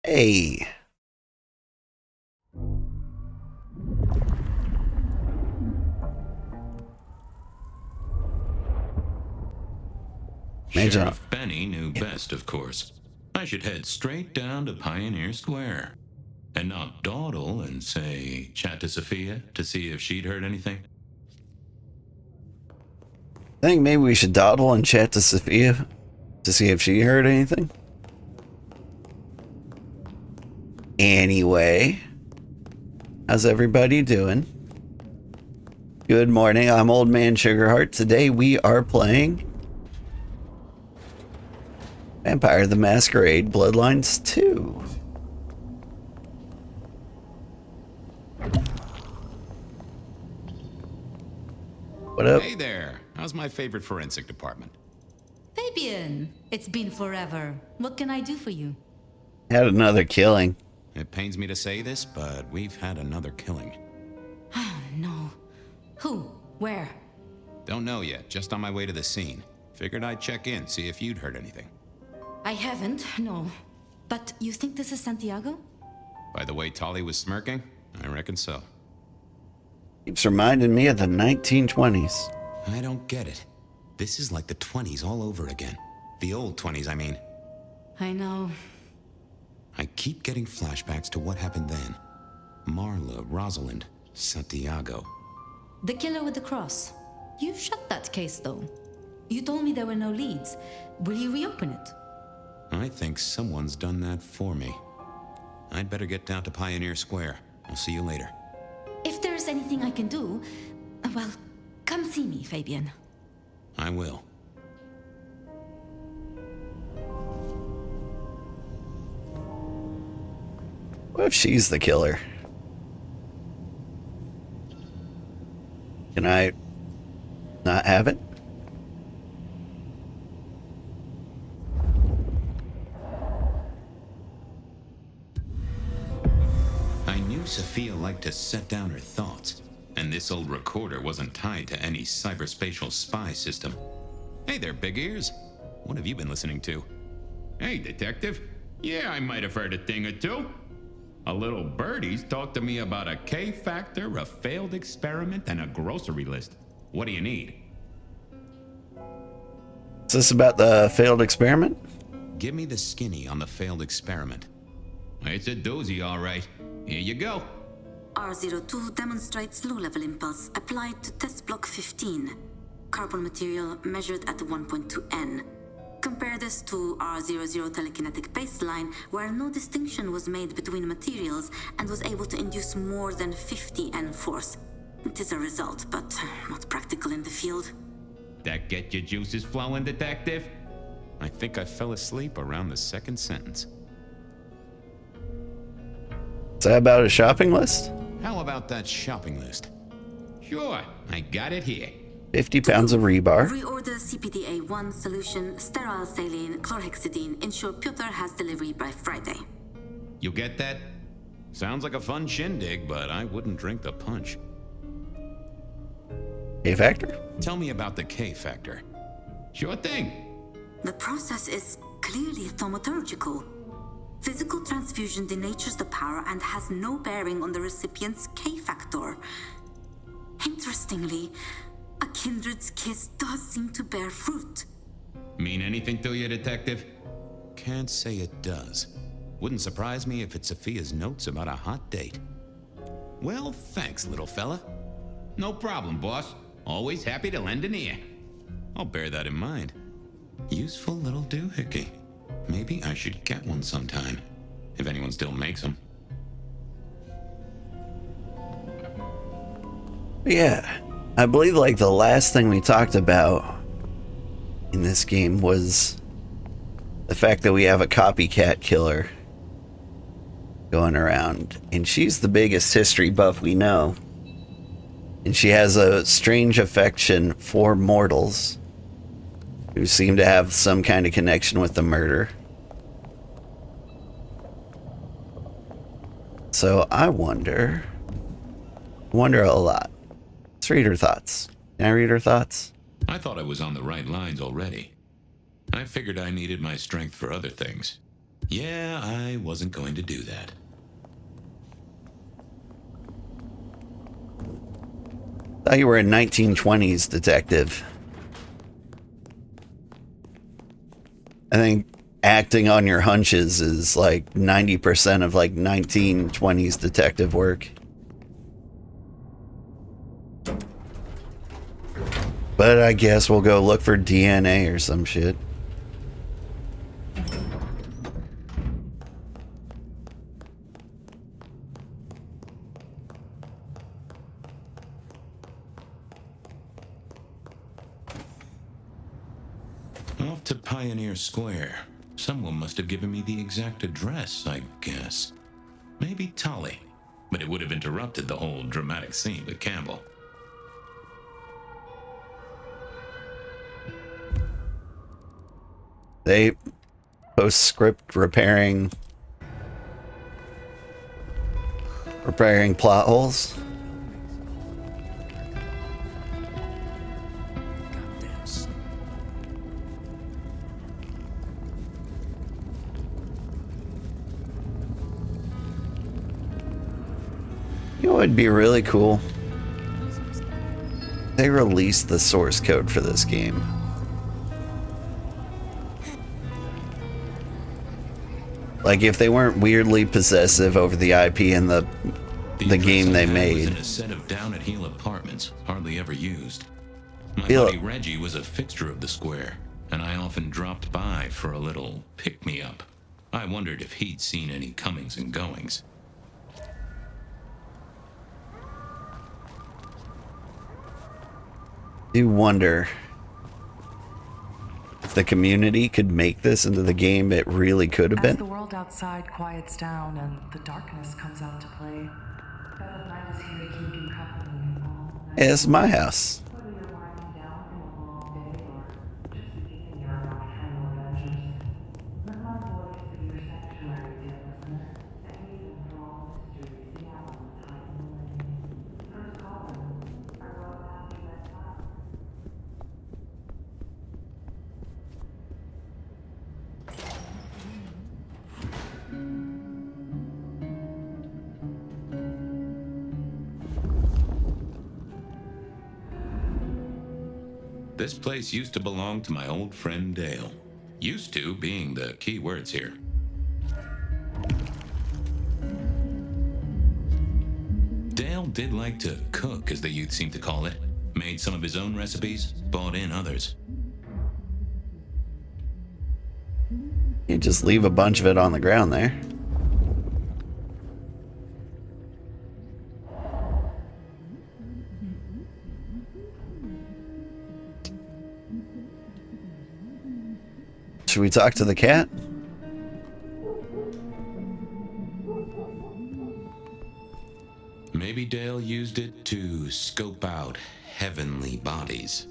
Hey. Sheriff Benny knew best, of course. I should head straight down to Pioneer Square and not dawdle and say, chat to Sophia to see if she'd heard anything. I think maybe we should dawdle and chat to Sophia to see if she heard anything. Anyway, how's everybody doing? Good morning, I'm Old Man Sugarheart. Today we are playing Vampire The Masquerade Bloodlines 2. What up? Hey there. How's my favorite forensic department? Fabian, it's been forever. What can I do for you? Had another killing. It pains me to say this, but we've had another killing. Oh, no. Who? Where? Don't know yet, just on my way to the scene. Figured I'd check in, see if you'd heard anything. I haven't, no. But you think this is Santiago? By the way Tolly was smirking, I reckon so. Keeps reminding me of the 1920s. I don't get it. This is like the 20s all over again. The old 20s, I mean. I know. I keep getting flashbacks to what happened then. Marla, Rosalind, Santiago. The killer with the cross. You shut that case, though. You told me there were no leads. Will you reopen it? I think someone's done that for me. I'd better get down to Pioneer Square. I'll see you later. If there's anything I can do, well, come see me, Fabian. I will. What if she's the killer? Can I not have it? I knew Sophia liked to set down her thoughts, and this old recorder wasn't tied to any cyberspatial spy system. Hey there, big ears. What have you been listening to? Hey, detective. Yeah, I might have heard a thing or two. A little birdie's talked to me about a K-factor, a failed experiment, and a grocery list. What do you need? Is this about the failed experiment? Give me the skinny on the failed experiment. It's a doozy, all right. Here you go. R02 demonstrates low-level impulse applied to test block 15. Carbon material measured at 1.2 N. Compare this to R00 telekinetic baseline, where no distinction was made between materials and was able to induce more than 50 N force. It is a result, but not practical in the field. That get your juices flowing, detective? I think I fell asleep around the second sentence. Is that about a shopping list? How about that shopping list? Sure, I got it here. 50 pounds of rebar. Reorder CPDA1 solution, sterile saline, chlorhexidine. Ensure Piotr has delivery by Friday. You get that? Sounds like a fun shindig, but I wouldn't drink the punch. K-factor? Tell me about the K-factor. Sure thing. The process is clearly thaumaturgical. Physical transfusion denatures the power and has no bearing on the recipient's K-factor. Interestingly, a kindred's kiss does seem to bear fruit. Mean anything to you, detective? Can't say it does. Wouldn't surprise me if it's Sophia's notes about a hot date. Well, thanks, little fella. No problem, boss. Always happy to lend an ear. I'll bear that in mind. Useful little doohickey. Maybe I should get one sometime, if anyone still makes them. Yeah. I believe like the last thing we talked about in this game was the fact that we have a copycat killer going around, and she's the biggest history buff we know, and she has a strange affection for mortals who seem to have some kind of connection with the murder. So I wonder a lot. Let's read her thoughts. Can I read her thoughts? I thought I was on the right lines already. I figured I needed my strength for other things. Yeah, I wasn't going to do that. Thought you were a 1920s detective. I think acting on your hunches is like 90% of like 1920s detective work. But I guess we'll go look for DNA or some shit. Off to Pioneer Square. Someone must have given me the exact address, I guess. Maybe Tully. But it would have interrupted the whole dramatic scene with Campbell. They postscript repairing plot holes. You know what would be really cool? They released the source code for this game. Like if they weren't weirdly possessive over the IP and the game they made. Was in a set of down at heel apartments, hardly ever used. My Feel- buddy Reggie was a fixture of the square, and I often dropped by for a little pick-me-up. I wondered if he'd seen any comings and goings. Do wonder if the community could make this into the game it really could have As the been. world outside quiets down and the darkness comes out to play, Bell of Night is here to keep you company all night. It's my house. Whether you're winding down from a long day or just beginning your nocturnal adventures, let my voice be your sanctuary, dear listener, and even for all mysteries the elements hide in the lane. First callers are well happy that time. This place used to belong to my old friend Dale. Used to being the key words here. Dale did like to cook, as the youth seem to call it. Made some of his own recipes, bought in others. You just leave a bunch of it on the ground there. Should we talk to the cat? Maybe Dale used it to scope out heavenly bodies.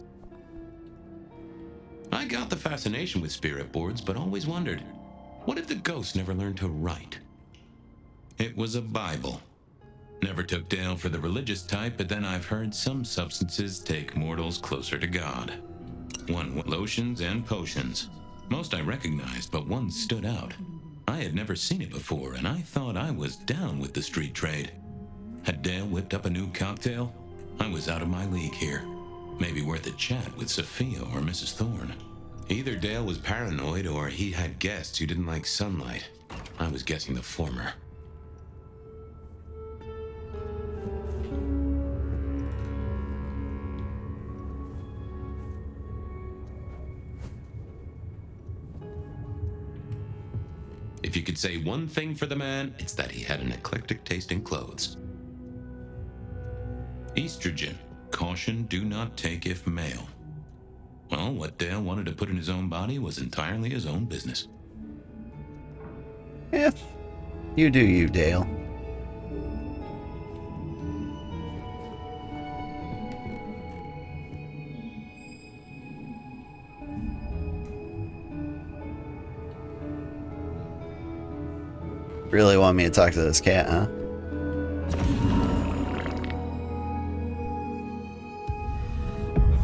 I got the fascination with spirit boards, but always wondered, what if the ghosts never learned to write? It was a Bible. Never took Dale for the religious type, but then I've heard some substances take mortals closer to God. One lotions and potions. Most I recognized, but one stood out. I had never seen it before, and I thought I was down with the street trade. Had Dale whipped up a new cocktail? I was out of my league here. Maybe worth a chat with Sophia or Mrs. Thorne. Either Dale was paranoid or he had guests who didn't like sunlight. I was guessing the former. If you could say one thing for the man, it's that he had an eclectic taste in clothes. Estrogen. Caution, do not take if male. Well, what Dale wanted to put in his own body was entirely his own business. Yeah. You do you, Dale. Really want me to talk to this cat, huh?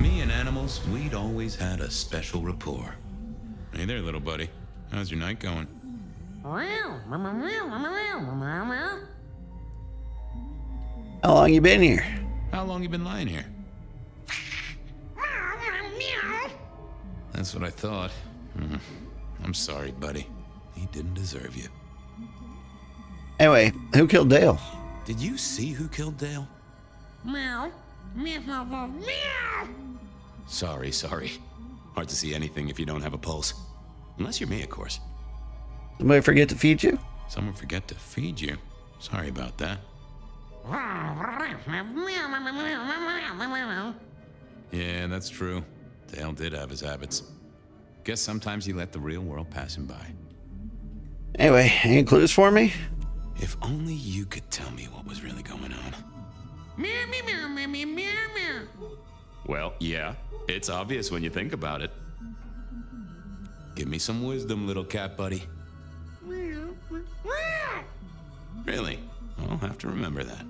Me and animals, we'd always had a special rapport. Hey there, little buddy. How's your night going? How long you been here? How long you been lying here? That's what I thought. I'm sorry, buddy. He didn't deserve you. Anyway, who killed Dale? Did you see who killed Dale? Sorry. Hard to see anything if you don't have a pulse. Unless you're me, of course. Somebody forget to feed you? Someone forget to feed you? Sorry about that. Yeah, that's true. Dale did have his habits. Guess sometimes he let the real world pass him by. Anyway, any clues for me? If only you could tell me what was really going on. Well, yeah, it's obvious when you think about it. Give me some wisdom, little cat buddy. Really? I'll have to remember that.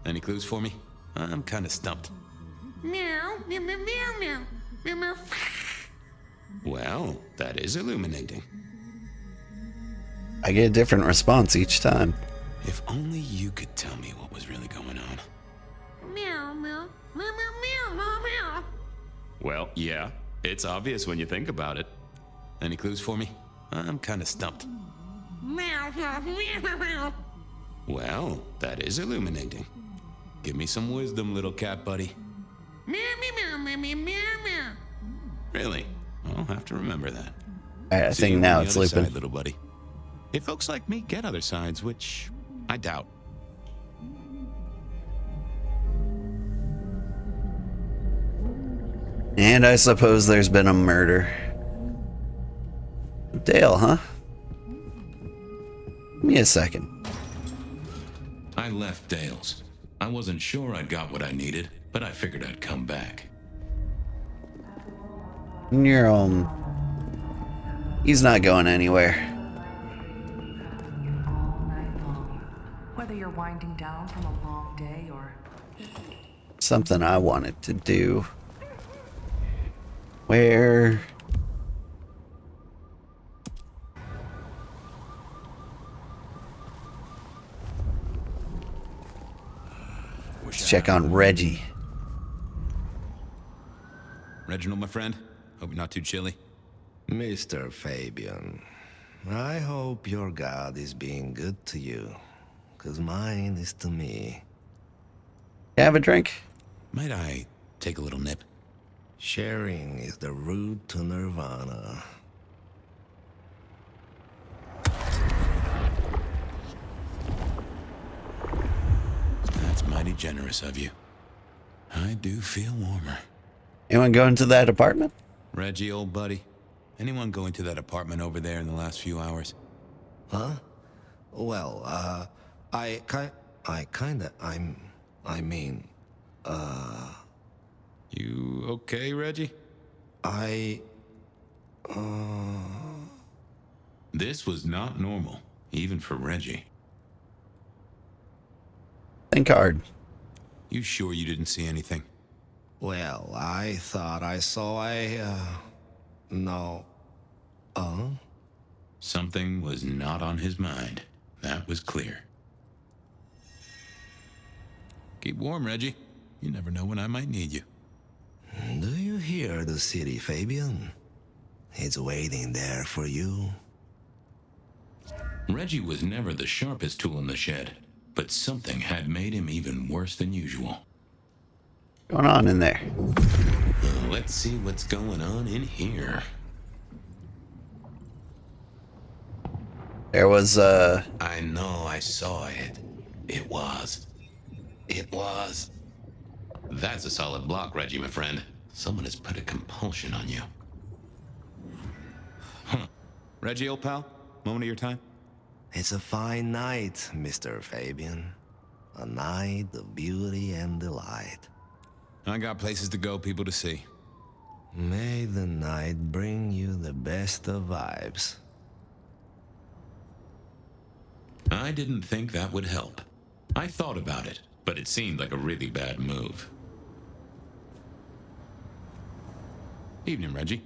Any clues for me? I'm kind of stumped. Well, that is illuminating. I get a different response each time. If only you could tell me what was really going on. Well, yeah, it's obvious when you think about it. Any clues for me? I'm kind of stumped. Well, that is illuminating. Give me some wisdom, little cat buddy. Really? I'll have to remember that. Alright, I See you think on now the it's other sleeping. side, little buddy. If folks like me get other sides, which I doubt. And I suppose there's been a murder. Dale, huh? Give me a second. I left Dale's. I wasn't sure I'd got what I needed, but I figured I'd come back. He's not going anywhere. All night long. Whether you're winding down from a long day or Something I wanted to do. Where? Let's check on Reggie. Reginald, my friend, hope you're not too chilly. Mr. Fabian, I hope your God is being good to you, 'cause mine is to me. Have a drink? Might I take a little nip? Sharing is the route to nirvana. That's mighty generous of you. I do feel warmer. Anyone go into that apartment? Reggie, old buddy, anyone going to that apartment over there in the last few hours? Huh? Well, I mean, You okay, Reggie? This was not normal, even for Reggie. Think hard. You sure you didn't see anything? well, I thought I saw no. Something was not on his mind. That was clear. Keep warm, Reggie. You never know when I might need you. Do you hear the city, Fabian? It's waiting there for you. Reggie was never the sharpest tool in the shed, but something had made him even worse than usual. What's going on in there? Let's see what's going on in here. There was I know, I saw it. It was. That's a solid block, Reggie, my friend. Someone has put a compulsion on you. Reggie, old pal, moment of your time? It's a fine night, Mr. Fabian. A night of beauty and delight. I got places to go, people to see. May the night bring you the best of vibes. I didn't think that would help. I thought about it, but it seemed like a really bad move. Evening, Reggie.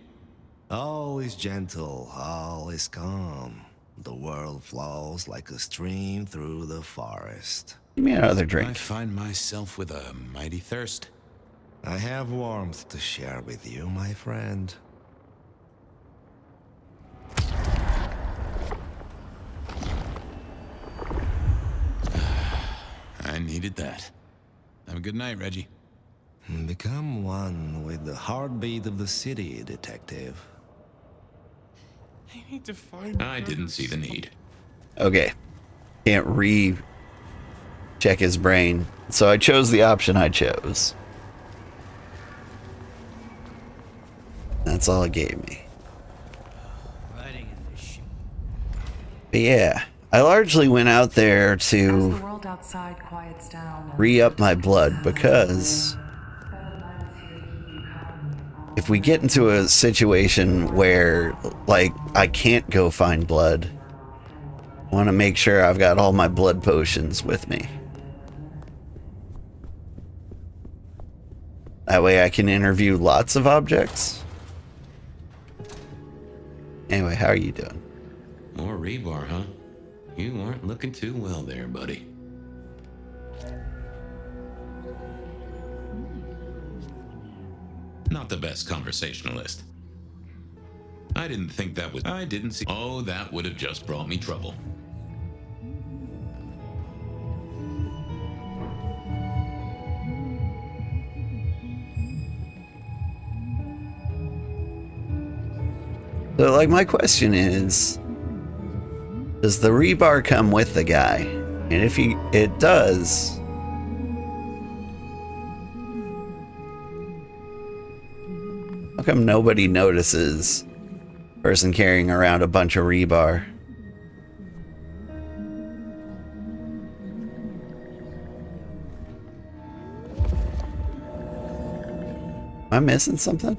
All is gentle, all is calm. The world flows like a stream through the forest. Give me another I drink. find myself with a mighty thirst. I have warmth to share with you, my friend. I needed that. Have a good night, Reggie. Become one with the heartbeat of the city, detective. I didn't see the need. Okay. Can't check his brain. So I chose the option I chose. That's all it gave me. But yeah, I largely went out there As to the world outside quiets down and re-up my blood because if we get into a situation where, like, I can't go find blood, I want to make sure I've got all my blood potions with me. That way I can interview lots of objects. Anyway, how are you doing? More rebar, huh? You aren't looking too well there, buddy. Not the best conversationalist. I didn't think that was... I didn't see... Oh, that would have just brought me trouble. So, like, my question is, does the rebar come with the guy? And if it does, how come nobody notices a person carrying around a bunch of rebar? Am I missing something?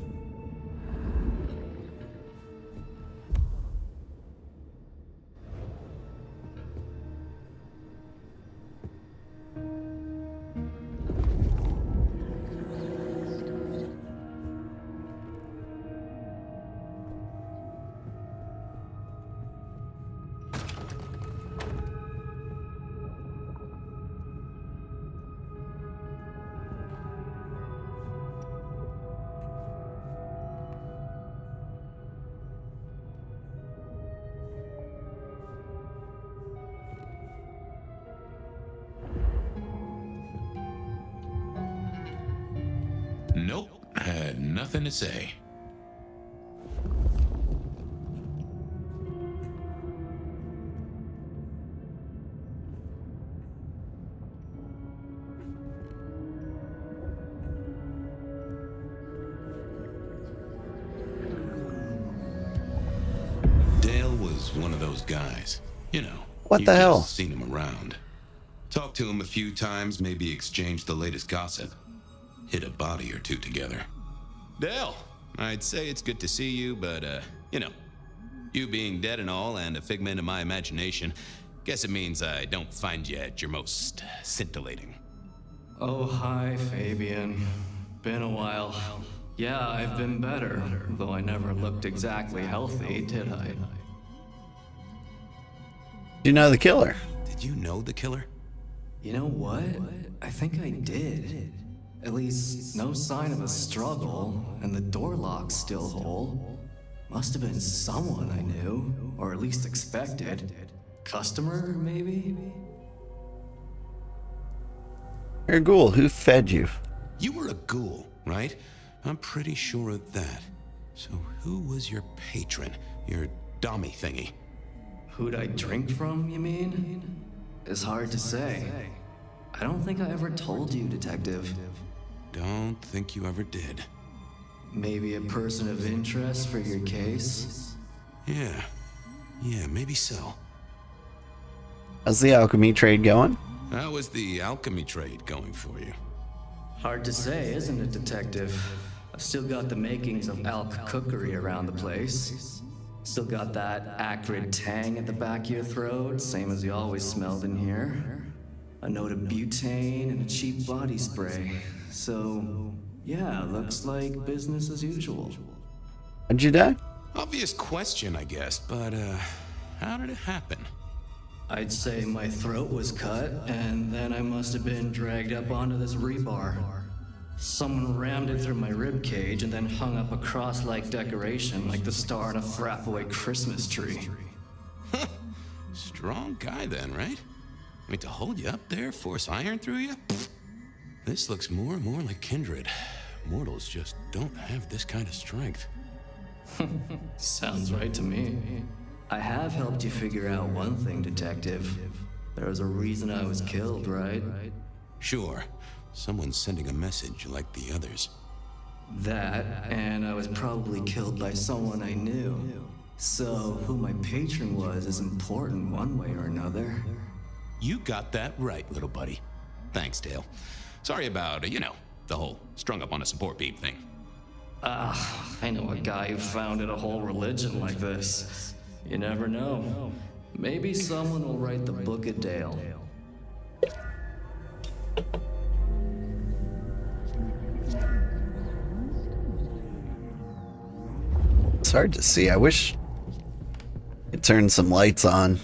Nope, had nothing to say. Dale was one of those guys, you know. What you've the hell? just seen him around. Talked to him a few times, maybe exchanged the latest gossip. Hit a body or two together. Dale, I'd say it's good to see you, but, you know, you being dead and all and a figment of my imagination, guess it means I don't find you at your most scintillating. Oh, hi, Fabian. Been a while. Yeah, I've been better, though I never looked exactly healthy, did I? Do you know the killer? Did you know the killer? You know what? I think I did. At least, no sign of a struggle, and the door lock's still whole. Must have been someone I knew, or at least expected. Customer, maybe? You're a ghoul. Who fed you? You were a ghoul, right? I'm pretty sure of that. So who was your patron? Your dummy thingy? Who'd I drink from, you mean? It's hard to say. I don't think I ever told you, Detective. Don't think you ever did. Maybe a person of interest for your case? Yeah, maybe so. How's the alchemy trade going? How was the alchemy trade going for you? Hard to say, isn't it, Detective? I've still got the makings of alch cookery around the place. Still got that acrid tang at the back of your throat, same as you always smelled in here. A note of butane and a cheap body spray. So, yeah, looks like business as usual. How'd you die? Obvious question, I guess, but, How did it happen? I'd say my throat was cut, and then I must have been dragged up onto this rebar. Someone rammed it through my rib cage and then hung up a cross-like decoration like the star on a throwaway Christmas tree. Strong guy then, right? I mean, to hold you up there, force iron through you? This looks more and more like kindred. Mortals just don't have this kind of strength. Sounds right to me. I have helped you figure out one thing, Detective. There was a reason I was killed, right? Sure. Someone's sending a message like the others. That, and I was probably killed by someone I knew. So, who my patron was is important one way or another. You got that right, little buddy. Thanks, Dale. Sorry about, the whole strung up on a support beam thing. I know a guy who founded a whole religion like this. You never know. Maybe someone will write the Book of Dale. It's hard to see. I wish it turned some lights on.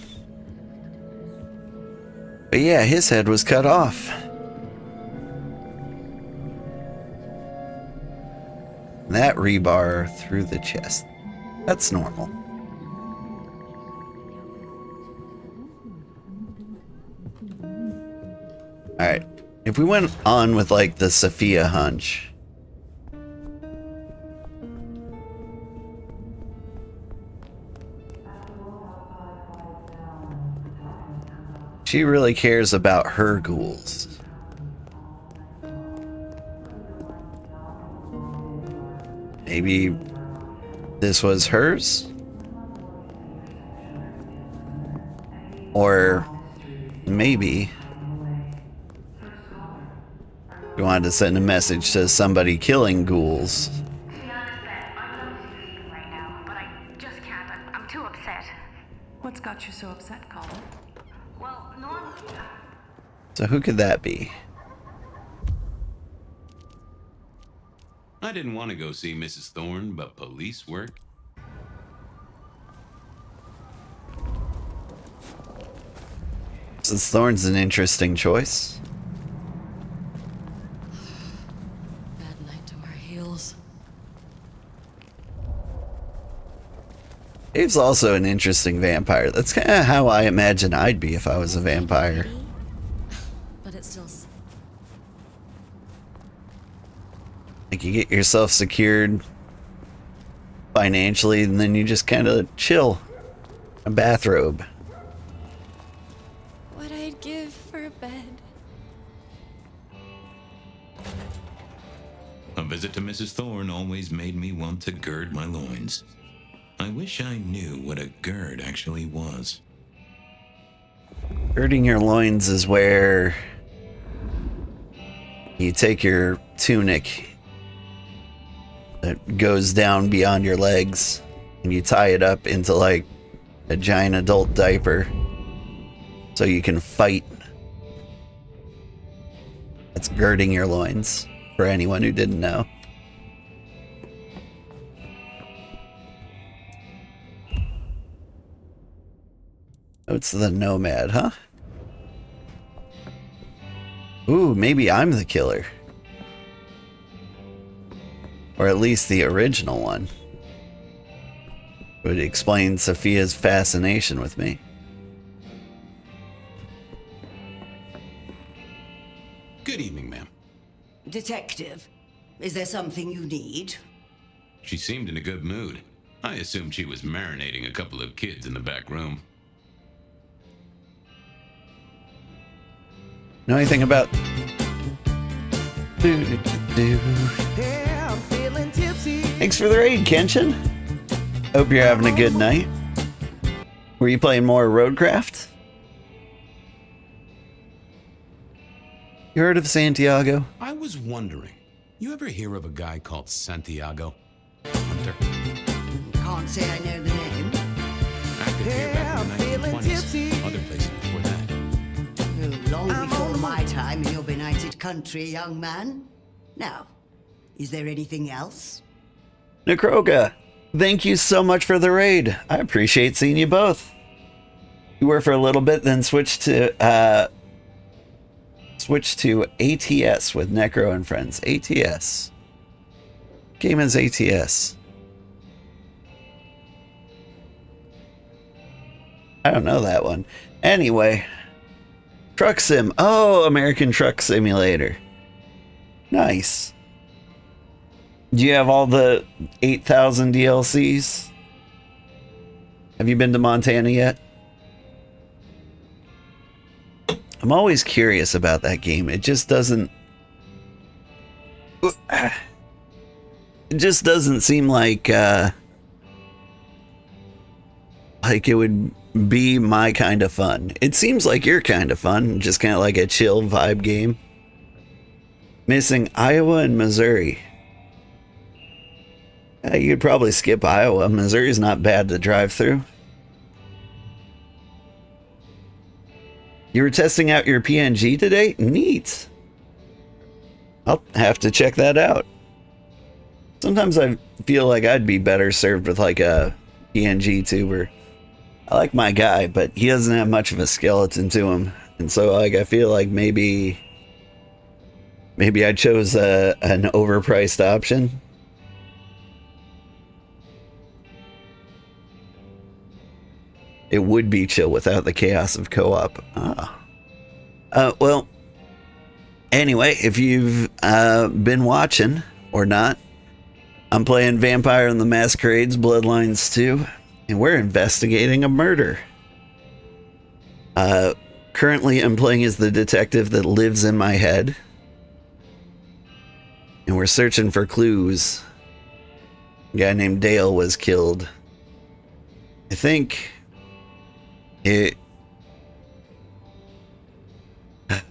But yeah, his head was cut off. That rebar through the chest. That's normal. Alright. If we went on with like the Sophia hunch. She really cares about her ghouls. Maybe this was hers? Or maybe you wanted to send a message to somebody killing ghouls. To be honest, Ben, I'd love to see you right now, but I just can't. I'm too upset. What's got you so upset, Colin? Well, normally... So who could that be? I didn't want to go see Mrs. Thorne, but police work. Mrs. Thorne's an interesting choice. Bad night to our heels. Dave's also an interesting vampire. That's kind of how I imagine I'd be if I was a vampire. But it's still... Like, you get yourself secured financially, and then you just kind of chill. A bathrobe. What I'd give for a bed. A visit to Mrs. Thorne always made me want to gird my loins. I wish I knew what a gird actually was. Girding your loins is where you take your tunic that goes down beyond your legs and you tie it up into like a giant adult diaper so you can fight. That's girding your loins, for anyone who didn't know. Oh, it's the Nomad, huh? Ooh, maybe I'm the killer. Or at least the original one. Would explain Sophia's fascination with me. Good evening, ma'am. Detective, is there something you need? She seemed in a good mood. I assumed she was marinating a couple of kids in the back room. Know anything about... Thanks for the raid, Kenshin. Hope you're having a good night. Were you playing more Roadcraft? You heard of Santiago? I was wondering, you ever hear of a guy called Santiago? Hunter? Can't say I know the name. Active here back in the 1920s. Other places before that. Oh, long before my time in your benighted country, young man. Now, is there anything else? Necroga, thank you so much for the raid. I appreciate seeing you both. You were for a little bit, then switched to ATS with Necro and Friends. ATS. Game is ATS. I don't know that one. Anyway. Truck Sim. Oh, American Truck Simulator. Nice. Do you have all the 8,000 DLCs? Have you been to Montana yet? I'm always curious about that game. It just doesn't... It just doesn't seem like it would be my kind of fun. It seems like your kind of fun, just kind of like a chill vibe game. Missing Iowa and Missouri. You could probably skip Iowa. Missouri's not bad to drive through. You were testing out your PNG today? Neat. I'll have to check that out. Sometimes I feel like I'd be better served with like a PNG tuber. I like my guy, but he doesn't have much of a skeleton to him. And so like I feel like maybe I chose an overpriced option. It would be chill without the chaos of co-op. Well, anyway, if you've been watching or not, I'm playing Vampire the Masquerade Bloodlines 2, and we're investigating a murder. Currently, I'm playing as the detective that lives in my head, and we're searching for clues. A guy named Dale was killed. I think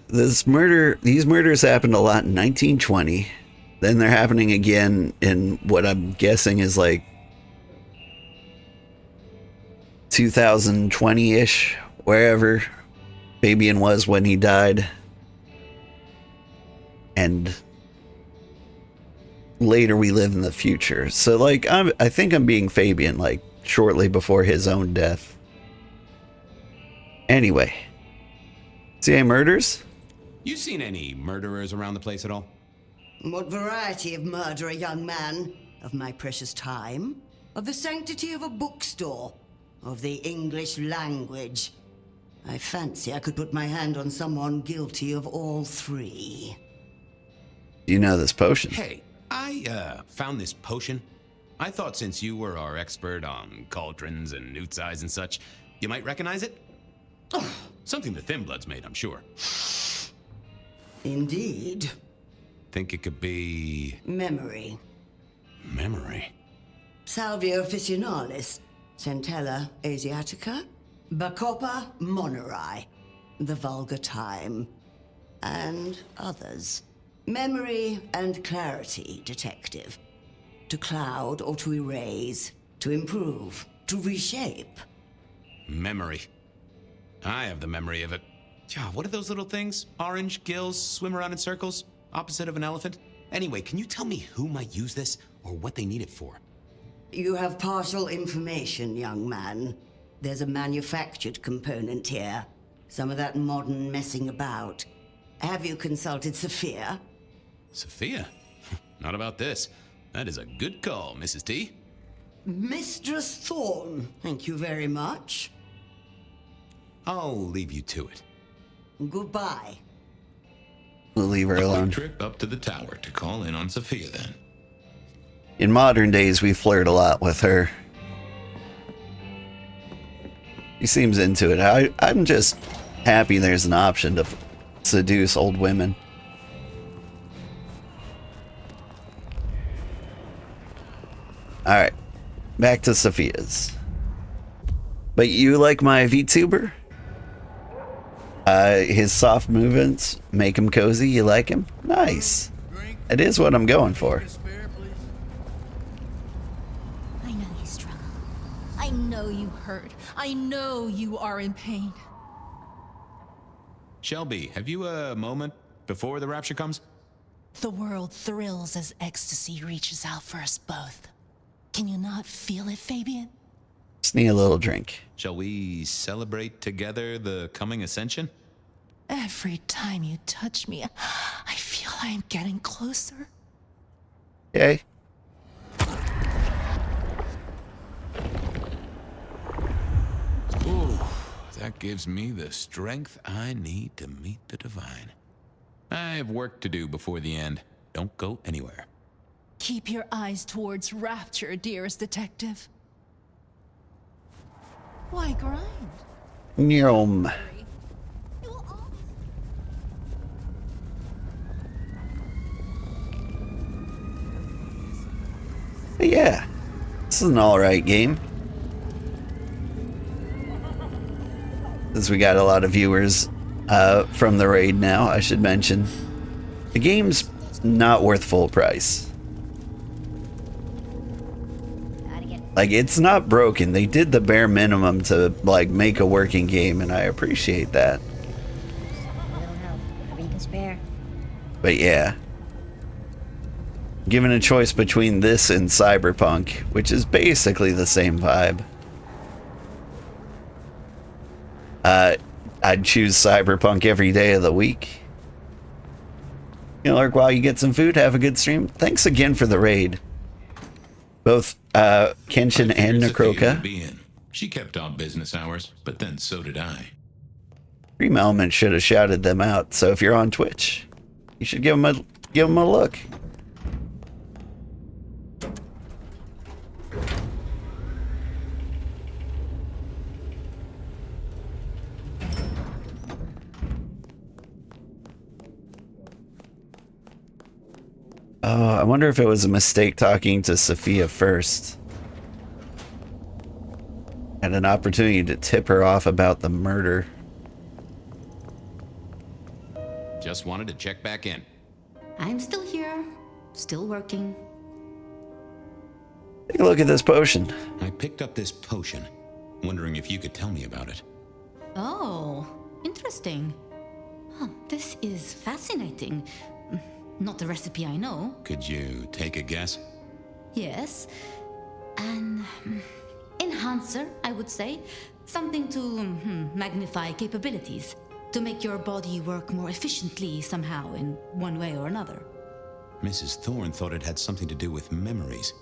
these murders happened a lot in 1920. Then they're happening again in what I'm guessing is like 2020-ish, wherever Fabian was when he died. And later we live in the future. So like I think I'm being Fabian like shortly before his own death. Anyway, see any murders? You seen any murderers around the place at all? What variety of murder, young man? Of my precious time? Of the sanctity of a bookstore? Of the English language? I fancy I could put my hand on someone guilty of all three. You know this potion? Hey, I found this potion. I thought since you were our expert on cauldrons and newt's eyes and such, you might recognize it. Oh, something the Thin Bloods made, I'm sure. Indeed. Think it could be... Memory. Memory? Salvia officinalis, Centella asiatica, Bacopa moneri, the vulgar time, and others. Memory and clarity, detective. To cloud or to erase, to improve, to reshape. Memory. I have the memory of it. What are those little things? Orange gills, swim around in circles, opposite of an elephant? Anyway, can you tell me who might use this, or what they need it for? You have partial information, young man. There's a manufactured component here. Some of that modern messing about. Have you consulted Sophia? Sophia? Not about this. That is a good call, Mrs. T. Mistress Thorne, thank you very much. I'll leave you to it. Goodbye. We'll leave her alone. A quick trip up to the tower to call in on Sophia then. In modern days, we flirt a lot with her. She seems into it. I'm just happy there's an option to seduce old women. Alright, back to Sophia's. But you like my VTuber? His soft movements make him cozy. You like him? Nice. It is what I'm going for. I know you struggle. I know you hurt. I know you are in pain. Shelby, have you a moment before the rapture comes? The world thrills as ecstasy reaches out for us both. Can you not feel it, Fabian? Just need a little drink. Shall we celebrate together the coming ascension? Every time you touch me, I feel I'm getting closer. Okay. Ooh, that gives me the strength I need to meet the divine. I have work to do before the end. Don't go anywhere. Keep your eyes towards rapture, dearest detective. Why grind? Nyom. But yeah, this is an alright game. Since we got a lot of viewers from the raid now, I should mention. The game's not worth full price. Like, it's not broken. They did the bare minimum to, like, make a working game, and I appreciate that. But yeah. Given a choice between this and Cyberpunk, which is basically the same vibe, I'd choose Cyberpunk every day of the week. You know, lurk while you get some food, have a good stream. Thanks again for the raid. Both Kenshin and Necroka. She kept on business hours, but then so did I. Dream Element should have shouted them out, so if you're on Twitch, you should give them a look. Oh, I wonder if it was a mistake talking to Sophia first. Had an opportunity to tip her off about the murder. Just wanted to check back in. I'm still here, still working. Take a look at this potion. I picked up this potion, wondering if you could tell me about it. Oh, interesting. Huh, this is fascinating. Not the recipe I know. Could you take a guess? Yes. An enhancer, I would say. Something to magnify capabilities. To make your body work more efficiently somehow in one way or another. Mrs. Thorne thought it had something to do with memories.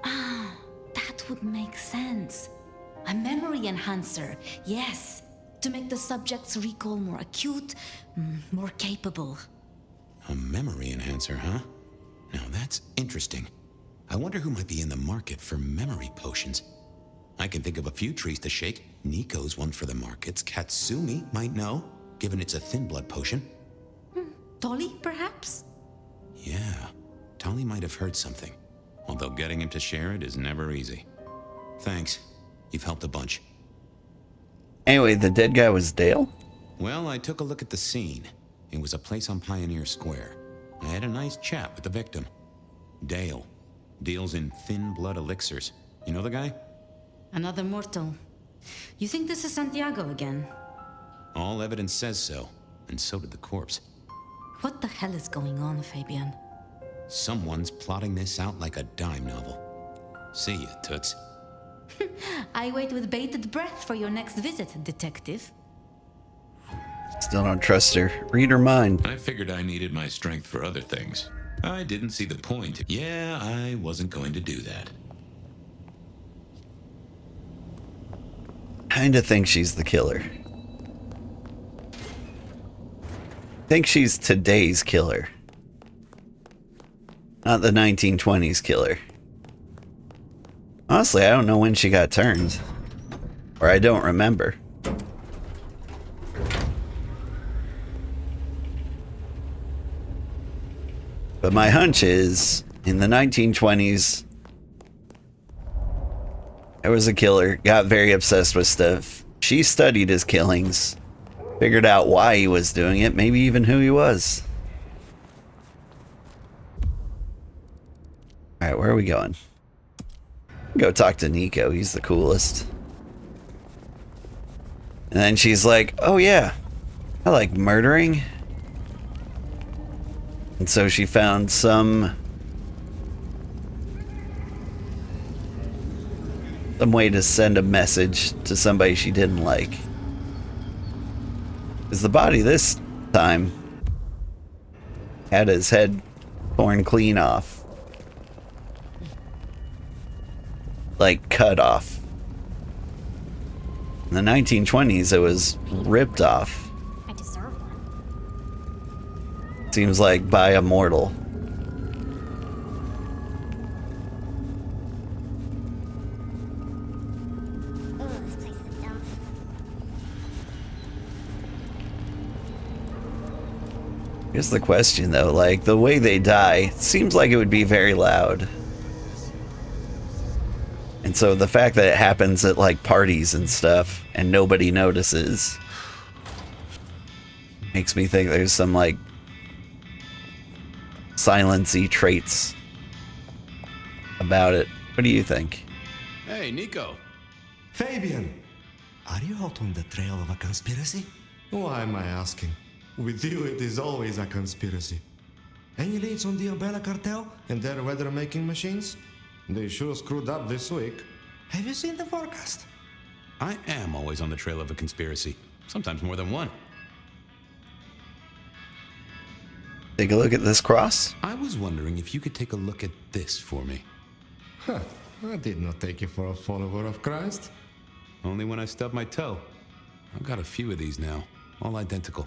Ah, that would make sense. A memory enhancer, yes. To make the subject's recall more acute, more capable. A memory enhancer, huh? Now that's interesting. I wonder who might be in the market for memory potions. I can think of a few trees to shake. Nico's one for the markets. Katsumi might know, given it's a thin blood potion. Tolly, perhaps? Yeah, Tolly might have heard something. Although getting him to share it is never easy. Thanks. You've helped a bunch. Anyway, the dead guy was Dale? Well, I took a look at the scene. It was a place on Pioneer Square. I had a nice chat with the victim. Dale. Deals in thin blood elixirs. You know the guy? Another mortal. You think this is Santiago again? All evidence says so, and so did the corpse. What the hell is going on, Fabian? Someone's plotting this out like a dime novel. See ya, Toots. I wait with bated breath for your next visit, detective. Still don't trust her. Read her mind. I figured I needed my strength for other things. I didn't see the point. Yeah, I wasn't going to do that. Kinda think she's the killer. Think she's today's killer. Not the 1920s killer. Honestly, I don't know when she got turned. Or I don't remember. But my hunch is, in the 1920s, there was a killer, got very obsessed with stuff. She studied his killings, figured out why he was doing it, maybe even who he was. Alright, where are we going? Go talk to Nico, he's the coolest. And then she's like, oh yeah, I like murdering. And so she found some some way to send a message to somebody she didn't like. Because the body this time had his head torn clean off. Like, cut off. In the 1920s, it was ripped off. I deserve one. Seems like by a mortal. Oh, this place is dumb. Here's the question, though. Like, the way they die, seems like it would be very loud. And so the fact that it happens at, like, parties and stuff, and nobody notices, makes me think there's some, like, silence-y traits about it. What do you think? Hey, Nico. Fabian! Are you out on the trail of a conspiracy? Why am I asking? With you, it is always a conspiracy. Any leads on the Umbrella Cartel and their weather-making machines? They sure screwed up this week. Have you seen the forecast? I am always on the trail of a conspiracy. Sometimes more than one. Take a look at this cross. I was wondering if you could take a look at this for me. Huh. I did not take you for a follower of Christ. Only when I stubbed my toe. I've got a few of these now. All identical.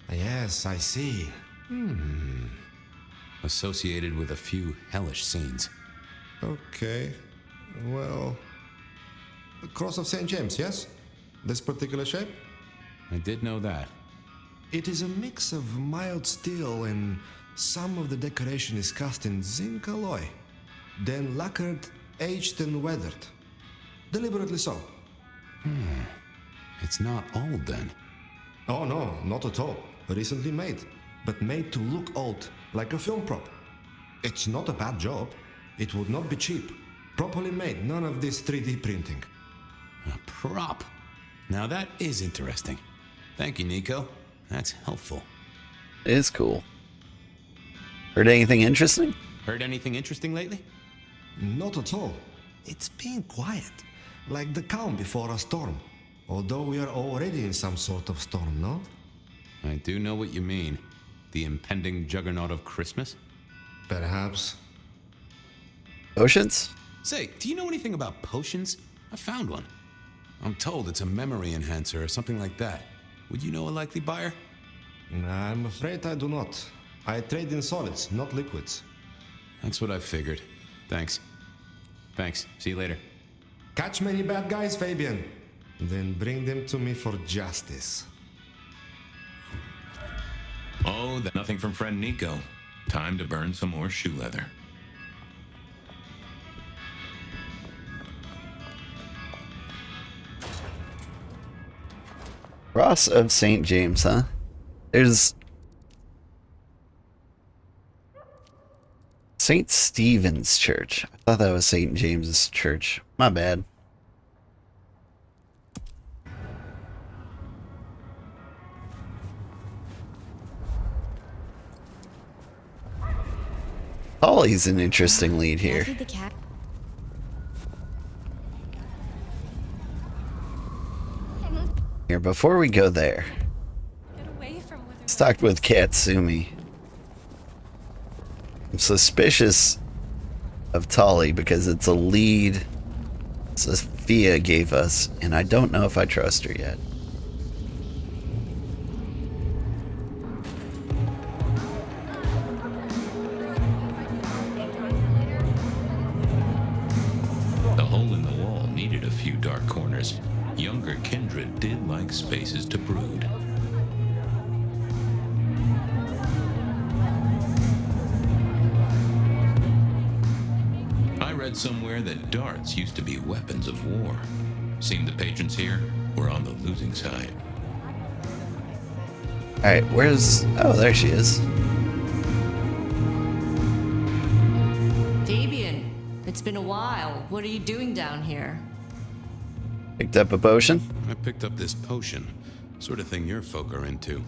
Yes, I see. Associated with a few hellish scenes. Okay. Well... The Cross of St. James, yes? This particular shape? I did know that. It is a mix of mild steel and some of the decoration is cast in zinc alloy. Then lacquered, aged and weathered. Deliberately so. It's not old then. Oh no, not at all. Recently made. But made to look old, like a film prop. It's not a bad job. It would not be cheap. Properly made, none of this 3D printing. A prop. Now that is interesting. Thank you, Nico. That's helpful. It is cool. Heard anything interesting? Heard anything interesting lately? Not at all. It's been quiet. Like the calm before a storm. Although we are already in some sort of storm, no? I do know what you mean. The impending juggernaut of Christmas? Perhaps. Potions? Say, do you know anything about potions? I found one. I'm told it's a memory enhancer or something like that. Would you know a likely buyer? I'm afraid I do not. I trade in solids, not liquids. That's what I figured. Thanks. Thanks. See you later. Catch many bad guys, Fabian. Then bring them to me for justice. Oh, nothing from friend Nico. Time to burn some more shoe leather. Cross of St. James, huh? There's St. Stephen's Church. I thought that was St. James's Church. My bad. Holly's an interesting lead here. Feed the cat. Here, before we go there, Get away from let's talk with Katsumi. I'm suspicious of Tali because it's a lead Sophia gave us, and I don't know if I trust her yet. The hole in the wall needed a few dark corners. Younger kindred did like spaces to brood. I read somewhere that darts used to be weapons of war. Seemed the patrons here were on the losing side. Alright, where's... Oh, there she is. Fabian, it's been a while. What are you doing down here? Picked up a potion. I picked up this potion. Sort of thing your folk are into.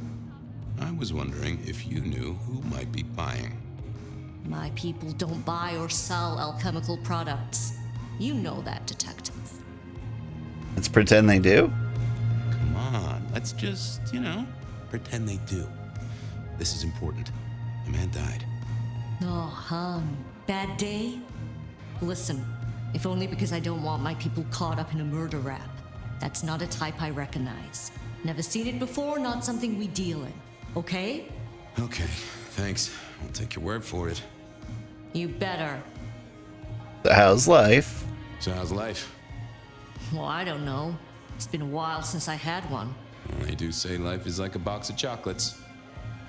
I was wondering if you knew who might be buying. My people don't buy or sell alchemical products. You know that, detective. Let's pretend they do. Come on, let's just, pretend they do. This is important. A man died. Oh, bad day? Listen, if only because I don't want my people caught up in a murder rap. That's not a type I recognize. Never seen it before, not something we deal in. Okay? Okay, thanks. I'll take your word for it. You better. So how's life? So how's life? Well, I don't know. It's been a while since I had one. Well, they do say life is like a box of chocolates.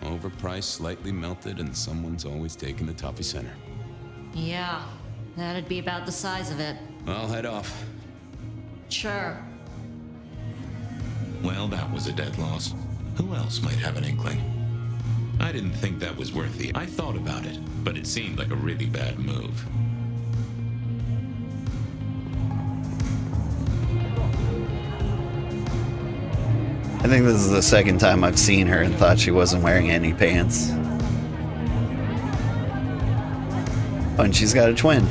Overpriced, slightly melted, and someone's always taking the toffee center. Yeah, that'd be about the size of it. I'll head off. Sure. Well, that was a dead loss. Who else might have an inkling? I didn't think that was worth the... I thought about it, but it seemed like a really bad move. I think this is the second time I've seen her and thought she wasn't wearing any pants. Oh, and she's got a twin.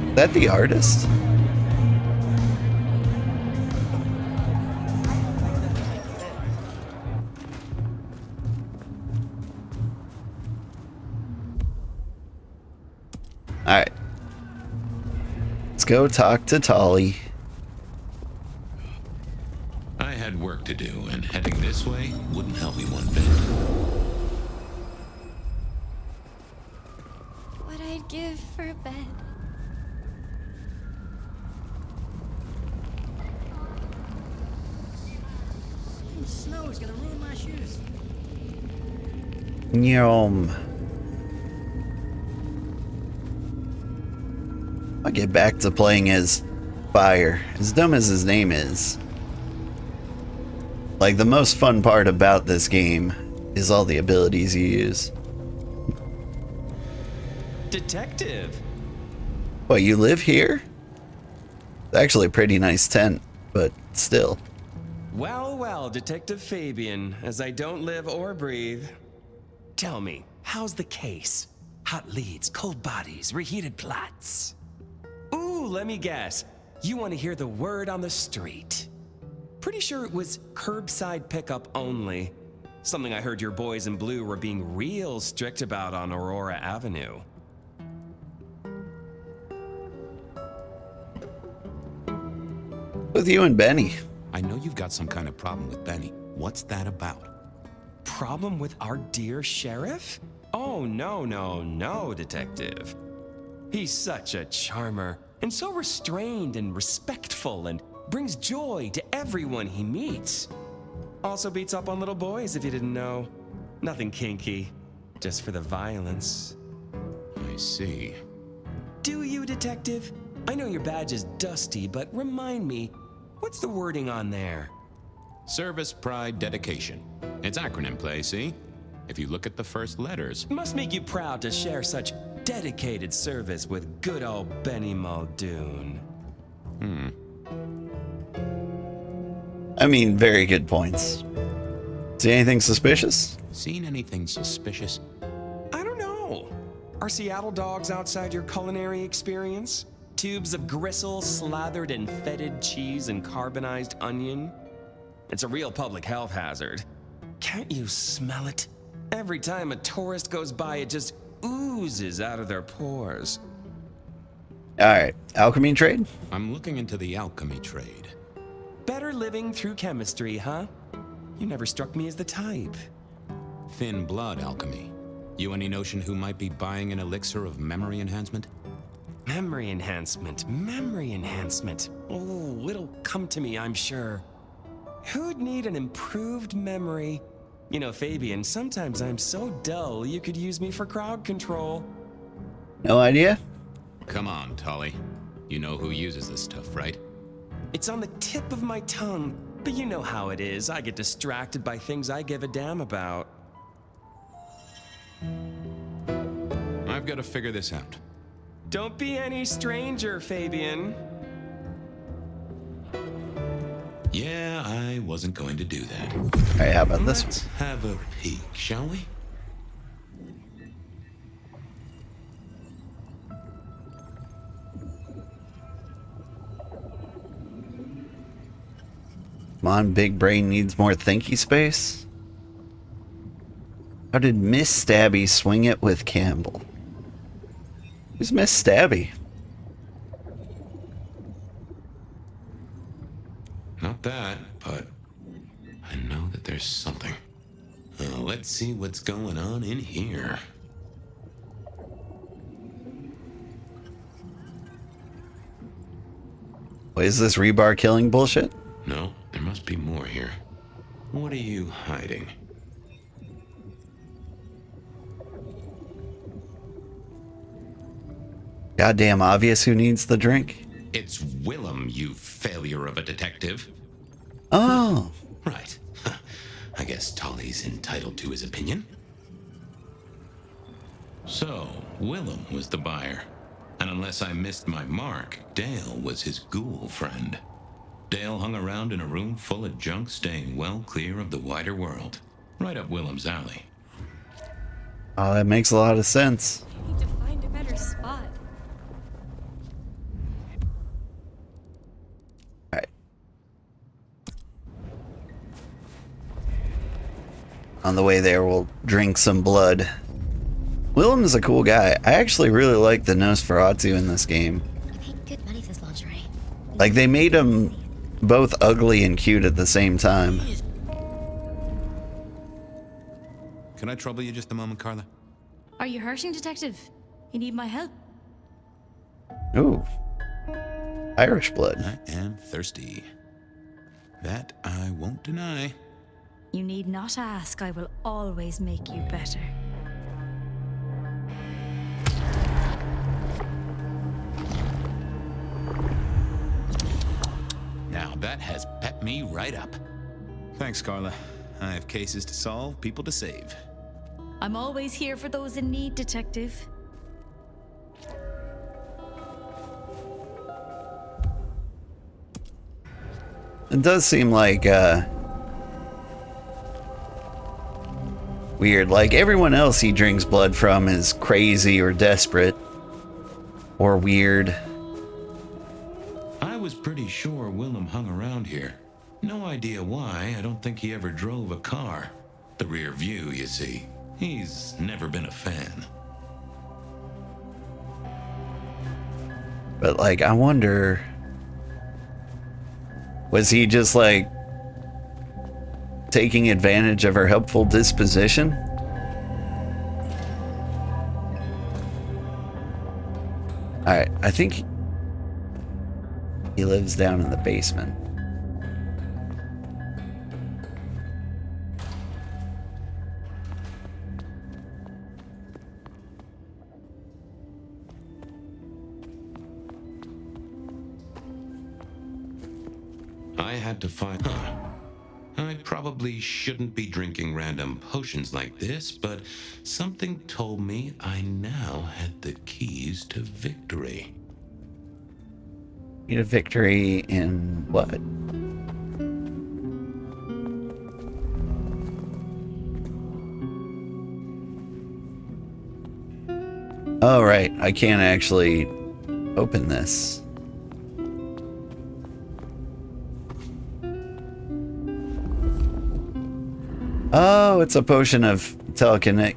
Is that the artist? Alright. Let's go talk to Tolly. I had work to do, and heading this way wouldn't help me one bit. What I'd give for a bed. The snow is gonna ruin my shoes. Nyom. I'll get back to playing as Fire. As dumb as his name is. Like, the most fun part about this game is all the abilities you use. Detective! What, you live here? It's actually a pretty nice tent, but still. Well, well, Detective Fabian, as I don't live or breathe. Tell me, how's the case? Hot leads, cold bodies, reheated plots. Ooh, let me guess. You want to hear the word on the street. Pretty sure it was curbside pickup only. Something I heard your boys in blue were being real strict about on Aurora Avenue. With you and Benny. I know you've got some kind of problem with Benny. What's that about? Problem with our dear sheriff? Oh, no, Detective. He's such a charmer, and so restrained and respectful, and brings joy to everyone he meets. Also beats up on little boys, if you didn't know. Nothing kinky, just for the violence. I see. Do you, Detective? I know your badge is dusty, but remind me, what's the wording on there? Service, pride, dedication. It's acronym play, see? If you look at the first letters. Must make you proud to share such dedicated service with good old Benny Muldoon. I mean, very good points. See anything suspicious? Seen anything suspicious? I don't know. Are Seattle dogs outside your culinary experience? Tubes of gristle slathered in fetid cheese and carbonized onion? It's a real public health hazard. Can't you smell it? Every time a tourist goes by, it just oozes out of their pores. Alright, alchemy trade? I'm looking into the alchemy trade. Better living through chemistry, huh? You never struck me as the type. Thin blood alchemy. You any notion who might be buying an elixir of memory enhancement? Memory enhancement. Oh, it'll come to me, I'm sure. Who'd need an improved memory? You know, Fabian, sometimes I'm so dull you could use me for crowd control. No idea? Come on, Tolly. You know who uses this stuff, right? It's on the tip of my tongue, but you know how it is. I get distracted by things I give a damn about. I've got to figure this out. Don't be any stranger, Fabian. Yeah, I wasn't going to do that. Alright, how about this one? Let's have a peek, shall we? on, big brain needs more thinky space. How did Miss Stabby swing it with Campbell? Who's Miss Stabby? Not that, but I know that there's something. Let's see what's going on in here. What is this rebar killing bullshit? No, there must be more here. What are you hiding? Goddamn obvious who needs the drink. It's Willem, you failure of a detective. Oh. Right. I guess Tolly's entitled to his opinion. So, Willem was the buyer. And unless I missed my mark, Dale was his ghoul friend. Dale hung around in a room full of junk, staying well clear of the wider world. Right up Willem's alley. Oh, that makes a lot of sense. I need to find a better spot. Alright. On the way there, we'll drink some blood. Willem is a cool guy. I actually really like the Nosferatu in this game. I paid good money for this lingerie. Like, they made him both ugly and cute at the same time. Can I trouble you just a moment, Carla? Are you hurting, Detective? You need my help? Ooh. Irish blood. I am thirsty. That I won't deny. You need not ask. I will always make you better. Now that has pepped me right up. Thanks, Carla. I have cases to solve, people to save. I'm always here for those in need, Detective. It does seem like, weird. Like, everyone else he drinks blood from is crazy or desperate. Or weird. I was pretty sure Willem hung around here. No idea why. I don't think he ever drove a car. The rear view, you see. He's never been a fan. But, like, I wonder... Was he just, like, taking advantage of her helpful disposition? Alright, I think he lives down in the basement. I had to find... I probably shouldn't be drinking random potions like this, but something told me I now had the keys to victory. Need a victory in what? Oh, right. I can't actually open this. Oh, it's a potion of telekinesis.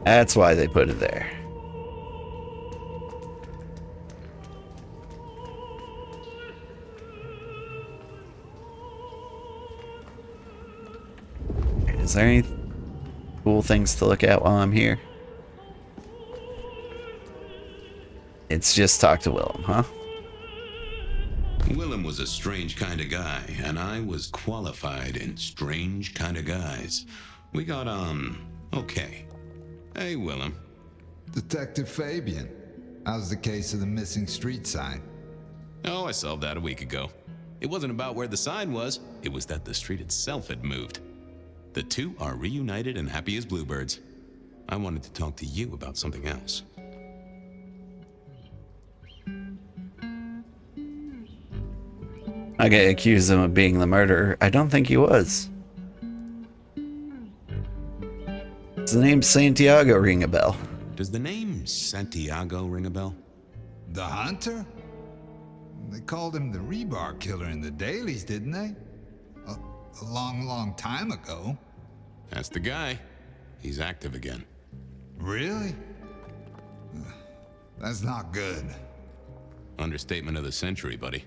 That's why they put it there. Is there any cool things to look at while I'm here? It's just talk to Willem, huh? Willem was a strange kind of guy, and I was qualified in strange kind of guys. We got on okay. Hey, Willem. Detective Fabian, how's the case of the missing street sign? Oh, I solved that a week ago. It wasn't about where the sign was, it was that the street itself had moved. The two are reunited and happy as bluebirds. I wanted to talk to you about something else. I get accused him of being the murderer. I don't think he was. the name Santiago ring a bell? Does the name Santiago ring a bell? The hunter? They called him the rebar killer in the dailies, didn't they? A long, long time ago. That's the guy. He's active again. Really? That's not good. Understatement of the century, buddy.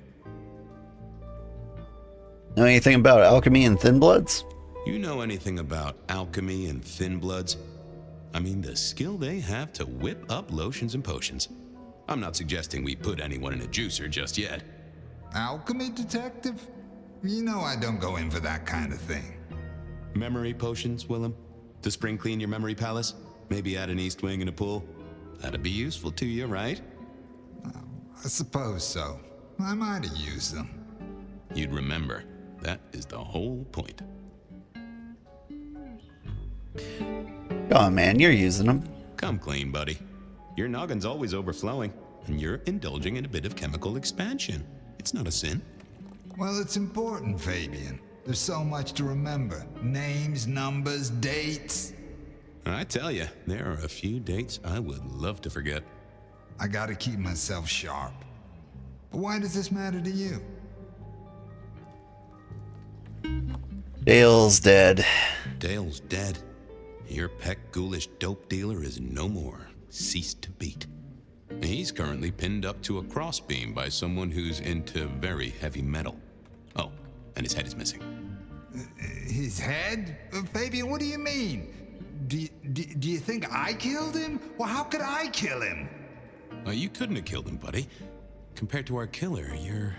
Know anything about alchemy and thin bloods? You know anything about alchemy and thin bloods? I mean, the skill they have to whip up lotions and potions. I'm not suggesting we put anyone in a juicer just yet. Alchemy detective? You know I don't go in for that kind of thing. Memory potions, Willem? To spring clean your memory palace? Maybe add an east wing and a pool? That'd be useful to you, right? I suppose so. I might have used them. You'd remember. That is the whole point. Come on, man, you're using them. Come clean, buddy. Your noggin's always overflowing, and you're indulging in a bit of chemical expansion. It's not a sin. Well, it's important, Fabian. There's so much to remember. Names, numbers, dates. I tell you, there are a few dates I would love to forget. I gotta keep myself sharp. But why does this matter to you? Dale's dead. Dale's dead. Your peck ghoulish dope dealer is no more. Ceased to beat. He's currently pinned up to a crossbeam by someone who's into very heavy metal. Oh, and his head is missing. His head? Fabian, what do you mean? Do you think I killed him? Well, how could I kill him? You couldn't have killed him, buddy. Compared to our killer, you're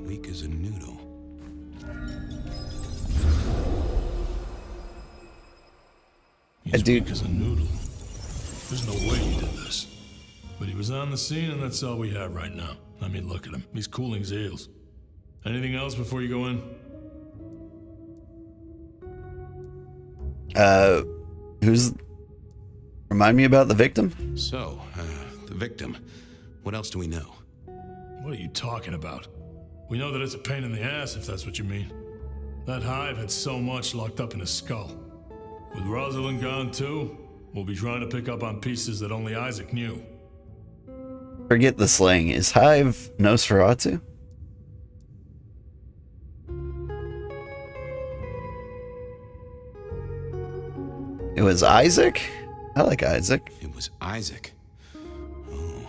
weak as a noodle. He's weak as a noodle. There's no way he did this. But he was on the scene, and that's all we have right now. I mean, look at him. He's cooling his heels. Anything else before you go in? Remind me about the victim? So, the victim. What else do we know? What are you talking about? We know that it's a pain in the ass, if that's what you mean. That hive had so much locked up in his skull. With Rosalind gone too, we'll be trying to pick up on pieces that only Isaac knew. Forget the slang. Is Hive Nosferatu? It was Isaac? I like Isaac. It was Isaac. Oh.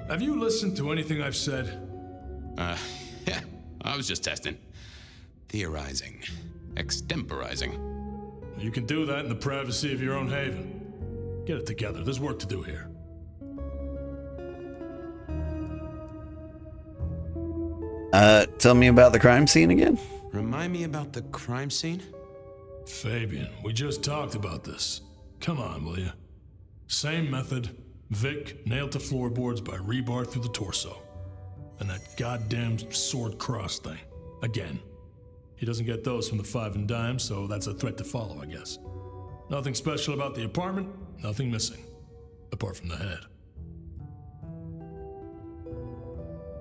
Have you listened to anything I've said? Yeah, I was just testing. Theorizing. Extemporizing. You can do that in the privacy of your own haven. Get it together. There's work to do here. Tell me about the crime scene again? Remind me about the crime scene? Fabian, we just talked about this. Come on, will you? Same method. Vic nailed to floorboards by rebar through the torso. And that goddamn sword cross thing. Again. He doesn't get those from the five and dime, so that's a threat to follow, I guess. Nothing special about the apartment, nothing missing. Apart from the head.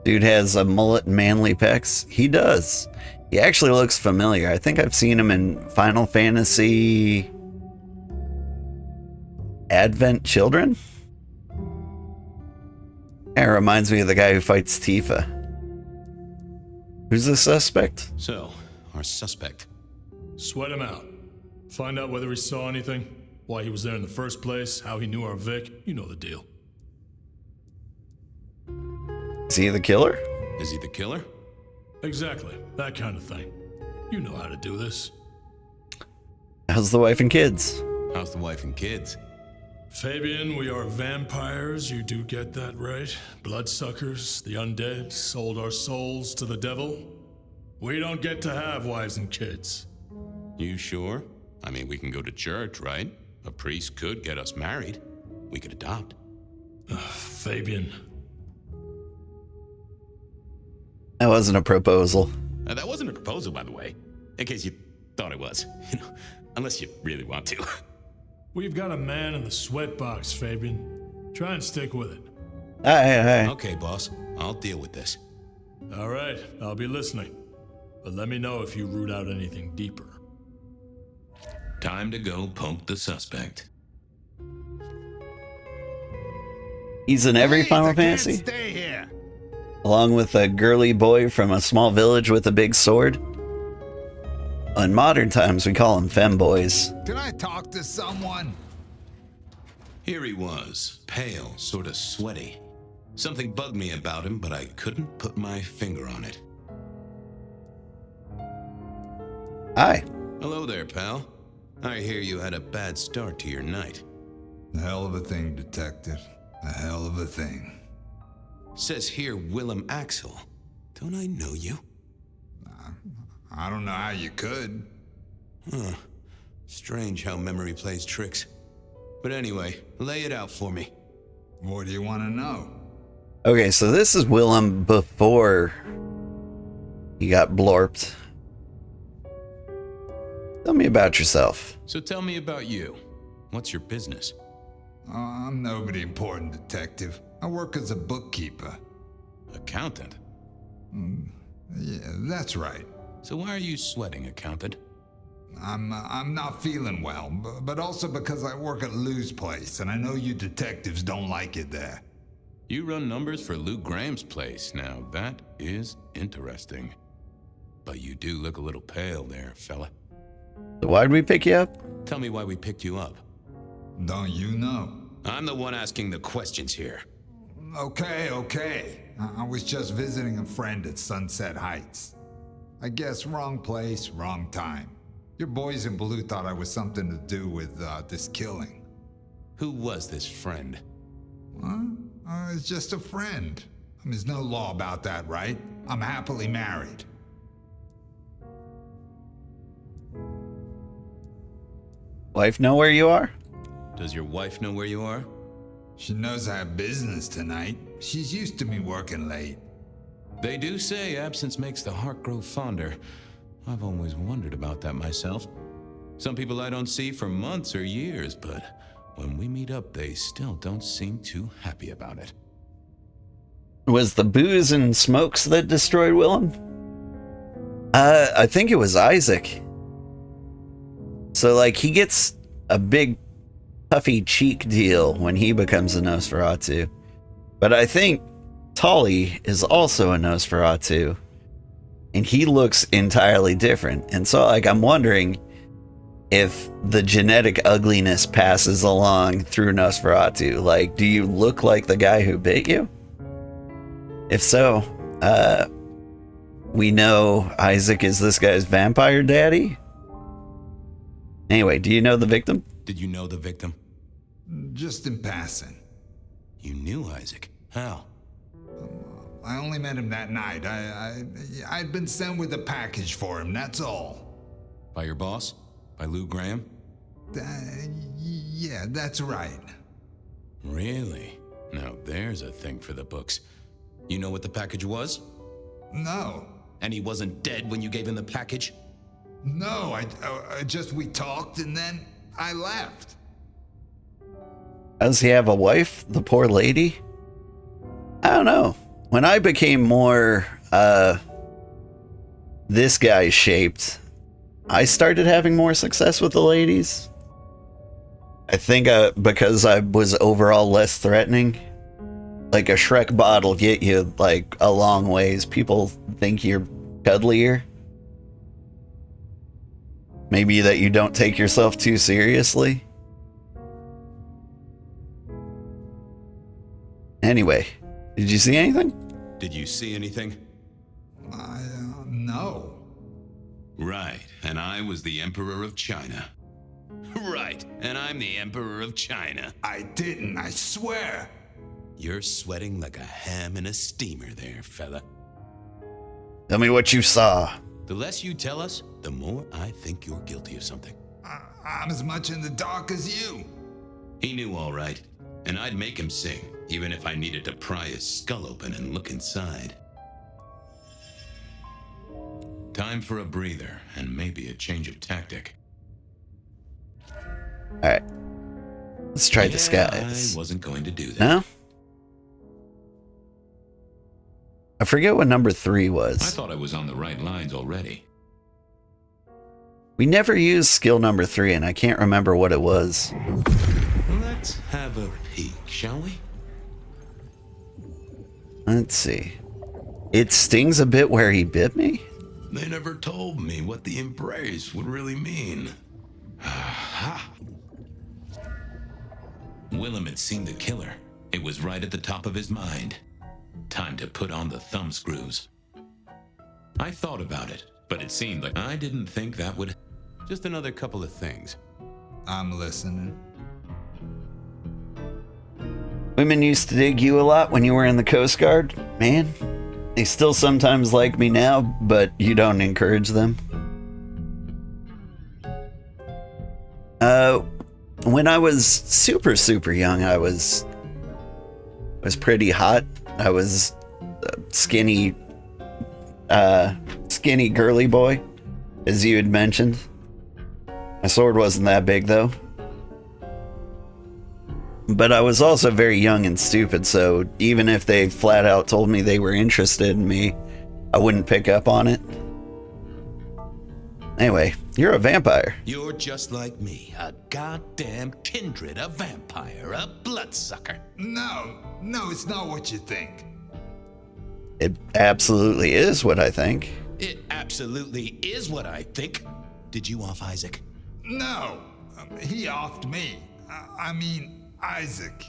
Dude has a mullet and manly pecs. He does. He actually looks familiar. I think I've seen him in Final Fantasy Advent Children. It reminds me of the guy who fights Tifa. Who's the suspect? So, our suspect. Sweat him out. Find out whether he saw anything, why he was there in the first place, how he knew our Vic. You know the deal. Is he the killer? Is he the killer? Exactly. That kind of thing. You know how to do this. How's the wife and kids? How's the wife and kids? Fabian, we are vampires. You do get that right. Bloodsuckers, the undead, sold our souls to the devil. We don't get to have wives and kids. You sure? I mean, we can go to church, right? A priest could get us married. We could adopt. Fabian. That wasn't a proposal. That wasn't a proposal, by the way. In case you thought it was. You know, unless you really want to. We've got a man in the sweatbox, Fabian. Try and stick with it. Aye. Okay, boss. I'll deal with this. All right, I'll be listening. But let me know if you root out anything deeper. Time to go poke the suspect. He's in every Final Fantasy? Stay here. Along with a girly boy from a small village with a big sword? In modern times, we call them femboys. Can I talk to someone? Here he was, pale, sort of sweaty. Something bugged me about him, but I couldn't put my finger on it. Hi. Hello there, pal. I hear you had a bad start to your night. A hell of a thing, Detective. A hell of a thing. Says here Willem Axel. Don't I know you? I don't know how you could. Huh. Strange how memory plays tricks. But anyway, lay it out for me. What do you want to know? Okay, so this is Willem before he got blorped. Tell me about yourself. So tell me about you. What's your business? I'm nobody important, Detective. I work as a bookkeeper. Accountant? Yeah, that's right. So why are you sweating, accountant? I'm not feeling well, but also because I work at Lou's place, and I know you detectives don't like it there. You run numbers for Lou Graham's place. Now, that is interesting. But you do look a little pale there, fella. So why'd we pick you up? Tell me why we picked you up. Don't you know? I'm the one asking the questions here. Okay. I was just visiting a friend at Sunset Heights. I guess wrong place, wrong time. Your boys in blue thought I was something to do with this killing. Who was this friend? It's just a friend. There's no law about that, right? I'm happily married. Wife know where you are? Does your wife know where you are? She knows I have business tonight. She's used to me working late. They do say absence makes the heart grow fonder. I've always wondered about that myself. Some people I don't see for months or years, but when we meet up, they still don't seem too happy about it. Was the booze and smokes that destroyed Willem? I think it was Isaac. So, like, he gets a big puffy cheek deal when he becomes a Nosferatu. But I think Tolly is also a Nosferatu. And he looks entirely different. And so, like, I'm wondering if the genetic ugliness passes along through Nosferatu. Like, do you look like the guy who bit you? If so, we know Isaac is this guy's vampire daddy. Anyway, do you know the victim? Did you know the victim? Just in passing. You knew Isaac? How? I only met him that night. I'd been sent with a package for him, that's all. By your boss? By Lou Graham? Yeah, that's right. Really? Now there's a thing for the books. You know what the package was? No. And he wasn't dead when you gave him the package? No, we talked and then I left. Does he have a wife, the poor lady? I don't know. When I became more, this guy shaped, I started having more success with the ladies. I think because I was overall less threatening. Like a Shrek bottle get you like a long ways. People think you're cuddlier. Maybe that you don't take yourself too seriously. Anyway, did you see anything? Did you see anything? No. Right, and I was the Emperor of China. Right, and I'm the Emperor of China. I didn't, I swear. You're sweating like a ham in a steamer there, fella. Tell me what you saw. The less you tell us, the more I think you're guilty of something. I'm as much in the dark as you. He knew all right, and I'd make him sing, even if I needed to pry his skull open and look inside. Time for a breather, and maybe a change of tactic. Alright. Let's try disguise. I wasn't going to do that. No? I forget what number 3 was. I thought I was on the right lines already. We never used skill number 3, and I can't remember what it was. Let's have a peek, shall we? Let's see. It stings a bit where he bit me? They never told me what the embrace would really mean. Willem had seen the killer. It was right at the top of his mind. Time to put on the thumb screws. I thought about it, but it seemed like I didn't think that would... Just another couple of things. I'm listening. Women used to dig you a lot when you were in the Coast Guard, man. They still sometimes like me now, but you don't encourage them. When I was super young, I was pretty hot. I was a skinny girly boy, as you had mentioned. My sword wasn't that big though. But I was also very young and stupid, so even if they flat out told me they were interested in me, I wouldn't pick up on it. Anyway, you're a vampire. You're just like me, a goddamn kindred, a vampire, a bloodsucker. No, it's not what you think. It absolutely is what I think. It absolutely is what I think. Did you off Isaac? No, he offed me. I mean, Isaac,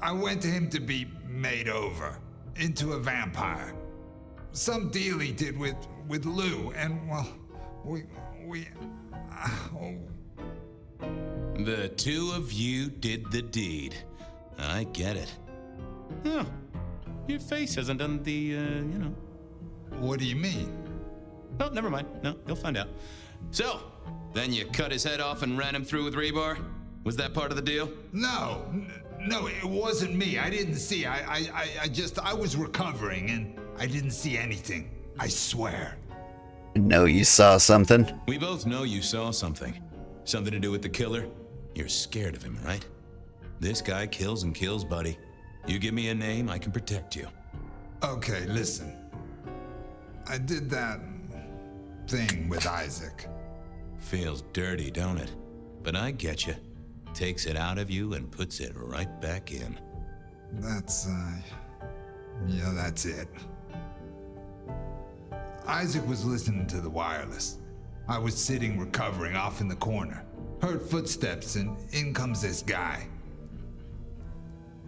I went to him to be made over into a vampire. Some deal he did with Lou, and well, The two of you did the deed. I get it. Huh. Your face hasn't done the, What do you mean? Oh, never mind. No, you'll find out. So, then you cut his head off and ran him through with rebar? Was that part of the deal? No, it wasn't me. I didn't see. I was recovering and I didn't see anything. I swear. No, you saw something. We both know you saw something. Something to do with the killer? You're scared of him, right? This guy kills and kills, buddy. You give me a name, I can protect you. Okay, listen. I did that thing with Isaac. Feels dirty, don't it? But I get you. Takes it out of you and puts it right back in. That's it. Isaac was listening to the wireless. I was sitting recovering off in the corner. Heard footsteps and in comes this guy.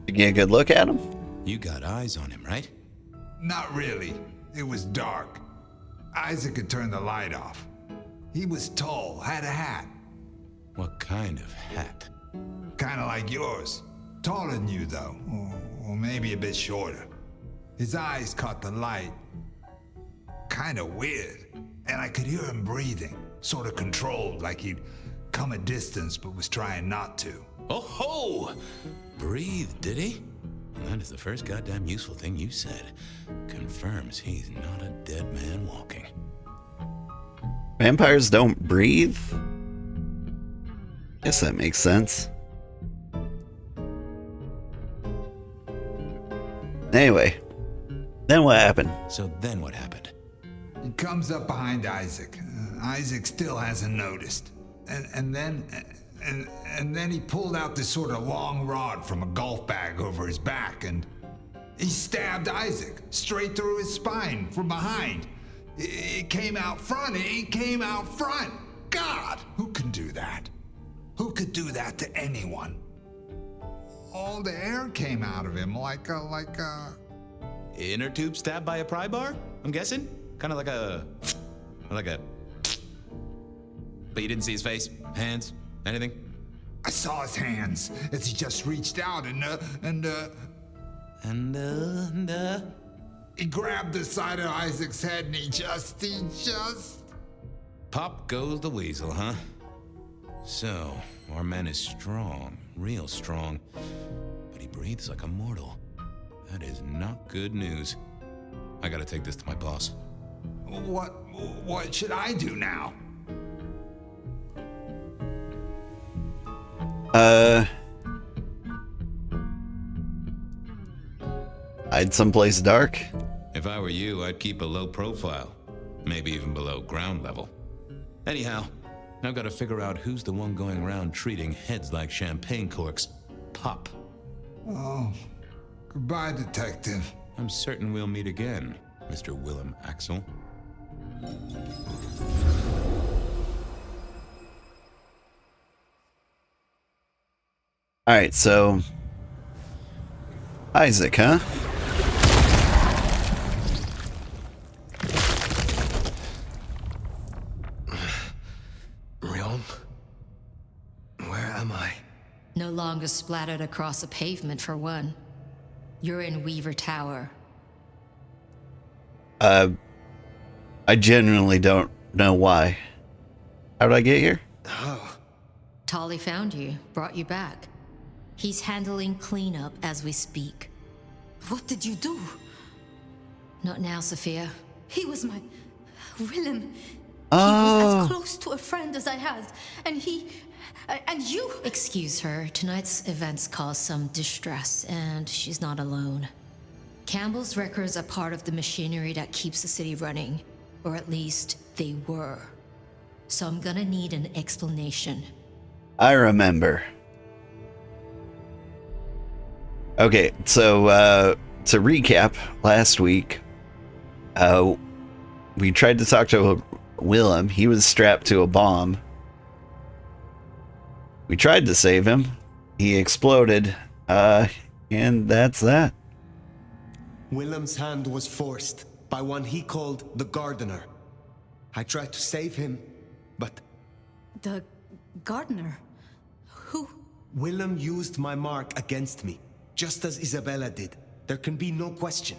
You get a good look at him? You got eyes on him, right? Not really. It was dark. Isaac had turned the light off. He was tall, had a hat. What kind of hat? Kinda like yours. Taller than you, though. Or maybe a bit shorter. His eyes caught the light. Kinda weird. And I could hear him breathing. Sorta controlled, like he'd come a distance but was trying not to. Oh ho! Breathe, did he? That is the first goddamn useful thing you said. Confirms he's not a dead man walking. Vampires don't breathe? Guess that makes sense. Anyway, then what happened? So then what happened? He comes up behind Isaac. Isaac still hasn't noticed. And then he pulled out this sort of long rod from a golf bag over his back, and he stabbed Isaac straight through his spine from behind. It came out front. It came out front. God, who can do that? Who could do that to anyone? All the air came out of him like a... Inner tube stabbed by a pry bar? I'm guessing? Kind of like a... But you didn't see his face? Hands? Anything? I saw his hands as he just reached out and he grabbed the side of Isaac's head and he just... Pop goes the weasel, huh? So, our man is strong, real strong, but he breathes like a mortal. That is not good news. I gotta take this to my boss. What should I do now? Hide someplace dark? If I were you, I'd keep a low profile. Maybe even below ground level. Anyhow, I've got to figure out who's the one going around treating heads like champagne corks. Pop. Oh, goodbye, Detective. I'm certain we'll meet again, Mr. Willem Axel. Alright, so... Isaac, huh? Realm? Where am I? No longer splattered across a pavement, for one. You're in Weaver Tower. I genuinely don't know why. How did I get here? Oh. Tolly found you, brought you back. He's handling cleanup as we speak. What did you do? Not now, Sophia. He was my... Willem. He was as close to a friend as I had. And he... and you... Excuse her. Tonight's events caused some distress, and she's not alone. Campbell's records are part of the machinery that keeps the city running. Or at least, they were. So I'm gonna need an explanation. I remember. Okay, so, to recap, last week, we tried to talk to Willem. He was strapped to a bomb. We tried to save him. He exploded, and that's that. Willem's hand was forced by one he called the Gardener. I tried to save him, but... The Gardener? Who? Willem used my mark against me, just as Isabella did. There can be no question.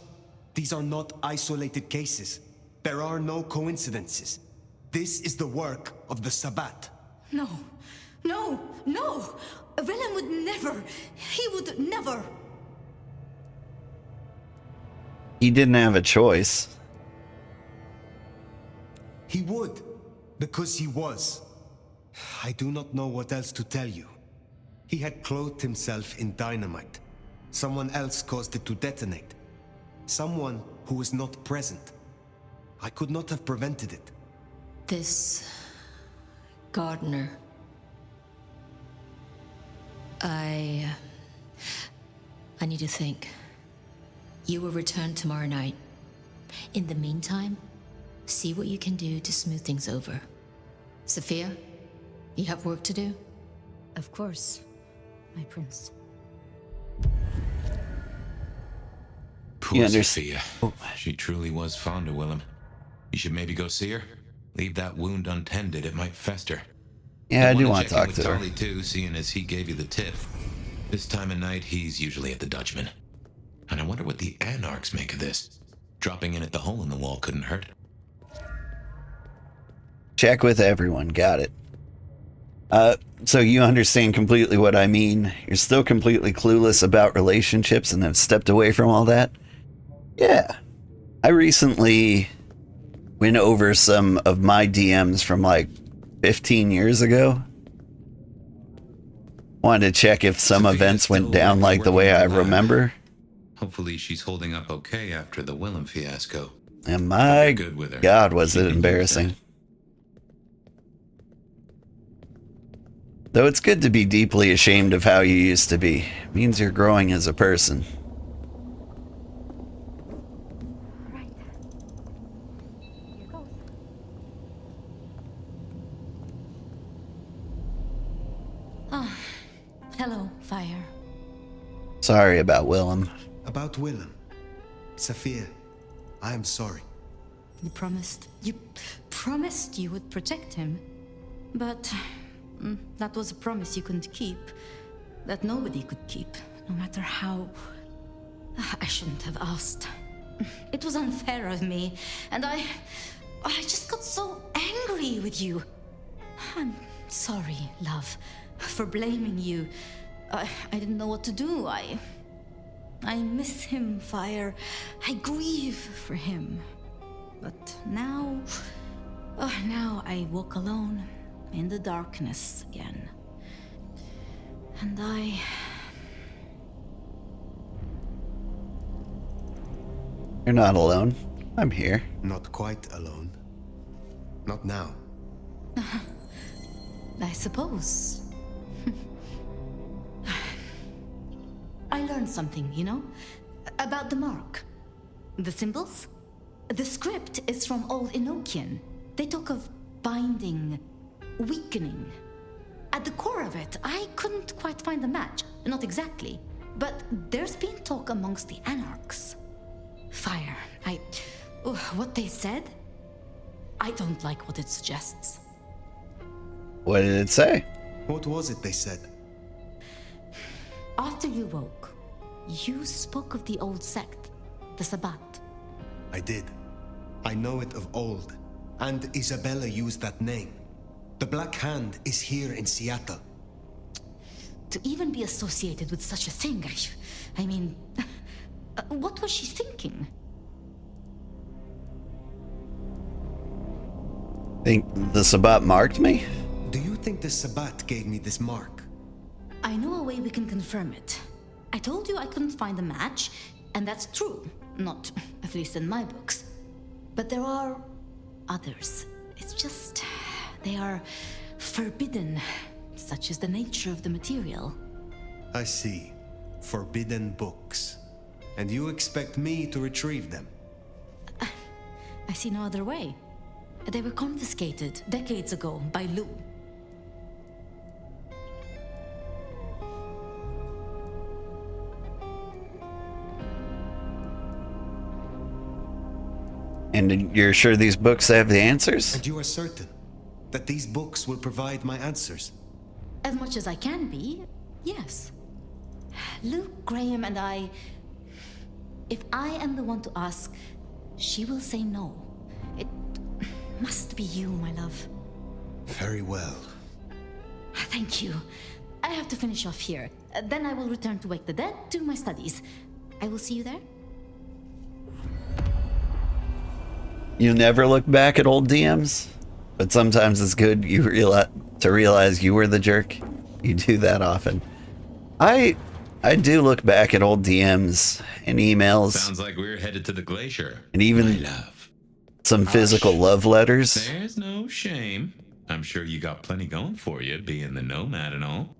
These are not isolated cases. There are no coincidences. This is the work of the Sabbat. No. No. No. Willem would never. He would never. He didn't have a choice. He would, because he was. I do not know what else to tell you. He had clothed himself in dynamite. Someone else caused it to detonate. Someone who was not present. I could not have prevented it. This... Gardener... I need to think. You will return tomorrow night. In the meantime, see what you can do to smooth things over. Sophia, you have work to do? Of course, my prince. Poor Sophia. She truly was fond of Willem. You should maybe go see her. Leave that wound untended, it might fester. Yeah, I do want want to talk to her. Tolly too, seeing as he gave you the tip. This time of night, he's usually at the Dutchman. And I wonder what the Anarchs make of this. Dropping in at the hole in the wall couldn't hurt. Check with everyone, got it. So you understand completely what I mean. You're still completely clueless about relationships and have stepped away from all that? Yeah. I recently went over some of my DMs from like 15 years ago. Wanted to check if some events went down like the way I remember. Hopefully she's holding up okay after the Willem fiasco. And my God, was it embarrassing. Though it's good to be deeply ashamed of how you used to be. It means you're growing as a person. Ah, hello, Fire. Sorry about Willem. About Willem. Sophia, I am sorry. You promised you would protect him. But that was a promise you couldn't keep. That nobody could keep, no matter how... I shouldn't have asked. It was unfair of me, and I just got so angry with you. I'm sorry, love, for blaming you. I didn't know what to do. I miss him, Fire. I grieve for him. But now I walk alone in the darkness again. And You're not alone. I'm here. Not quite alone. Not now. I suppose. I learned something, you know? About the mark. The symbols? The script is from Old Enochian. They talk of binding, weakening. At the core of it, I couldn't quite find the match. Not exactly. But there's been talk amongst the anarchs. Fire. What they said? I don't like what it suggests. What did it say? What was it they said? After you woke, you spoke of the old sect, the Sabbat. I did. I know it of old. And Isabella used that name. The Black Hand is here in Seattle. To even be associated with such a thing, I mean, what was she thinking? Think the Sabbat marked me? Do you think the Sabbat gave me this mark? I know a way we can confirm it. I told you I couldn't find the match, and that's true. Not, at least in my books. But there are others. It's just, they are forbidden. Such is the nature of the material. I see. Forbidden books. And you expect me to retrieve them? I see no other way. They were confiscated decades ago by Lou. And you're sure these books have the answers? And you are certain that these books will provide my answers? As much as I can be, yes. Luke, Graham, and I... If I am the one to ask, she will say no. It must be you, my love. Very well. Thank you. I have to finish off here. Then I will return to Wake the Dead to my studies. I will see you there. You never look back at old DMs? But sometimes it's good to realize you were the jerk. You do that often. I do look back at old DMs and emails. Sounds like we're headed to the glacier. And even some physical love letters. There's no shame. I'm sure you got plenty going for you, being the nomad and all.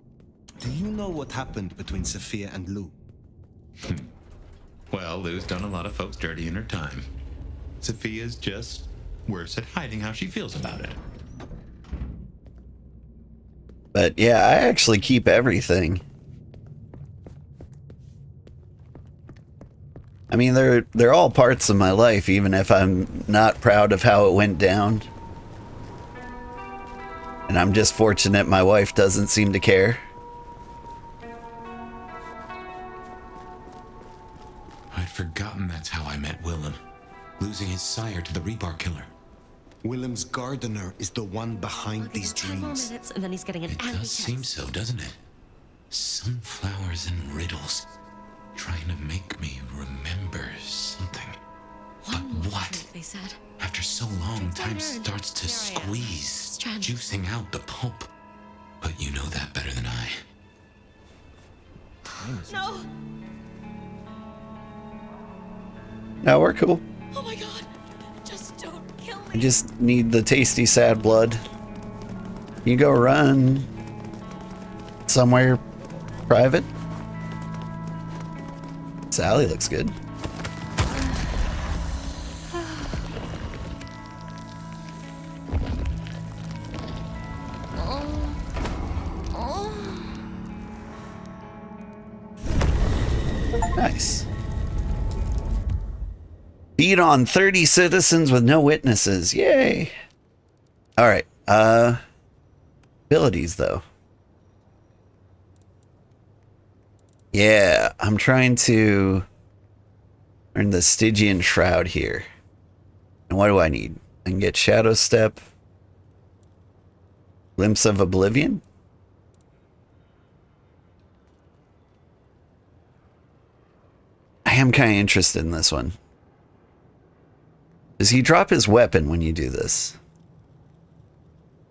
Do you know what happened between Sophia and Lou? Well, Lou's done a lot of folks dirty in her time. Sophia's just worse at hiding how she feels about it. But yeah, I actually keep everything. I mean, they're all parts of my life, even if I'm not proud of how it went down. And I'm just fortunate my wife doesn't seem to care. I'd forgotten that's how I met Willem. Losing his sire to the rebar killer. Willem's gardener is the one behind these dreams. Minutes, and then he's getting an It angry does seem text. so, doesn't it? Sunflowers and riddles. Trying to make me remember something. But what? They said. After so long, time starts to Here I am, squeeze, stranded. juicing out the pulp. But you know that better than I. No! No, we're cool. Oh my god! Just don't kill me! I just need the tasty sad blood. You go run somewhere private. Sally looks good. Nice. Beat on 30 citizens with no witnesses. Yay. All right. Abilities though. Yeah, I'm trying to earn the Stygian Shroud here. And what do I need? I can get Shadow Step. Glimpse of Oblivion? I am kind of interested in this one. Does he drop his weapon when you do this?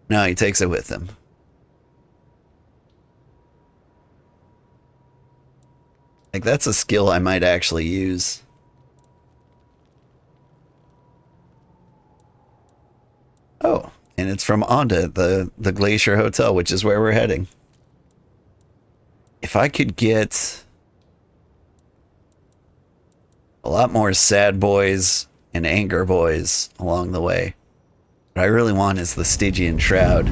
No, he takes it with him. Like, that's a skill I might actually use. Oh, and it's from Onda, the Glacier Hotel, which is where we're heading. If I could get a lot more sad boys and anger boys along the way. What I really want is the Stygian Shroud.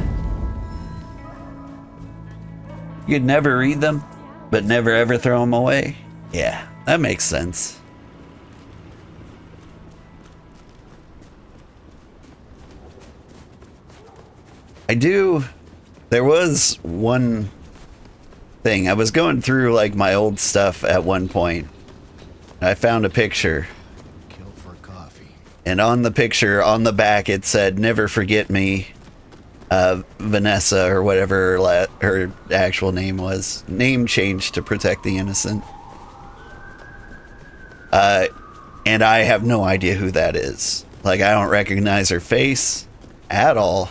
You'd never read them, but never ever throw them away? Yeah, that makes sense. There was one thing. I was going through like my old stuff at one point. I found a picture. Kill for coffee. And on the picture, on the back, it said, "Never forget me, Vanessa," or whatever her actual name was. Name changed to protect the innocent. And I have no idea who that is. Like, I don't recognize her face at all.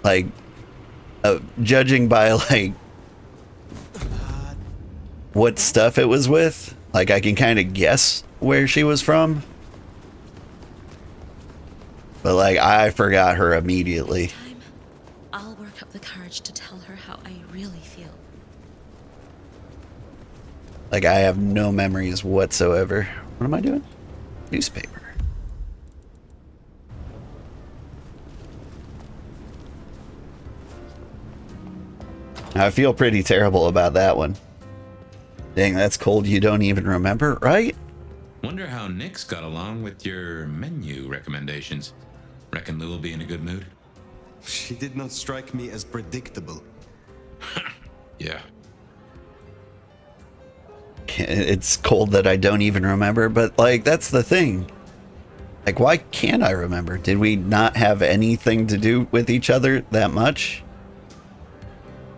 Like, judging by, like, what stuff it was with, like, I can kind of guess where she was from. But, like, I forgot her immediately. I'll work up the courage to tell her how I really feel. Like, I have no memories whatsoever. What am I doing? Newspaper. I feel pretty terrible about that one. Dang, that's cold. You don't even remember, right? Wonder how Nick's got along with your menu recommendations. Reckon Lou will be in a good mood? She did not strike me as predictable. Yeah. It's cold that I don't even remember, but, like, that's the thing. Like, why can't I remember? Did we not have anything to do with each other that much?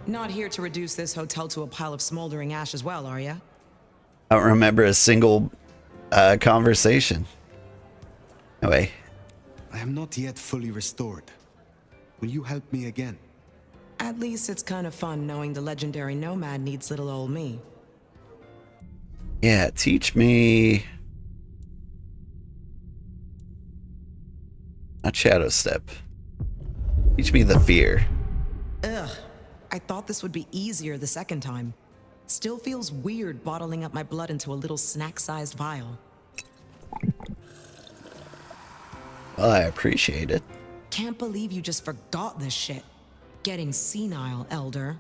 Not here to reduce this hotel to a pile of smoldering ash as well, are ya? I don't remember a single conversation. Anyway. I am not yet fully restored. Will you help me again? At least it's kind of fun knowing the legendary nomad needs little old me. Yeah, teach me... Not Shadow Step. Teach me the fear. Ugh. I thought this would be easier the second time. Still feels weird bottling up my blood into a little snack-sized vial. Well, I appreciate it. Can't believe you just forgot this shit. Getting senile, Elder.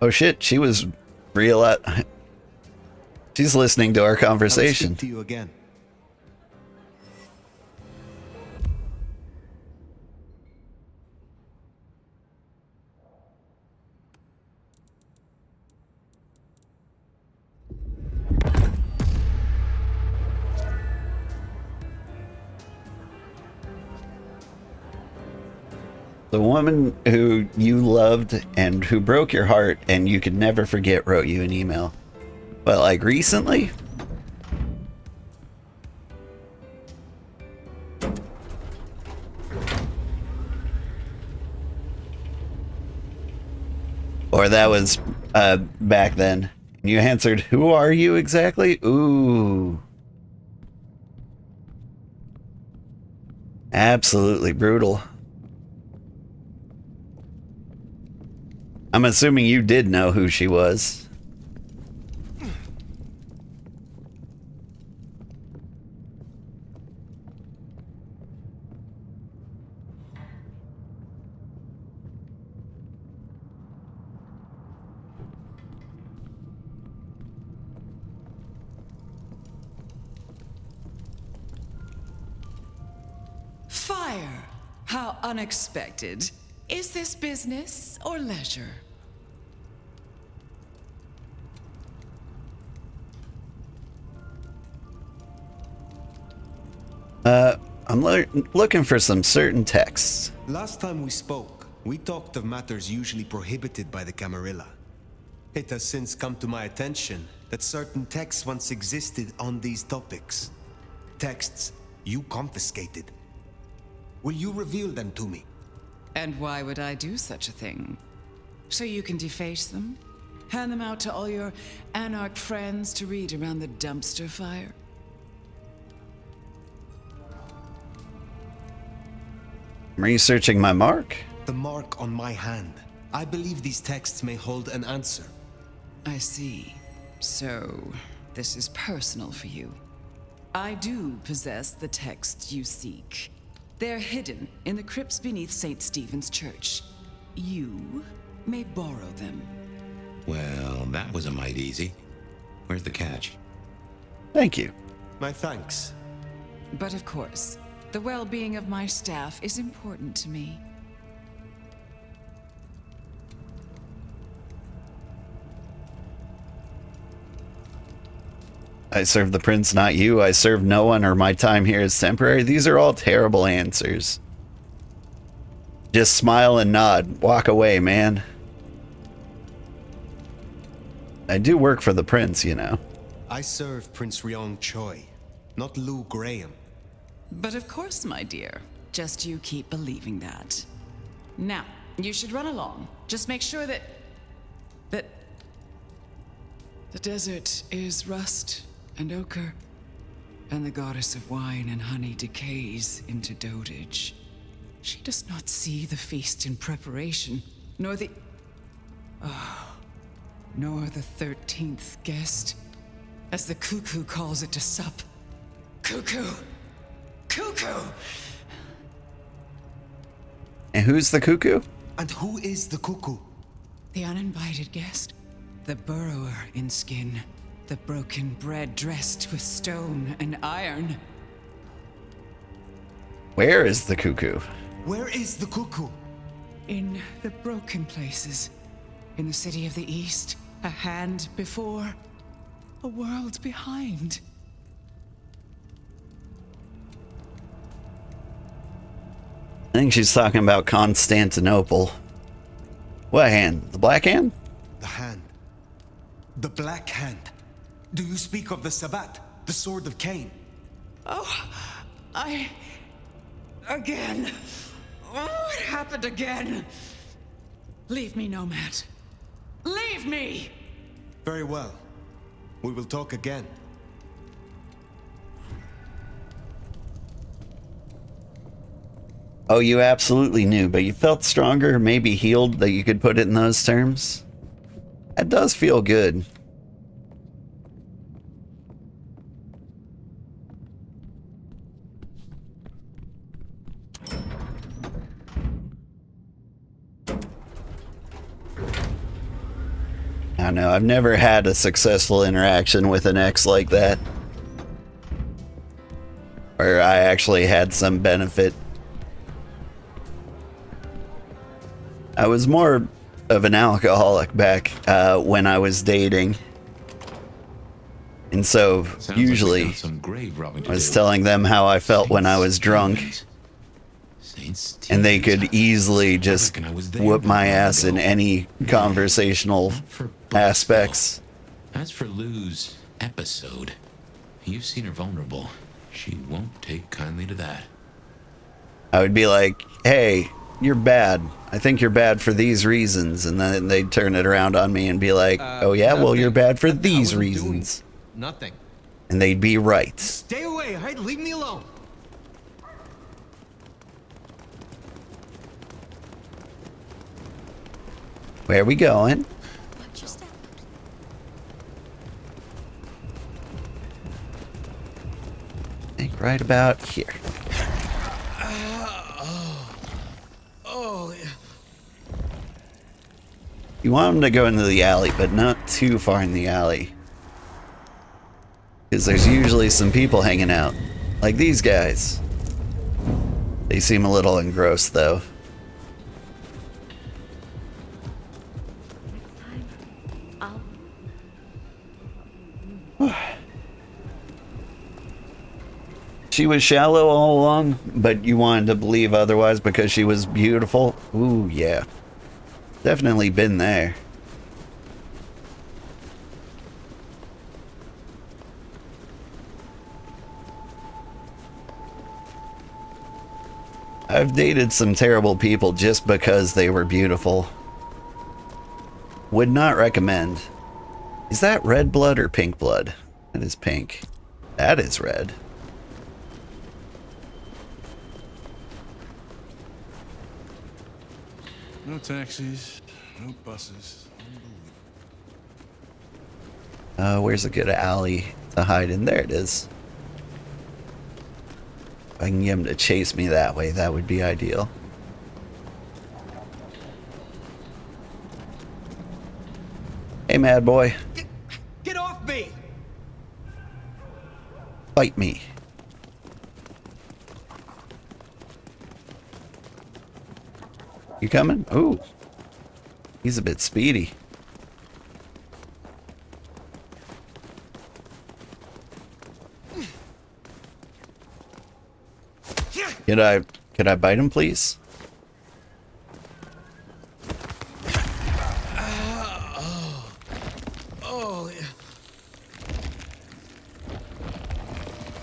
Oh shit, she was real. She's listening to our conversation. I'll speak to you again. The woman who you loved and who broke your heart and you could never forget wrote you an email. But, like, recently? Or that was back then. And you answered, "Who are you exactly?" Ooh. Absolutely brutal. I'm assuming you did know who she was. Fire! How unexpected. Is this business or leisure? I'm looking for some certain texts. Last time we spoke, we talked of matters usually prohibited by the Camarilla. It has since come to my attention that certain texts once existed on these topics. Texts you confiscated. Will you reveal them to me? And why would I do such a thing? So you can deface them? Hand them out to all your anarch friends to read around the dumpster fire? I'm researching my mark. The mark on my hand. I believe these texts may hold an answer. I see. So, this is personal for you. I do possess the texts you seek. They're hidden in the crypts beneath St. Stephen's Church. You may borrow them. Well, that was a mite easy. Where's the catch? Thank you. My thanks. But of course, the well-being of my staff is important to me. I serve the prince, not you. I serve no one, or my time here is temporary. These are all terrible answers. Just smile and nod. Walk away, man. I do work for the prince, you know. I serve Prince Ryong Choi, not Lou Graham. But of course, my dear. Just you keep believing that. Now, you should run along. Just make sure that the desert is rust and ochre, and the goddess of wine and honey decays into dotage. She does not see the feast in preparation, nor the 13th guest, as the cuckoo calls it to sup. Cuckoo! Cuckoo! And who's the cuckoo? And who is the cuckoo? The uninvited guest. The burrower in skin. The broken bread dressed with stone and iron. Where is the cuckoo? Where is the cuckoo? In the broken places. In the city of the East. A hand before. A world behind. I think she's talking about Constantinople. What hand? The black hand? The hand. The black hand. Do you speak of the Sabbat, the sword of Cain? Oh, again. Oh, it happened again. Leave me, Nomad. Leave me! Very well. We will talk again. Oh, you absolutely knew, but you felt stronger, maybe healed, that you could put it in those terms? That does feel good. I don't know, I've never had a successful interaction with an ex like that. Where I actually had some benefit. I was more of an alcoholic back when I was dating. And so, usually, I was telling them how I felt when I was drunk. And they could easily just whoop my ass in any conversational aspects. As for Lou's episode, you've seen her vulnerable. She won't take kindly to that. I would be like, hey, you're bad. I think you're bad for these reasons. And then they'd turn it around on me and be like, oh yeah, well, you're bad for these reasons. Nothing. And they'd be right. Stay away, Hyde. Leave me alone. Where are we going? Watch your step. I think right about here. You want them to go into the alley, but not too far in the alley. Because there's usually some people hanging out. Like these guys. They seem a little engrossed, though. She was shallow all along, but you wanted to believe otherwise because she was beautiful? Ooh, yeah. Definitely been there. I've dated some terrible people just because they were beautiful. Would not recommend. Is that red blood or pink blood? That is pink. That is red. No taxis, no buses. Where's a good alley to hide in? There it is. If I can get him to chase me that way, that would be ideal. Hey, mad boy. Get off me! Fight me. You coming? Ooh. He's a bit speedy. Could I bite him, please?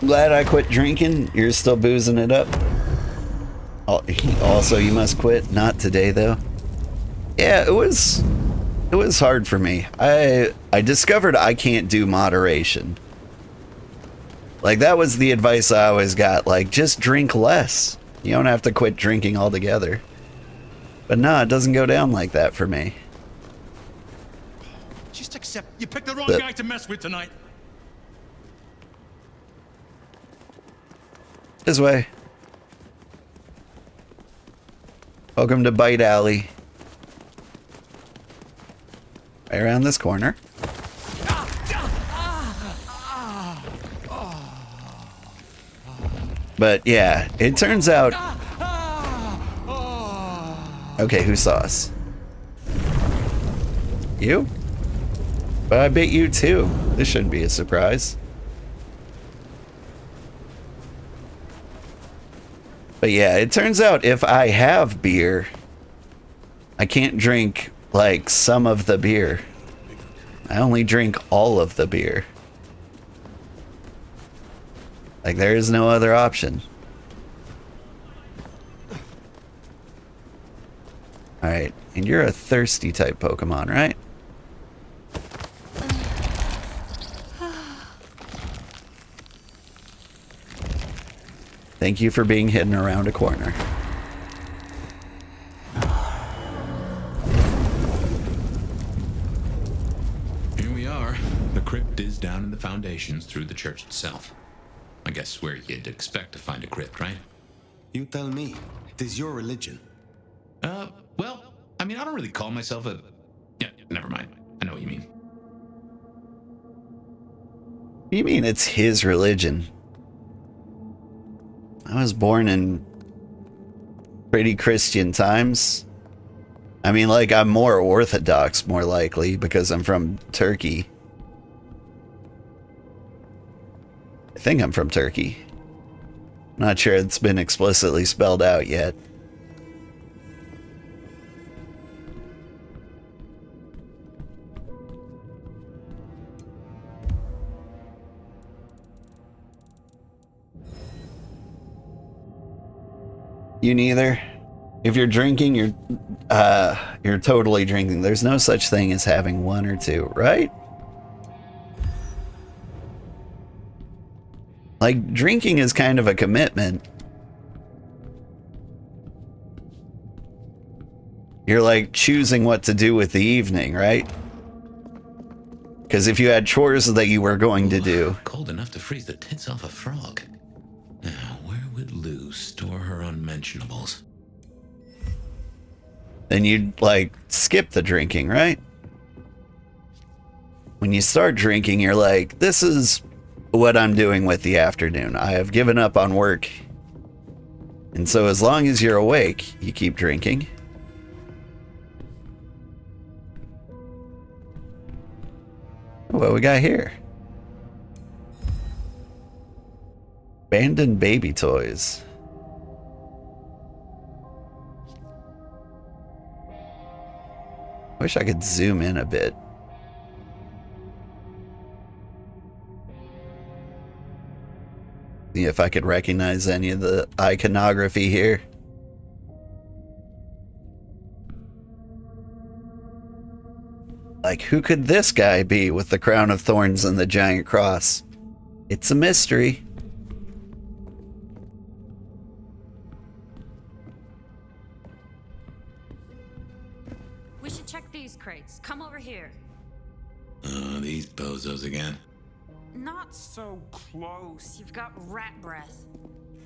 Glad I quit drinking. You're still boozing it up. Also, you must quit. Not today, though. Yeah, it was hard for me. I discovered I can't do moderation. Like, that was the advice I always got. Like, just drink less. You don't have to quit drinking altogether. But no, it doesn't go down like that for me. Just accept you picked the wrong guy to mess with tonight. This way. Welcome to Bite Alley. Right around this corner. But yeah, it turns out... Okay, who saw us? You? But I bit you too. This shouldn't be a surprise. But yeah, it turns out if I have beer, I can't drink, like, some of the beer. I only drink all of the beer. Like, there is no other option. Alright, and you're a thirsty type Pokemon, right? Thank you for being hidden around a corner. Here we are. The crypt is down in the foundations through the church itself. I guess where you'd expect to find a crypt, right? You tell me. It is your religion. Well, I mean, I don't really call myself a... Yeah, never mind. I know what you mean. What do you mean it's his religion? I was born in pretty Christian times. I mean, like, I'm more Orthodox, more likely, because I'm from Turkey. I think I'm from Turkey. Not sure it's been explicitly spelled out yet. You neither. If you're drinking, you're totally drinking. There's no such thing as having one or two, right? Like, drinking is kind of a commitment. You're like choosing what to do with the evening, right? Because if you had chores that you were going to do. Cold enough to freeze the tits off a frog. Now, where would Lou store her unmentionables? Then you'd, like, skip the drinking, right? When you start drinking, you're like, this is what I'm doing with the afternoon. I have given up on work. And so as long as you're awake, you keep drinking. What we got here? Abandoned baby toys. Wish I could zoom in a bit. See if I could recognize any of the iconography here. Like, who could this guy be with the crown of thorns and the giant cross? It's a mystery. come over here. Oh, these bozos again. Not so close. You've got rat breath.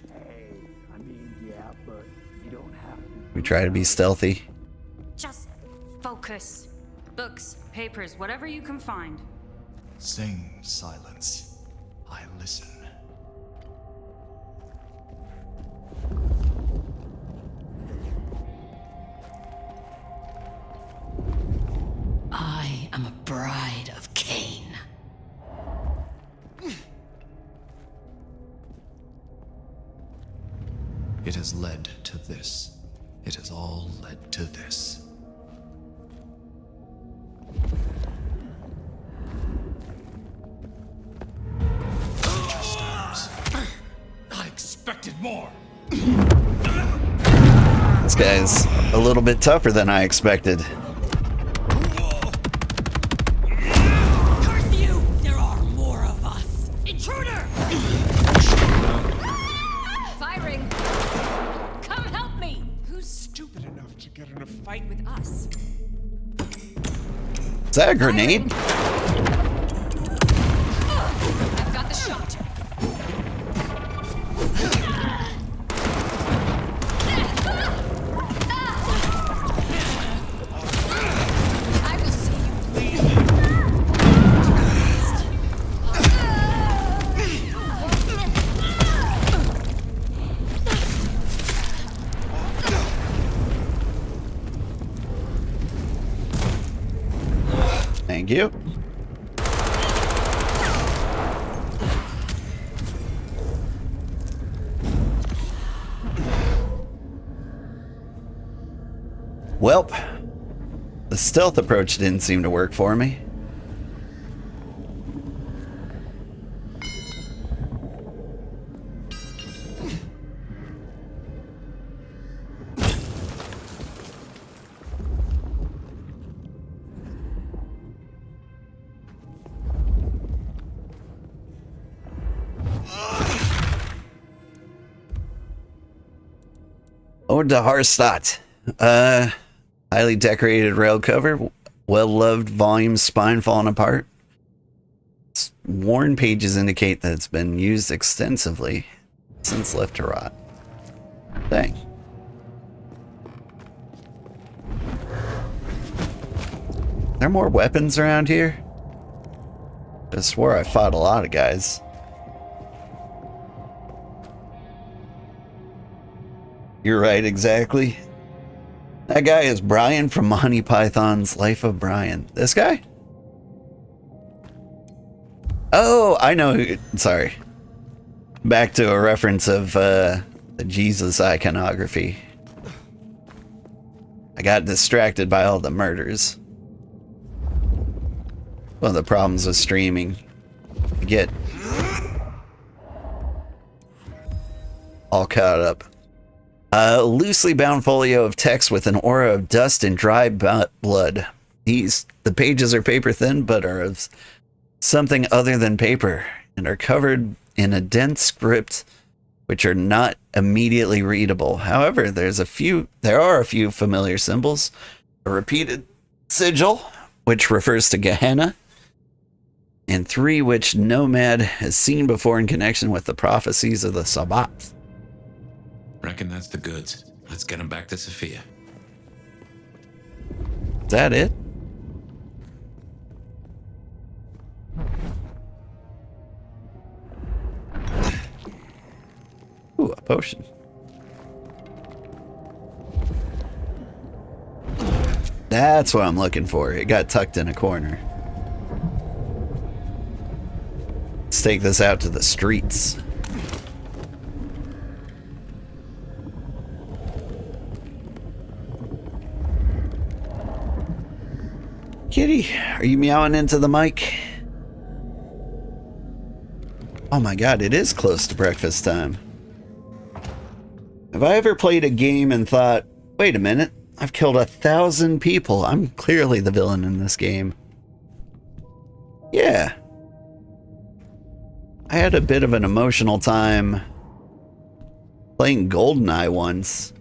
Hey, I mean, yeah, but you don't have to. We try to be stealthy. Just focus. Books, papers, whatever you can find. Sing, silence. I listen. I am a bride of Cain. It has led to this. It has all led to this. I expected more. This guy's a little bit tougher than I expected. Curse you! There are more of us. Intruder! Firing! Come help me! Who's stupid enough to get in a fight with us? Is that a grenade? I've got the shot. I will see you bleed. Thank you. Welp, the stealth approach didn't seem to work for me. Ode to Harstadt. Highly decorated rail cover, well-loved volumes, spine falling apart. Worn pages indicate that it's been used extensively since left to rot. Dang. There more weapons around here? I swore I fought a lot of guys. You're right, exactly. That guy is Brian from Monty Python's Life of Brian. This guy? Oh, I know who. Sorry. Back to a reference of the Jesus iconography. I got distracted by all the murders. One of the problems with streaming. You get all caught up. A loosely bound folio of text with an aura of dust and dry blood. The pages are paper thin, but are of something other than paper, and are covered in a dense script which are not immediately readable. However, there are a few familiar symbols. A repeated sigil, which refers to Gehenna, and 3 which Nomad has seen before in connection with the prophecies of the Sabbat. Reckon that's the goods. Let's get them back to Sophia. Is that it? Ooh, a potion. That's what I'm looking for. It got tucked in a corner. Let's take this out to the streets. Kitty, are you meowing into the mic? Oh my god, it is close to breakfast time. Have I ever played a game and thought, wait a minute, I've killed 1,000 people. I'm clearly the villain in this game. Yeah. I had a bit of an emotional time playing GoldenEye once.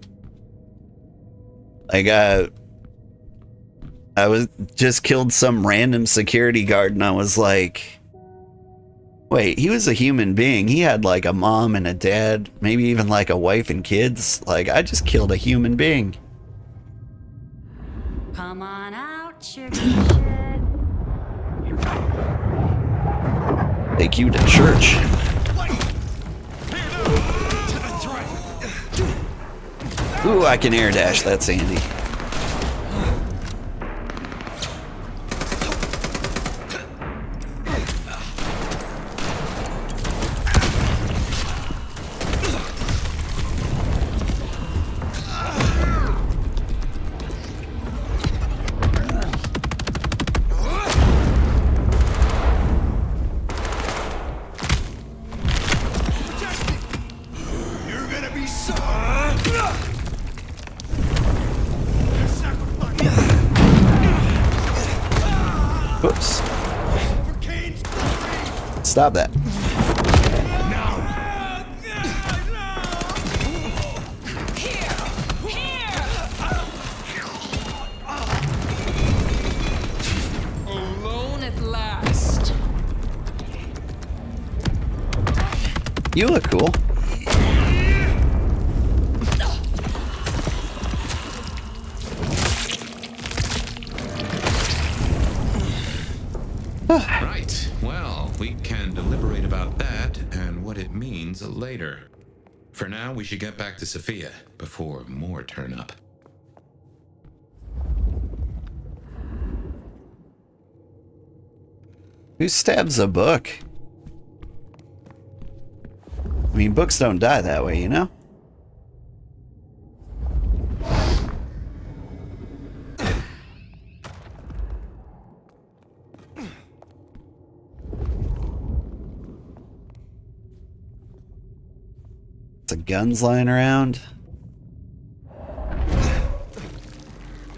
I was just killed some random security guard and I was like, wait, he was a human being. He had like a mom and a dad, maybe even like a wife and kids. Like, I just killed a human being. Come on out, sugar. Take you to church. Ooh, I can air dash. That's handy. Whoops. Stop that. Alone at last. You look cool. Right. Well, we can deliberate about that and what it means later. For now, we should get back to Sophia before more turn up. Who stabs a book? I mean, books don't die that way, you know? Guns lying around.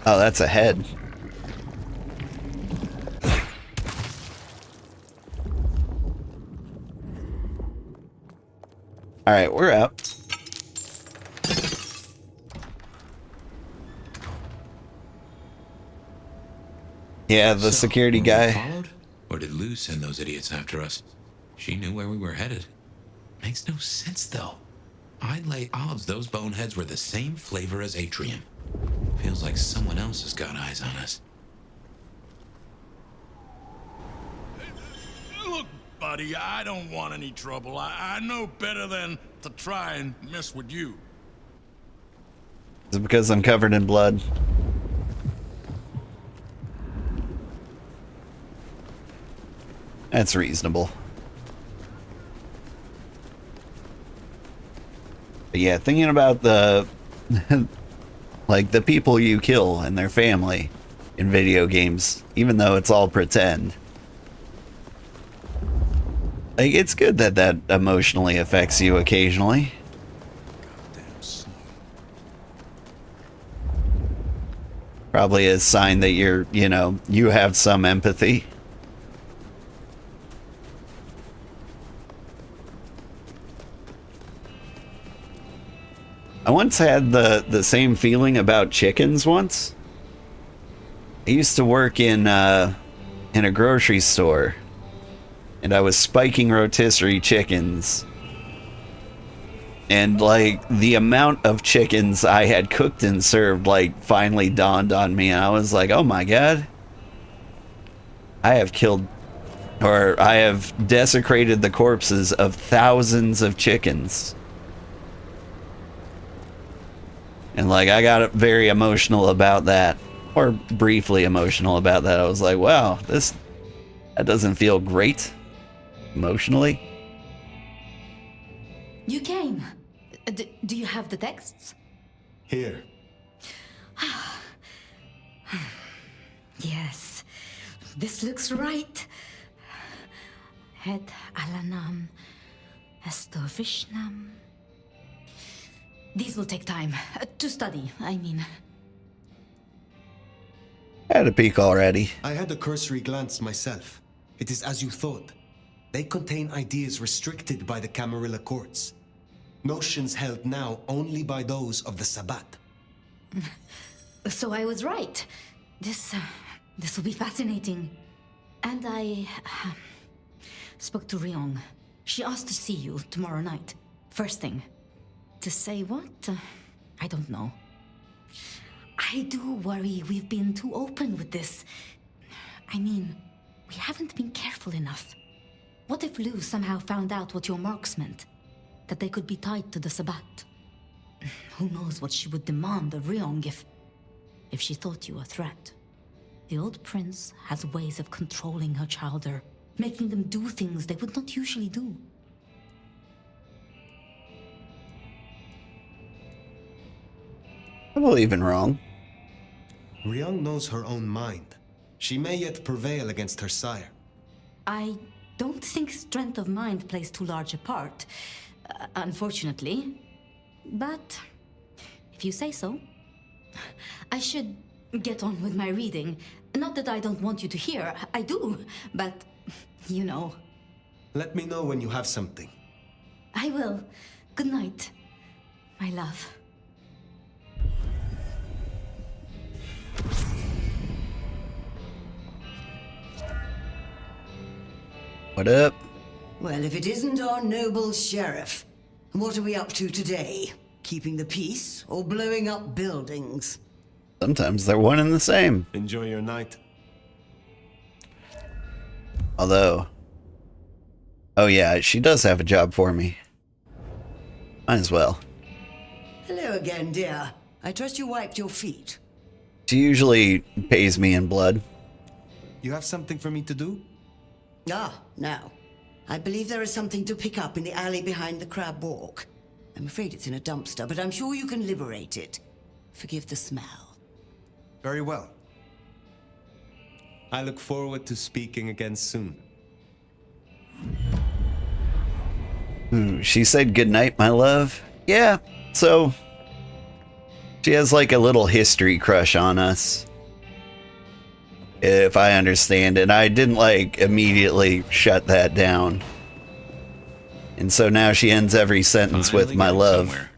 Oh, that's a head. All right, we're out. Yeah, the security guy. Followed? Or did Lou send those idiots after us? She knew where we were headed. Makes no sense, though. I'd lay odds those boneheads were the same flavor as Atrium. Feels like someone else has got eyes on us. Look, buddy, I don't want any trouble. I know better than to try and mess with you. Is it because I'm covered in blood? That's reasonable. But yeah, thinking about the like the people you kill and their family in video games, even though it's all pretend. Like, it's good that that emotionally affects you occasionally. Probably a sign that you're, you know, you have some empathy. I once had the same feeling about chickens once. I used to work in a grocery store, and I was spiking rotisserie chickens. And like the amount of chickens I had cooked and served like finally dawned on me, and I was like, oh my god. I have killed, or I have desecrated the corpses of thousands of chickens. And like, I got very emotional about that, or briefly emotional about that. I was like, wow, that doesn't feel great emotionally. You came. Do you have the texts? Here. Yes, this looks right. Het alanam estovishnam. These will take time to study, I mean. I had a peek already. I had a cursory glance myself. It is as you thought. They contain ideas restricted by the Camarilla courts. Notions held now only by those of the Sabbat. So I was right. This This will be fascinating. And I spoke to Ryong. She asked to see you tomorrow night. First thing. To say what? I don't know. I do worry we've been too open with this. I mean, we haven't been careful enough. What if Lu somehow found out what your marks meant? That they could be tied to the Sabbat? Who knows what she would demand of Ryong if she thought you a threat. The old prince has ways of controlling her chowder, making them do things they would not usually do. I believe in wrong. Ryong knows her own mind. She may yet prevail against her sire. I don't think strength of mind plays too large a part, unfortunately. But if you say so. I should get on with my reading. Not that I don't want you to hear, I do, but you know. Let me know when you have something. I will. Good night, my love. What up? Well, if it isn't our noble sheriff, what are we up to today? Keeping the peace or blowing up buildings? Sometimes they're one and the same. Enjoy your night. Although... Oh yeah, she does have a job for me. Might as well. Hello again, dear. I trust you wiped your feet. She usually pays me in blood. You have something for me to do? Ah, now. I believe there is something to pick up in the alley behind the crab walk. I'm afraid it's in a dumpster, but I'm sure you can liberate it. Forgive the smell. Very well. I look forward to speaking again soon. She said goodnight, my love. Yeah, so... She has like a little history crush on us. If I understand it. I didn't like immediately shut that down. And so now she ends every sentence with my love. Somewhere.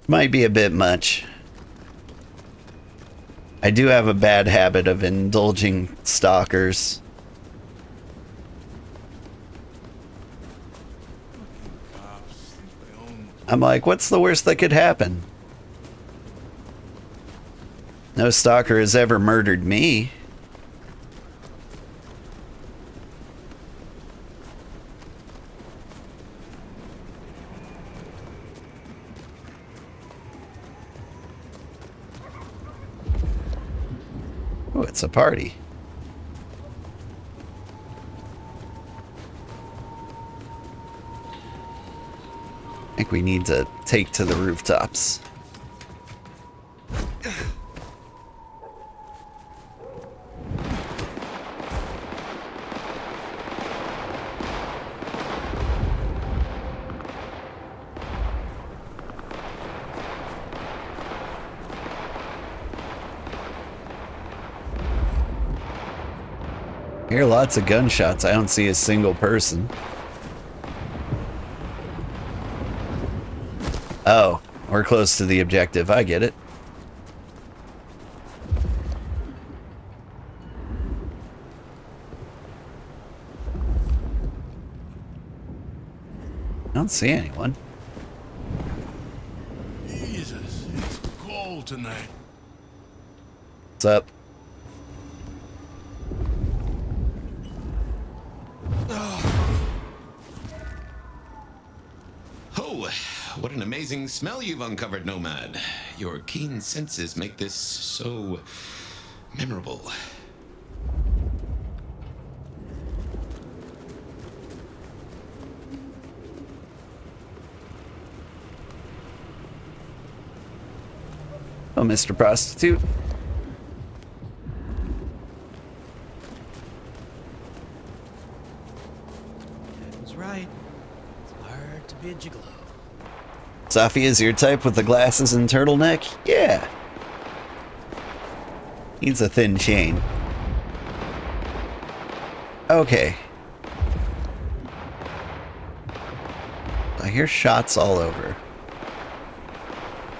Might be a bit much. I do have a bad habit of indulging stalkers. I'm like, what's the worst that could happen? No stalker has ever murdered me. Oh, it's a party. I think we need to take to the rooftops. I hear lots of gunshots. I don't see a single person. Oh, we're close to the objective. I get it. I don't see anyone. Jesus, it's cold tonight. What's up? Oh, what an amazing smell you've uncovered, Nomad. Your keen senses make this so memorable. Oh, Mr. Prostitute. That's right. It's hard to be a gigolo. Sophia's your type with the glasses and turtleneck? Yeah. Needs a thin chain. Okay. I hear shots all over.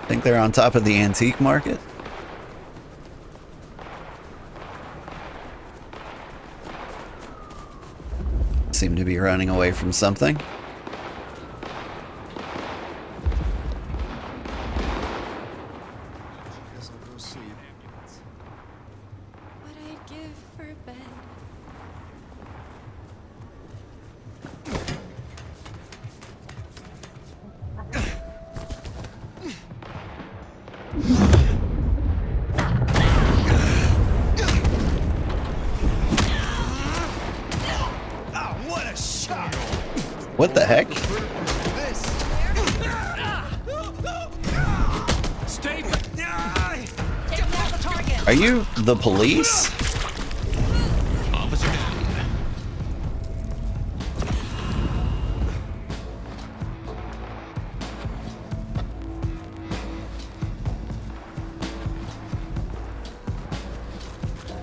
Think they're on top of the antique market? seem to be running away from something. What I'd give for a bed. What the heck? Are you the police? Officer down.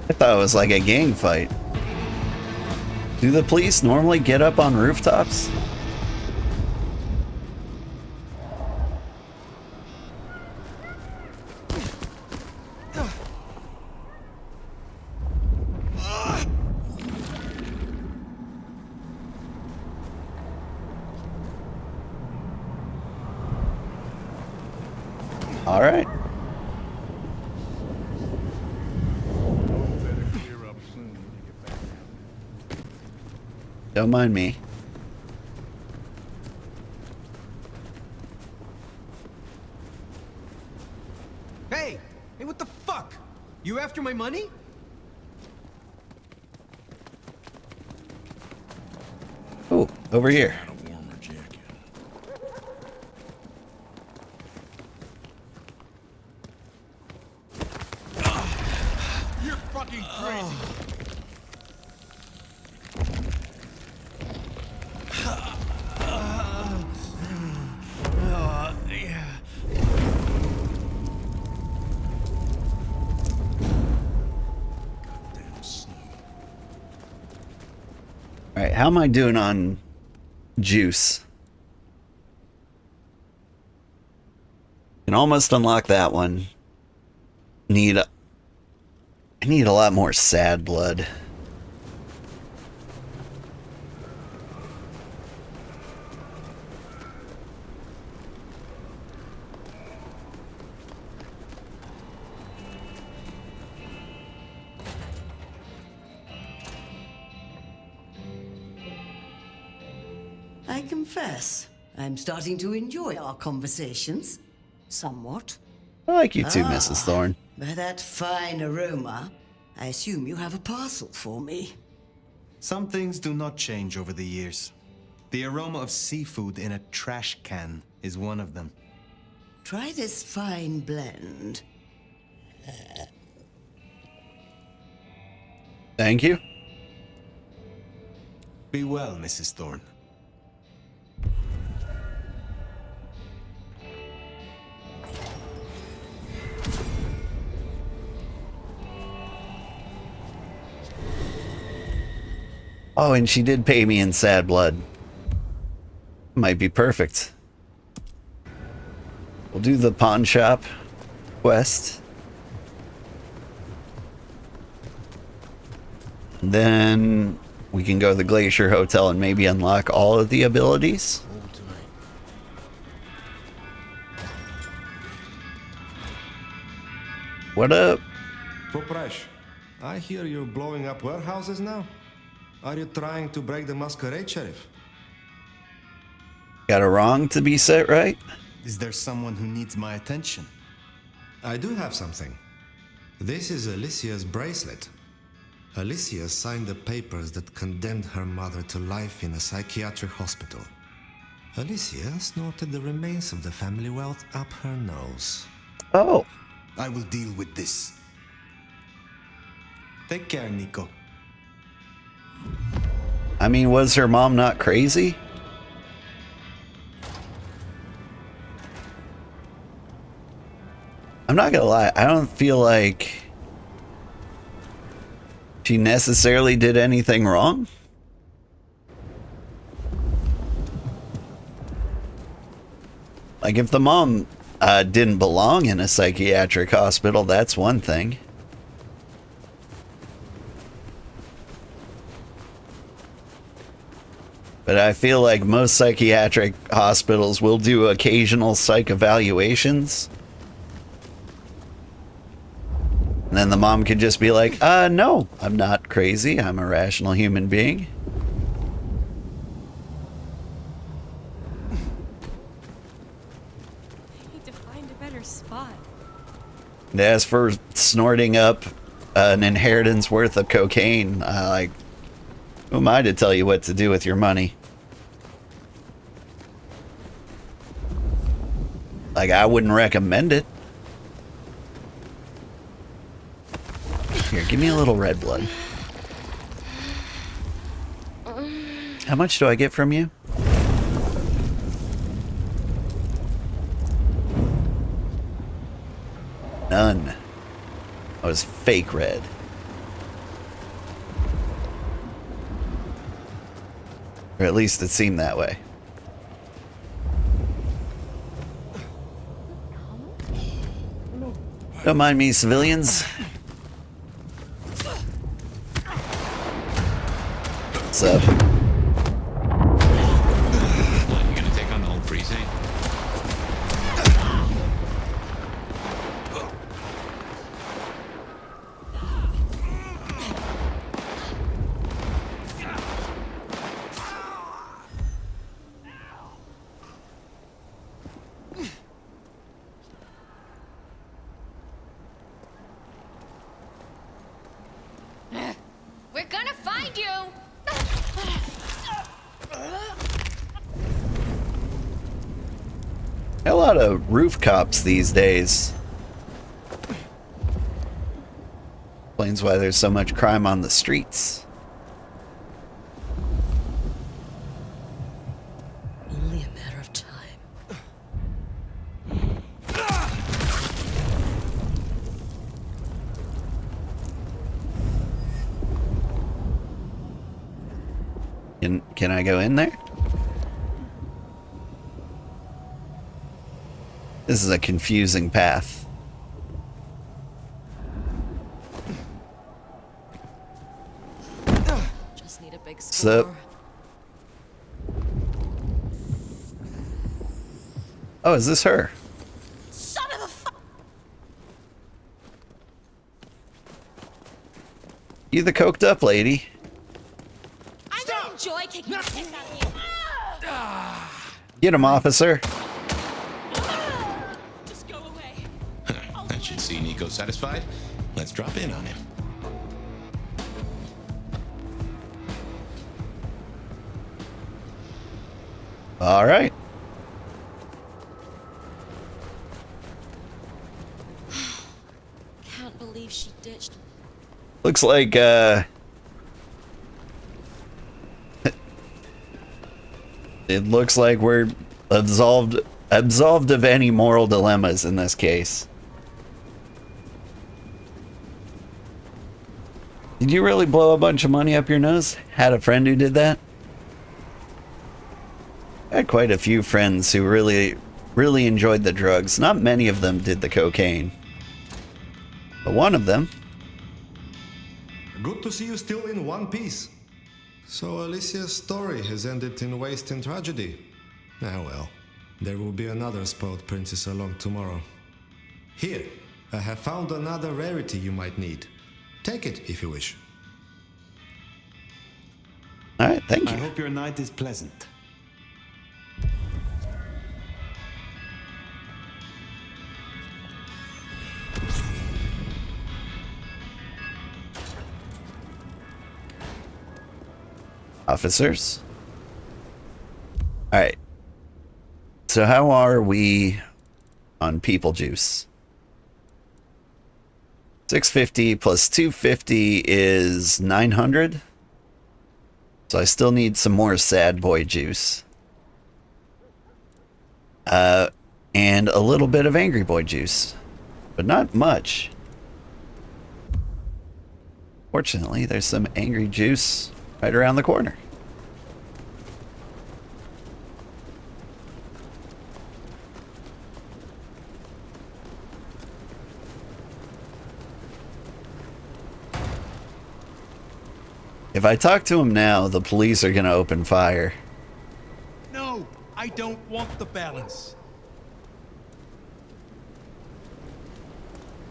I thought it was like a gang fight. Do the police normally get up on rooftops? All right. Don't mind me. Hey! Hey, what the fuck? You after my money? Oh, over here. You're fucking crazy. All right, how am I doing on juice? Can almost unlock that one. I need a lot more sad blood. I confess, I'm starting to enjoy our conversations. Somewhat. I like you too, Mrs. Thorne. By that fine aroma, I assume you have a parcel for me. Some things do not change over the years. The aroma of seafood in a trash can is one of them. Try this fine blend. Thank you. Be well, Mrs. Thorne. Oh, and she did pay me in sad blood. Might be perfect. We'll do the pawn shop quest. Then we can go to the Glacier Hotel and maybe unlock all of the abilities. What up? Popresh, I hear you're blowing up warehouses now. Are you trying to break the masquerade, Sheriff? Got a wrong to be set right? Is there someone who needs my attention? I do have something. This is Alicia's bracelet. Alicia signed the papers that condemned her mother to life in a psychiatric hospital. Alicia snorted the remains of the family wealth up her nose. Oh. I will deal with this. Take care, Nico. I mean, was her mom not crazy? I'm not gonna lie, I don't feel like she necessarily did anything wrong. Like, if the mom didn't belong in a psychiatric hospital, that's one thing. But I feel like most psychiatric hospitals will do occasional psych evaluations. And then the mom could just be like, no, I'm not crazy. I'm a rational human being. I need to find a better spot. And as for snorting up an inheritance worth of cocaine, like, who am I to tell you what to do with your money? Like, I wouldn't recommend it. Here, give me a little red blood. How much do I get from you? None. I was fake red. Or at least it seemed that way. Don't mind me, civilians. What's up? What, you gonna take on the whole precinct? We're gonna find you! A lot of roof cops these days. Explains why there's so much crime on the streets. Only a matter of time. Can I go in there? This is a confusing path. Just need a big Sup? score. Oh, is this her? Son of a fu- You the coked up lady? I don't enjoy kicking the piss out of you. Get him, officer. Just go away. That should see Nico satisfied. Let's drop in on him. All right. Can't believe she ditched. Looks like it looks like we're absolved of any moral dilemmas in this case. Did you really blow a bunch of money up your nose? Had a friend who did that? I had quite a few friends who really enjoyed the drugs. Not many of them did the cocaine. But one of them. Good to see you still in one piece. So Alicia's story has ended in waste and tragedy. Ah well, there will be another spoiled princess along tomorrow. Here, I have found another rarity you might need. Take it if you wish. Alright, thank you. I hope your night is pleasant. Officers. Alright. So how are we on people juice? 650 plus 250 is 900. So I still need some more sad boy juice. And a little bit of angry boy juice. But not much. Fortunately, there's some angry juice right around the corner. If I talk to him now, the police are going to open fire. I don't want the balance.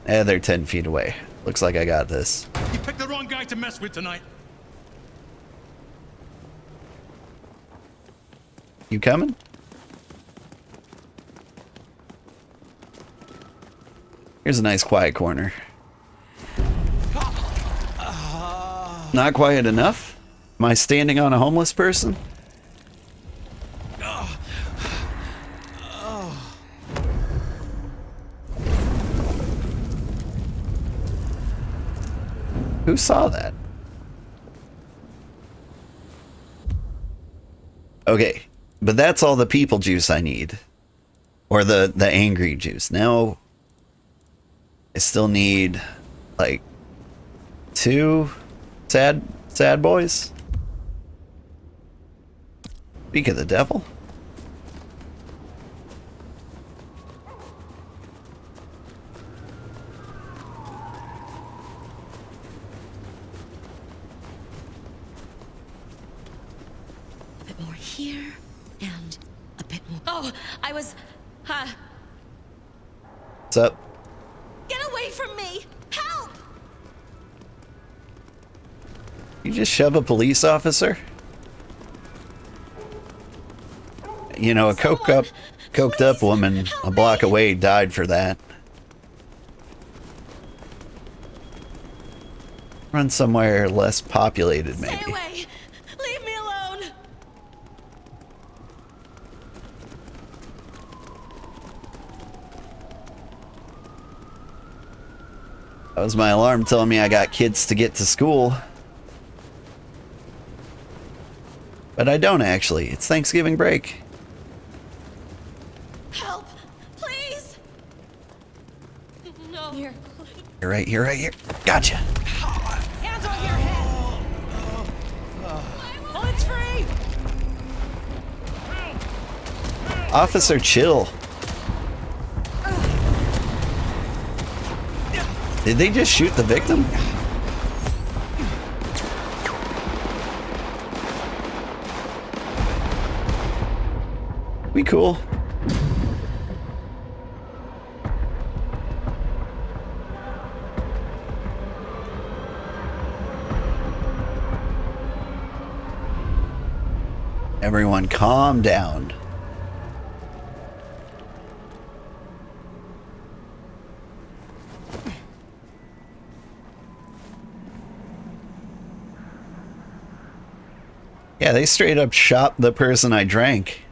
They're 10 feet away. Looks like I got this. You picked the wrong guy to mess with tonight. You coming? Here's a nice quiet corner. Not quiet enough? Am I standing on a homeless person? Who saw that? Okay, but that's all the people juice I need. Or the angry juice. Now, I still need, like, 2 sad boys. Speak of the devil. A bit more here, and a bit more. Oh, I was, What's up? Get away from me! Help! You just shove a police officer? You know, a coked up woman a block away died for that. Run somewhere less populated, maybe. Stay away! Leave me alone! That was my alarm telling me I got kids to get to school. But I don't actually. It's Thanksgiving break. Help! Please! No. Here. You're right here, right here. Gotcha. Hands on your head! Bullets free! Officer, chill. Did they just shoot the victim? We cool. Everyone calm down. Yeah, they straight up shot the person I drank.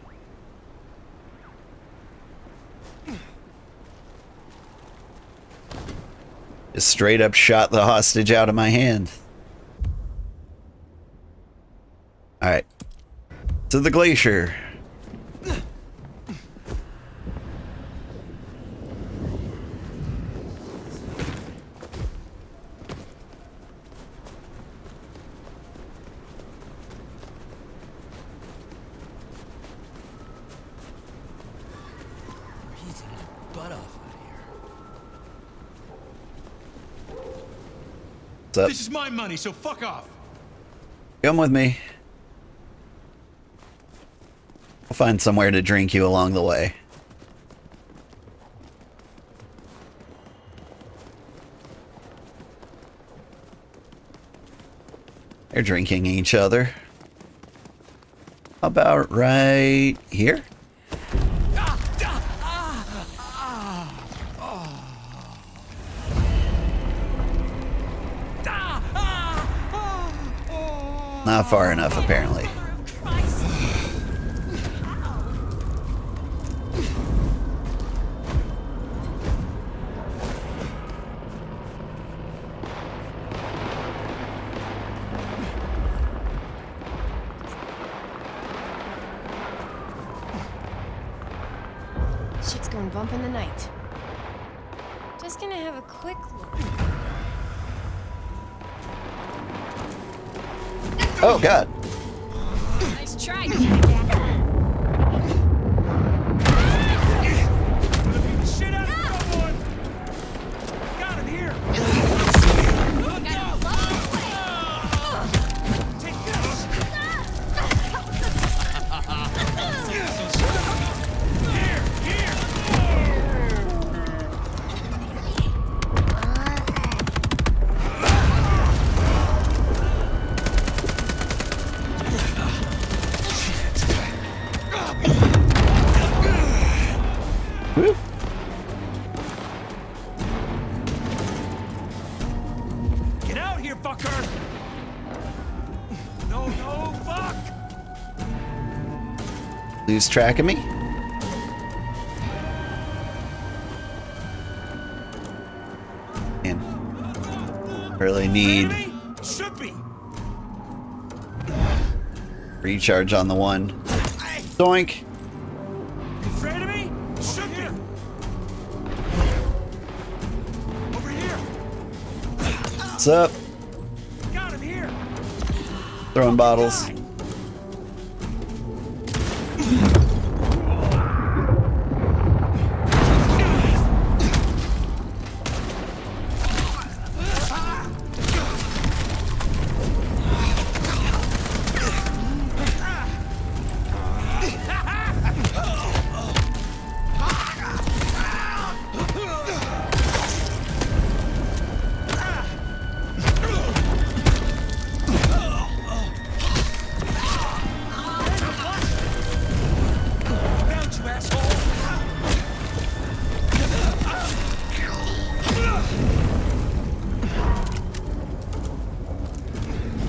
Just straight up shot the hostage out of my hand. Alright. To the glacier. What's up? This is my money, so fuck off. Come with me. I'll find somewhere to drink you along the way. They're drinking each other. How about right here? Not far enough, apparently. Shit's going bump in the night. Just gonna have a quick look. Oh, God. Nice try, Shit out of someone! Got him here! Take this! here! No, no, fuck! Lose track of me? And really need Should be. recharge on the one. Doink! Afraid of me? Should be. Over here. What's up? Got him here. Throwing bottles.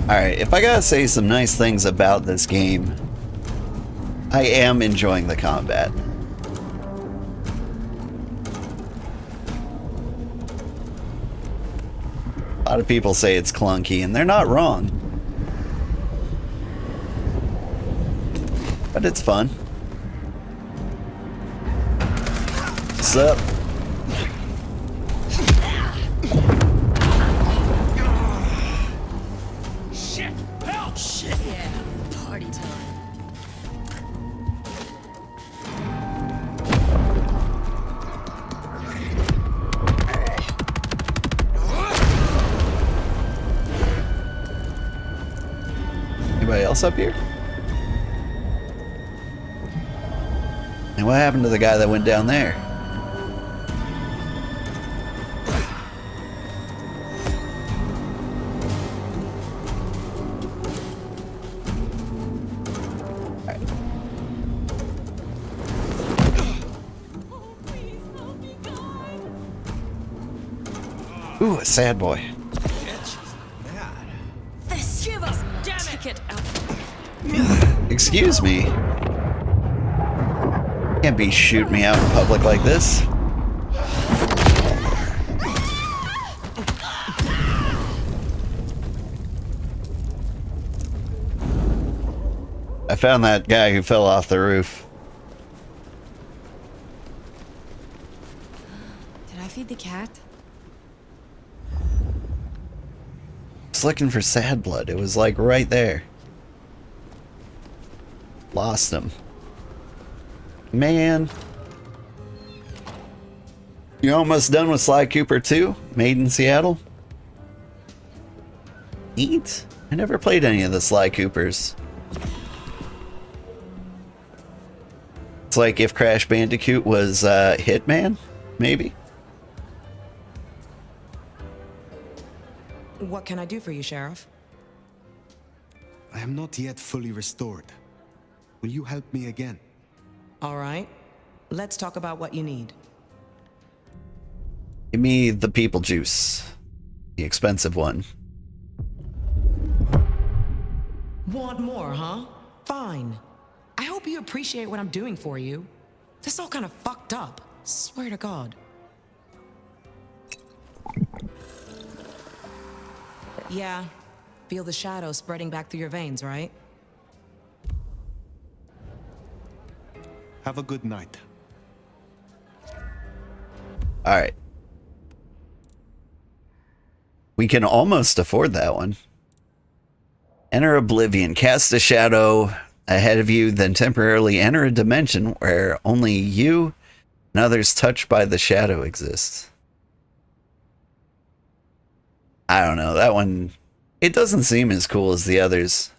Alright, if I gotta say some nice things about this game, I am enjoying the combat. A lot of people say it's clunky, and they're not wrong. But it's fun. What's up? Shit! Help! Shit! Yeah, party time. Anybody else up here? And what happened to the guy that went down there? Ooh, a sad boy. This give us ticket out. Excuse me. Can't be shooting me out in public like this. I found that guy who fell off the roof. Did I feed the cat? I was looking for sad blood. It was like right there. Lost him. Man. You're almost done with Sly Cooper 2? Made in Seattle? Neat. I never played any of the Sly Coopers. It's like if Crash Bandicoot was Hitman, maybe? What can I do for you, Sheriff? I am not yet fully restored. Will you help me again? All right. Let's talk about what you need. Give me the people juice. The expensive one. Want more, huh? Fine. I hope you appreciate what I'm doing for you. This all kind of fucked up. Swear to God. Yeah. Feel the shadow spreading back through your veins, right? Have a good night. Alright. We can almost afford that one. Enter Oblivion. Cast a shadow ahead of you, then temporarily enter a dimension where only you and others touched by the shadow exist. I don't know. That one, it doesn't seem as cool as the others.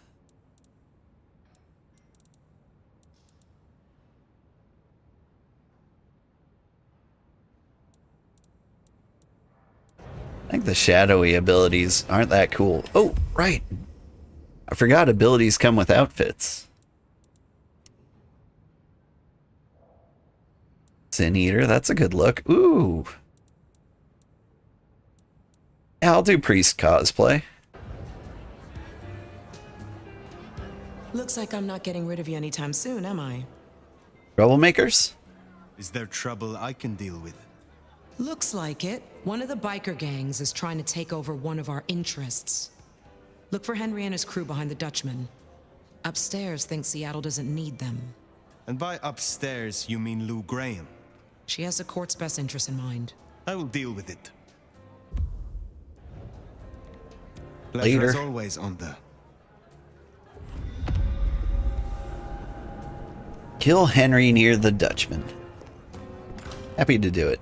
I think the shadowy abilities aren't that cool. Oh, right. I forgot abilities come with outfits. Sin Eater, that's a good look. Ooh. Yeah, I'll do priest cosplay. Looks like I'm not getting rid of you anytime soon, am I? Troublemakers? Is there trouble I can deal with? Looks like it. One of the biker gangs is trying to take over one of our interests. Look for Henry and his crew behind the Dutchman. Upstairs thinks Seattle doesn't need them. And by upstairs, you mean Lou Graham? She has the court's best interest in mind. I will deal with it. Later. Pleasure as always, on the... Kill Henry near the Dutchman. Happy to do it.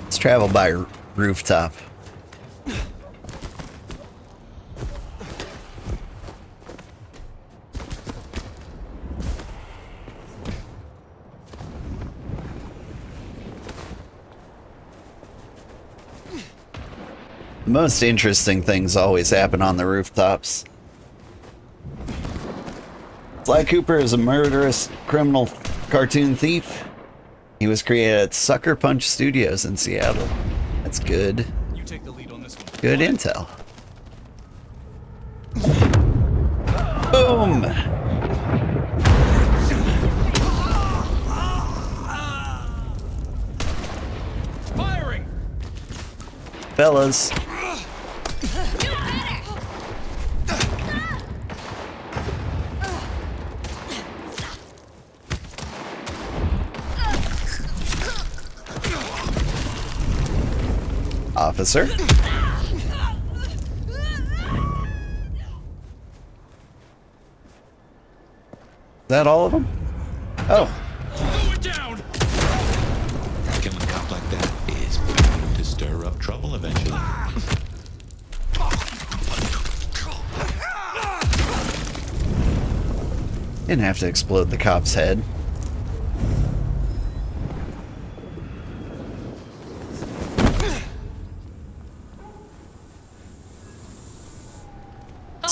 Let's travel by rooftop. The most interesting things always happen on the rooftops. Sly Cooper is a murderous criminal cartoon thief. He was created at Sucker Punch Studios in Seattle. That's good. You take the lead on this one. Good intel. Boom! Firing! Fellas. Officer. Is that all of them? Oh. Killing a cop like that is bound to stir up trouble eventually. Didn't have to explode the cop's head.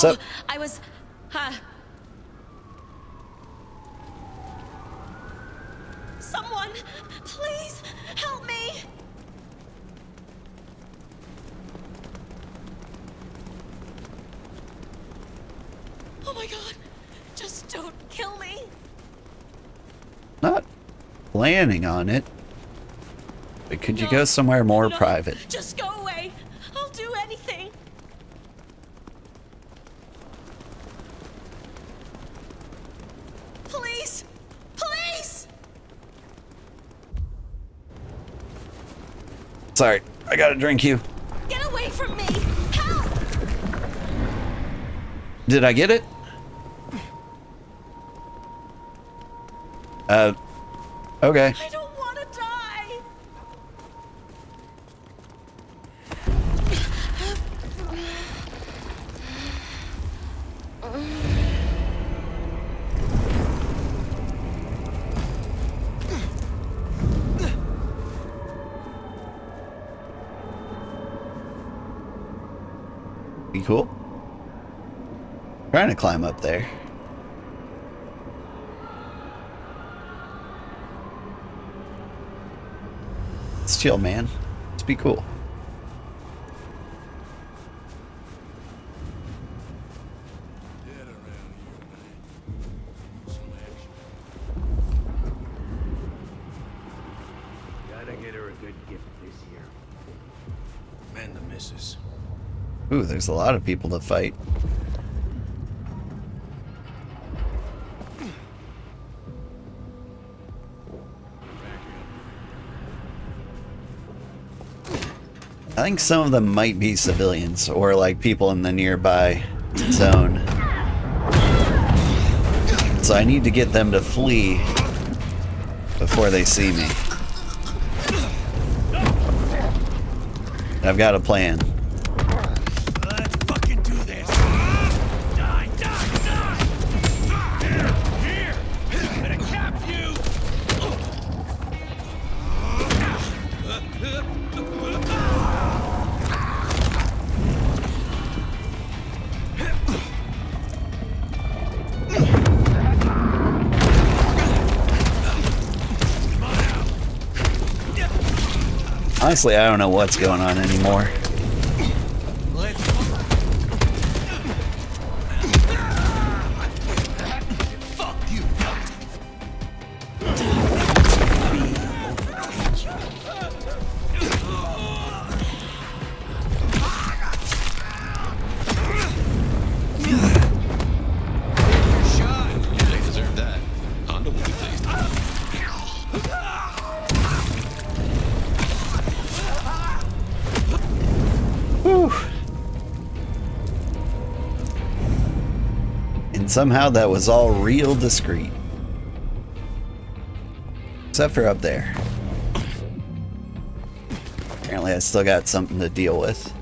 Oh, I was... Someone, please, help me! Oh my god, just don't kill me! Not planning on it. But could you go somewhere more private? Just go away! I'll do anything! Please! Please! Sorry, I gotta drink you. Get away from me! Help! Did I get it? Okay. I don't want to die! Be cool. Trying to climb up there. Let's chill, man. Let's be cool. Gotta get her a good gift this year. Man, the missus. Ooh, there's a lot of people to fight. I think some of them might be civilians or like people in the nearby zone. So I need to get them to flee before they see me. I've got a plan. Let's fucking do this. Die, die, die! Here! I'm gonna cap you! Honestly, I don't know what's going on anymore. They deserve that. Honda will be pleased. Whew. And somehow that was all real discreet. Except for up there. Apparently I still got something to deal with.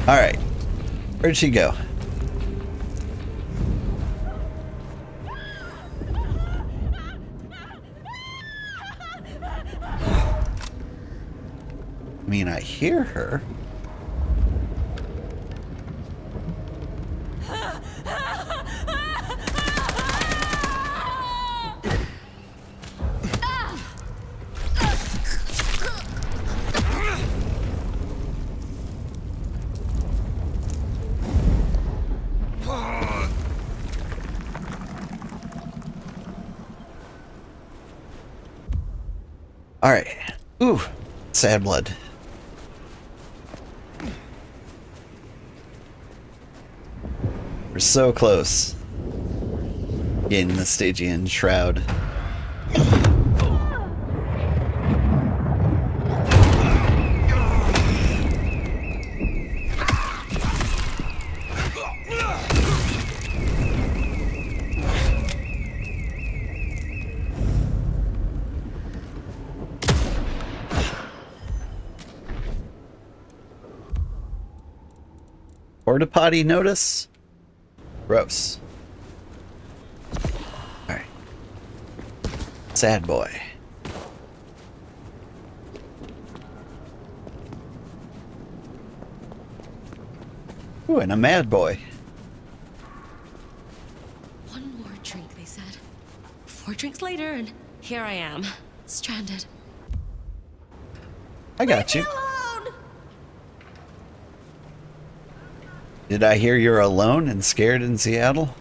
Alright. Where'd she go? I mean, I hear her. Alright. Ooh. Sad blood. We're so close. Getting the Stygian shroud. Porta potty notice? Gross. Alright. Sad boy. Ooh, and a mad boy. One more drink, they said. 4 drinks later, and here I am, stranded. I got you. Did I hear you're alone and scared in Seattle?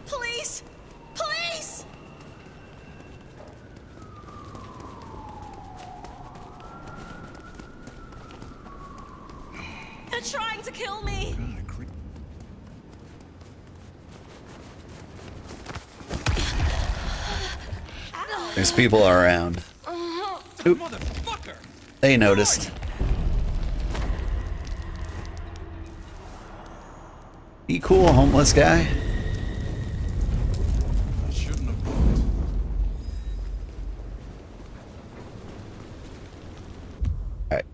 Police! Police! They're trying to kill me! There's people around. Oop. They noticed. Be cool, homeless guy. Alright.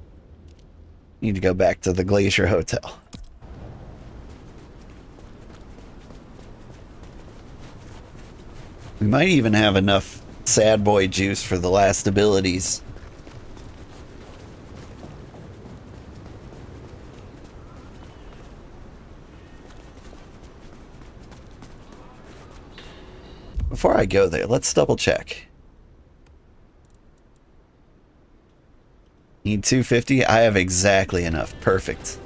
Need to go back to the Glacier Hotel. We might even have enough sad boy juice for the last abilities. Before I go there, let's double check. Need 250? I have exactly enough. Perfect.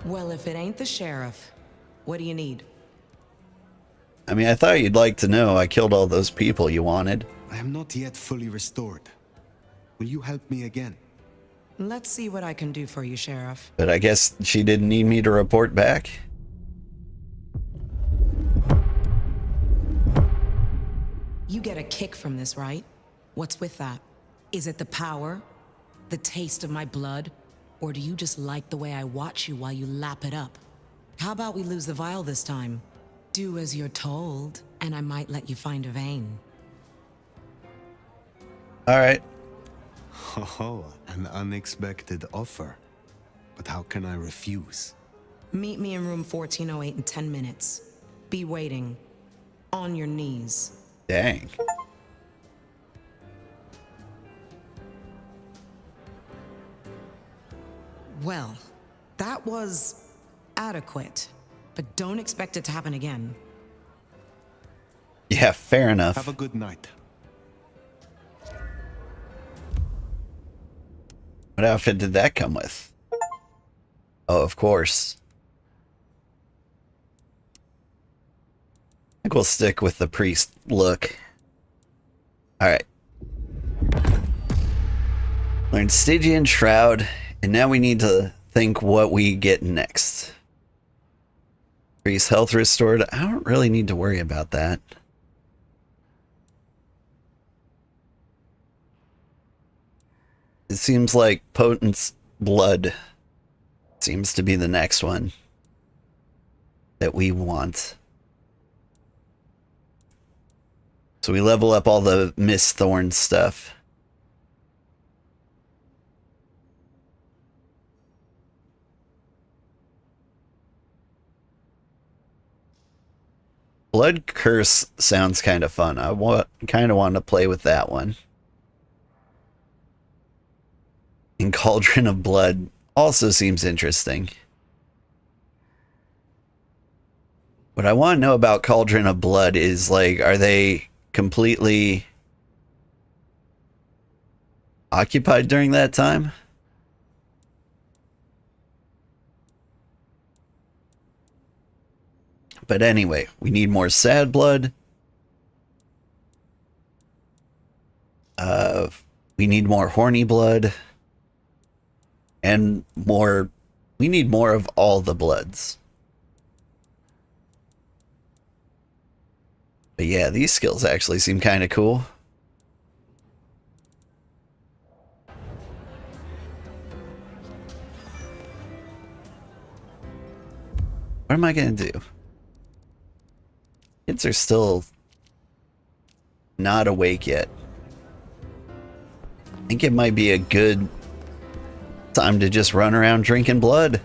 Well, if it ain't the sheriff, what do you need? I mean, I thought you'd like to know I killed all those people you wanted. I am not yet fully restored. Will you help me again? Let's see what I can do for you, Sheriff. But I guess she didn't need me to report back. You get a kick from this, right? What's with that? Is it the power? The taste of my blood? Or do you just like the way I watch you while you lap it up? How about we lose the vial this time? Do as you're told, and I might let you find a vein. Alright. Oh, an unexpected offer. But how can I refuse? Meet me in room 1408 in 10 minutes. Be waiting. On your knees. Dang. Well, that was adequate. But don't expect it to happen again. Yeah, fair enough. Have a good night. What outfit did that come with? Oh, of course. I think we'll stick with the priest look. Alright. Learned Stygian Shroud, and now we need to think what we get next. Priest health restored. I don't really need to worry about that. It seems like Potent's Blood seems to be the next one that we want. So we level up all the Mist Thorn stuff. Blood Curse sounds kind of fun. I kind of want to play with that one. And Cauldron of Blood also seems interesting. What I want to know about Cauldron of Blood is, like, are they completely occupied during that time? But anyway, we need more Sad Blood. We need more Horny Blood. And more, we need more of all the bloods. But yeah, these skills actually seem kind of cool. What am I going to do? Kids are still not awake yet. I think it might be a good time to just run around drinking blood.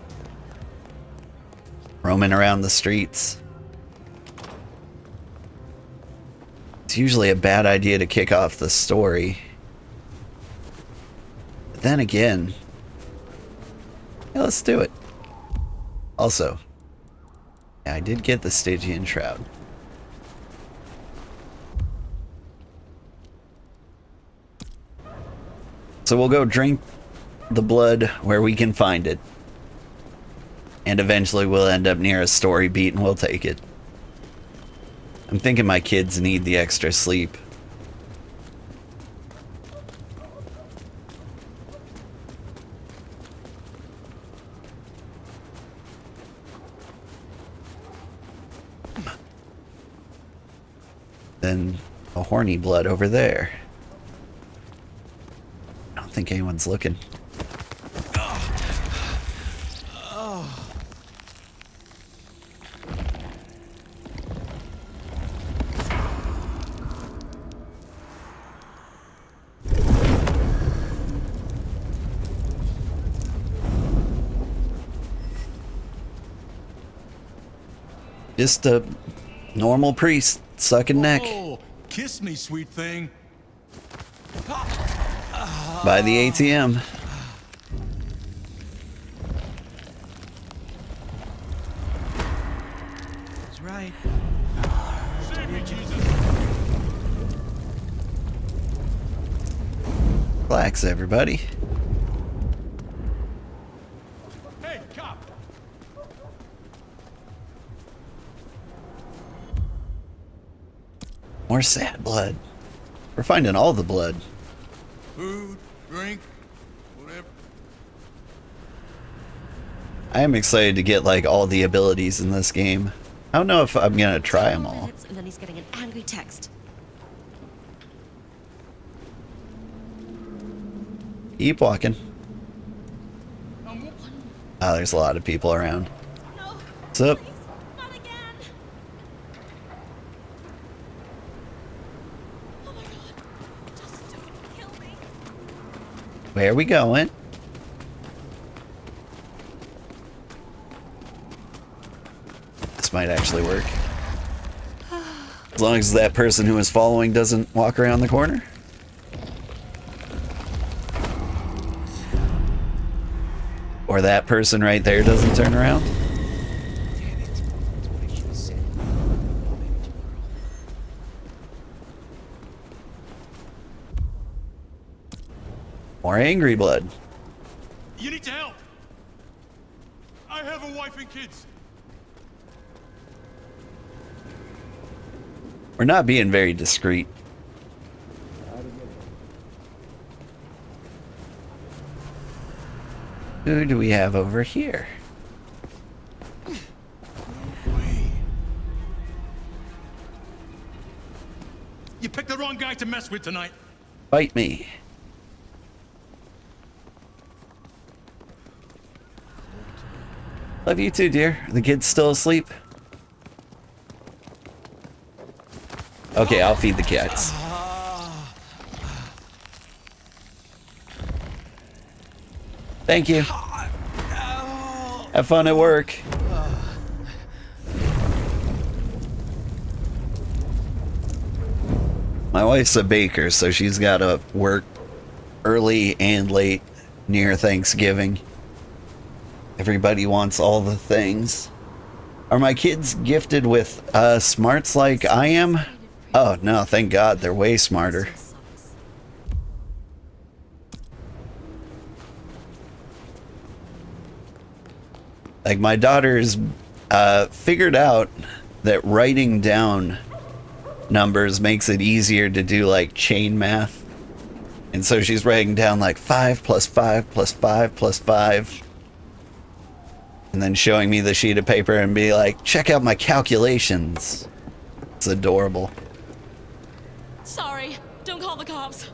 Roaming around the streets. It's usually a bad idea to kick off the story. But then again, yeah, let's do it. Also, yeah, I did get the Stygian Shroud. So we'll go drink the blood where we can find it. And eventually we'll end up near a story beat and we'll take it. I'm thinking my kids need the extra sleep. Then a Horny Blood over there. I don't think anyone's looking. Just a normal priest sucking neck. Oh, kiss me, sweet thing. By the ATM. That's right. Save me, Jesus. Relax, everybody. Hey, cop. More sad blood. We're finding all the blood. Food, drink, whatever. I am excited to get like all the abilities in this game. I don't know if I'm gonna try them all. And then he's getting an angry text. Keep walking. Oh, there's a lot of people around. What's up? Where are we going? This might actually work. As long as that person who is following doesn't walk around the corner. Or that person right there doesn't turn around. More angry blood. You need to help. I have a wife and kids. We're not being very discreet. Who do we have over here? You picked the wrong guy to mess with tonight. Fight me. Love you too, dear. The kid's still asleep. Okay, I'll feed the cats. Thank you. Have fun at work. My wife's a baker, so she's got to work early and late near Thanksgiving. Everybody wants all the things. Are my kids gifted with smarts like I am? Oh no, thank God, they're way smarter. Like my daughter's figured out that writing down numbers makes it easier to do like chain math. And so she's writing down like 5 plus 5 plus 5 plus 5. And then showing me the sheet of paper and be like, check out my calculations. It's adorable. Sorry, don't call the cops.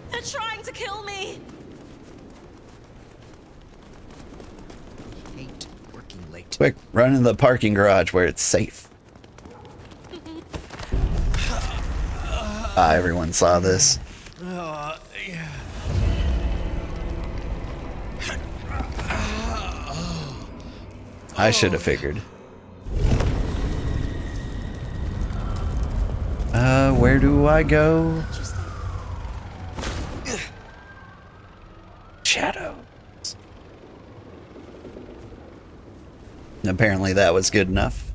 They're trying to kill me. Hate working late. Quick, run in the parking garage where it's safe. Everyone saw this. I should have figured. Where do I go? Shadows. Apparently that was good enough.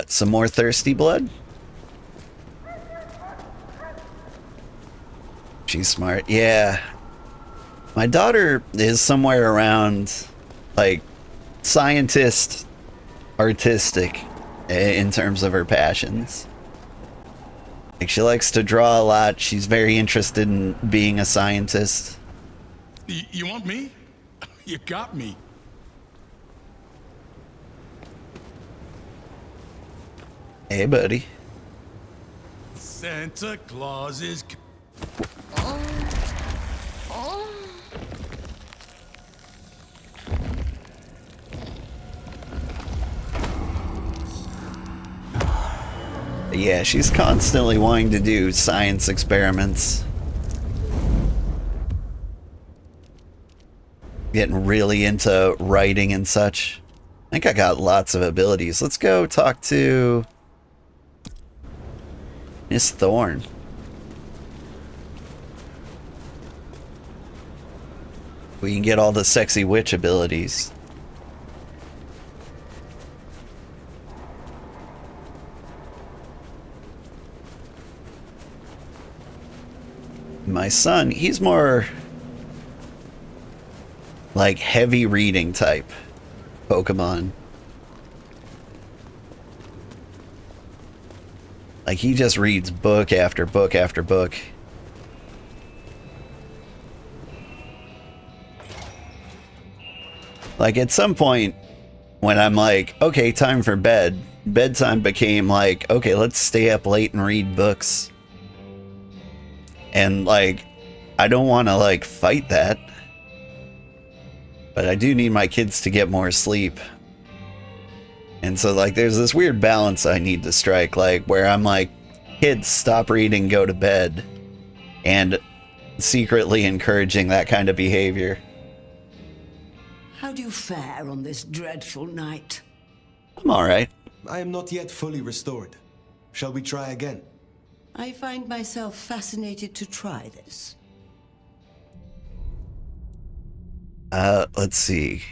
Some more thirsty blood? She's smart. Yeah. My daughter is somewhere around, like, scientist, artistic, in terms of her passions. Like, she likes to draw a lot. She's very interested in being a scientist. You want me? You got me. Hey, buddy. Santa Claus is... Yeah, she's constantly wanting to do science experiments. Getting really into writing and such. I think I got lots of abilities. Let's go talk to Miss Thorne. We can get all the sexy witch abilities. My son, he's more like heavy reading type Pokemon. Like, he just reads book after book after book. Like, at some point, when I'm like, okay, time for bed, bedtime became like, okay, let's stay up late and read books. And, like, I don't want to, like, fight that. But I do need my kids to get more sleep. And so, like, there's this weird balance I need to strike, like, where I'm like, kids, stop reading, go to bed. And secretly encouraging that kind of behavior. How do you fare on this dreadful night? I'm alright. I am not yet fully restored. Shall we try again? I find myself fascinated to try this. Let's see.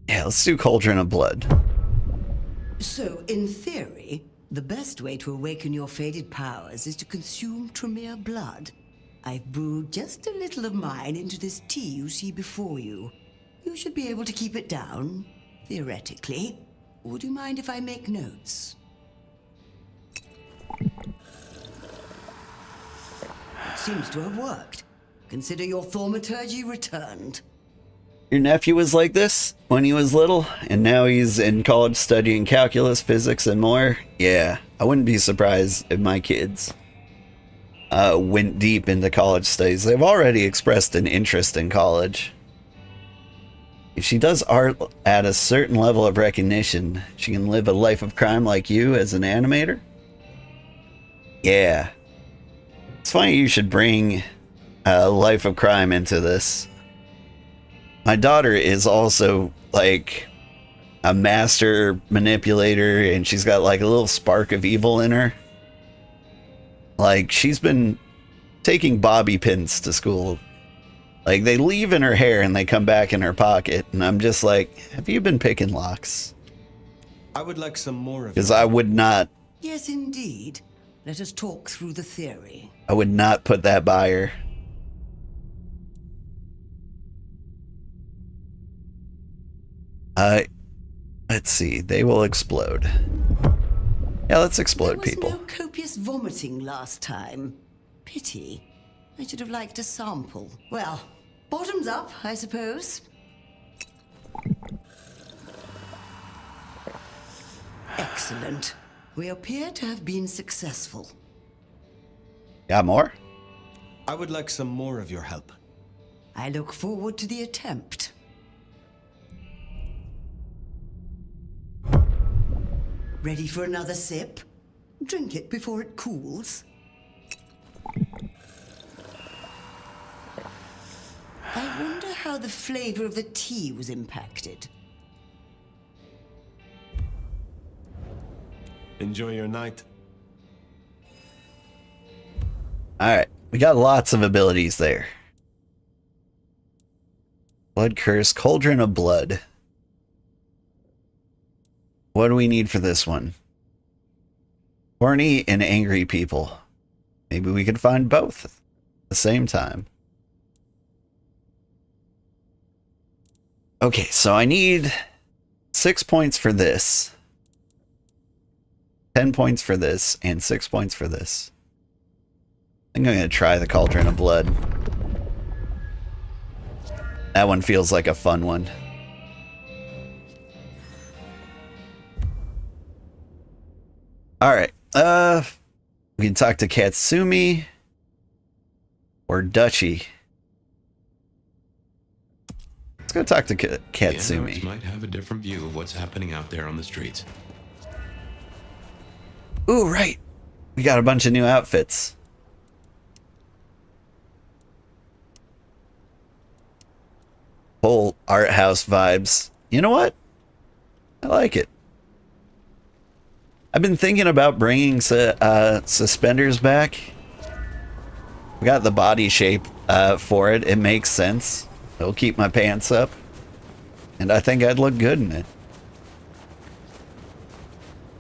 Yeah, let's do Cauldron of Blood. So, in theory, the best way to awaken your faded powers is to consume Tremere blood. I've brewed just a little of mine into this tea you see before you. You should be able to keep it down, theoretically. Would you mind if I make notes? It seems to have worked. Consider your thaumaturgy returned. Your nephew was like this when he was little, and now he's in college studying calculus, physics, and more? Yeah, I wouldn't be surprised if my kids went deep into college studies. They've already expressed an interest in college. If she does art at a certain level of recognition, she can live a life of crime like you as an animator? Yeah. It's funny you should bring Life of Crime into this. My daughter is also, like, a master manipulator, and she's got, like, a little spark of evil in her. Like, she's been taking bobby pins to school. Like, they leave in her hair and they come back in her pocket, and I'm just like, have you been picking locks? I would like some more of it. Because I would not... Yes, indeed. Let us talk through the theory. I would not put that by her. Let's see. They will explode. Yeah, let's explode people. There was no copious vomiting last time. Pity. I should have liked a sample. Well, bottoms up, I suppose. Excellent. We appear to have been successful. Got more? I would like some more of your help. I look forward to the attempt. Ready for another sip? Drink it before it cools. I wonder how the flavor of the tea was impacted. Enjoy your night. Alright, we got lots of abilities there. Blood Curse, Cauldron of Blood. What do we need for this one? Horny and angry people. Maybe we could find both at the same time. Okay, so I need 6 points for this. 10 points for this, and 6 points for this. I think I'm going to try the Cauldron of Blood. That one feels like a fun one. Alright, we can talk to Katsumi or Dutchy. Let's go talk to Katsumi. The might have a different view of what's happening out there on the streets. Ooh, right. We got a bunch of new outfits. Whole art house vibes. You know what? I like it. I've been thinking about bringing suspenders back. We got the body shape for it. It makes sense. It'll keep my pants up. And I think I'd look good in it.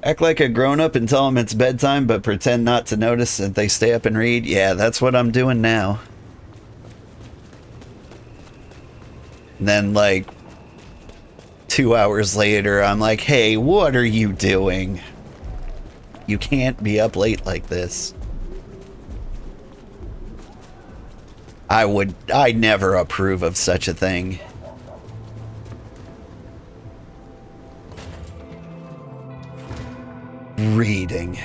Act like a grown-up and tell them it's bedtime, but pretend not to notice that they stay up and read. Yeah, that's what I'm doing now. And then, like, 2 hours later, I'm like, hey, what are you doing? You can't be up late like this. I'd never approve of such a thing. Reading.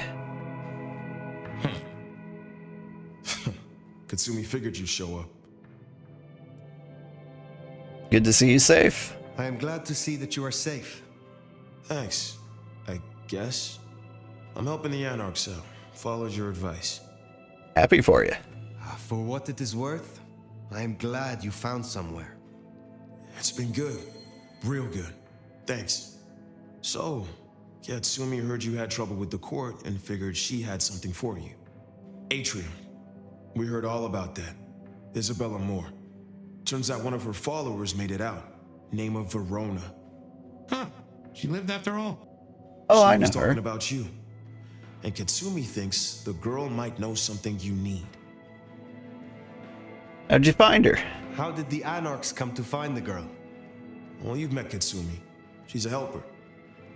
Katsumi figured you'd show up. Good to see you safe. I am glad to see that you are safe. Thanks, I guess. I'm helping the Anarchs out. Followed your advice. Happy for you. For what it is worth, I am glad you found somewhere. It's been good. Real good. Thanks. So, Katsumi heard you had trouble with the court and figured she had something for you. Atrium. We heard all about that. Isabella Moore. Turns out one of her followers made it out. Name of Verona. Huh. She lived after all. Oh, I She know was her. talking about you. And Katsumi thinks the girl might know something you need. How'd you find her? How did the Anarchs come to find the girl? Well, you've met Katsumi. She's a helper.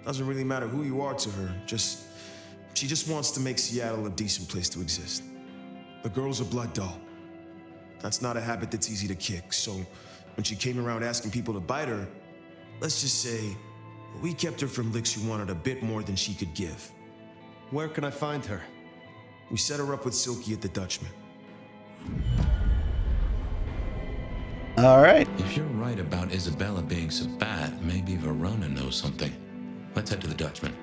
Doesn't really matter who you are to her. She just wants to make Seattle a decent place to exist. The girl's a blood doll. That's not a habit that's easy to kick. So when she came around asking people to bite her, let's just say we kept her from licks who wanted a bit more than she could give. Where can I find her? We set her up with Silky at the Dutchman. All right. If you're right about Isabella being so bad, maybe Verona knows something. Let's head to the Dutchman.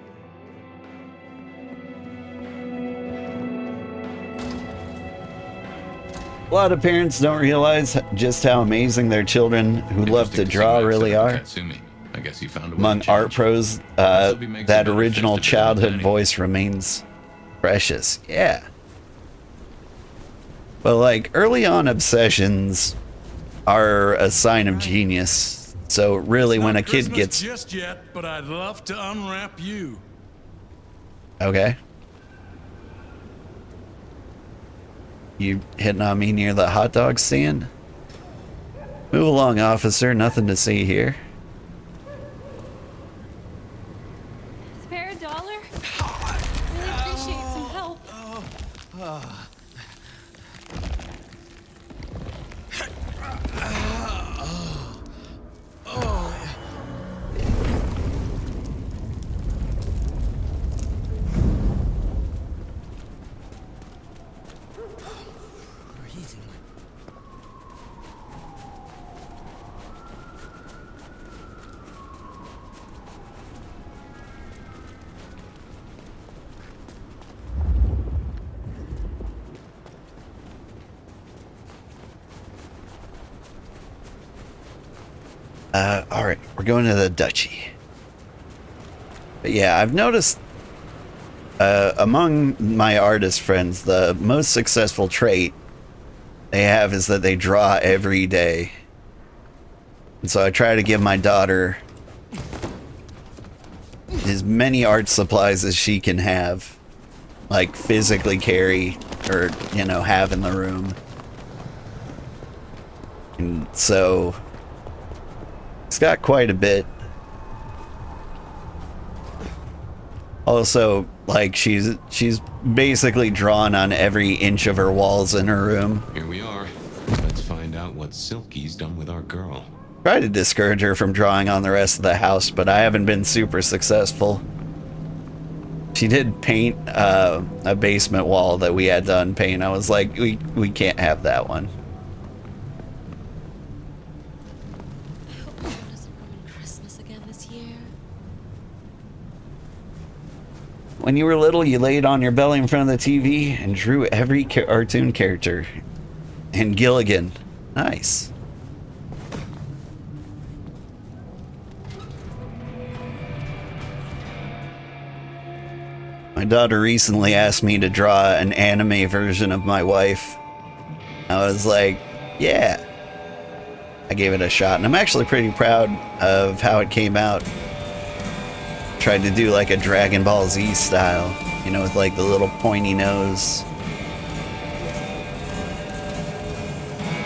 A lot of parents don't realize just how amazing their children who love to draw really are. Katsumi. I guess you found a way Among to art change. pros, that original childhood voice remains precious. Yeah. But like early on obsessions are a sign of genius. So really when a kid Christmas gets... just yet, but I'd love to unwrap you. Okay. You hitting on me near the hot dog stand? Move along, officer. Nothing to see here. Spare $1? Really appreciate some help. All right, we're going to the duchy. But yeah, I've noticed among my artist friends, the most successful trait they have is that they draw every day. And so I try to give my daughter as many art supplies as she can have, like physically carry or, you know, have in the room. And so it's got quite a bit. Also, like, she's basically drawn on every inch of her walls in her room. Here we are. Let's find out what Silky's done with our girl. Try to discourage her from drawing on the rest of the house, but I haven't been super successful. She did paint a basement wall that we had to unpaint. I was like, we can't have that one. When you were little, you laid on your belly in front of the TV and drew every cartoon character. And Gilligan. Nice. My daughter recently asked me to draw an anime version of my wife. I was like, yeah. I gave it a shot, and I'm actually pretty proud of how it came out. Tried to do like a Dragon Ball Z style, you know, with like the little pointy nose.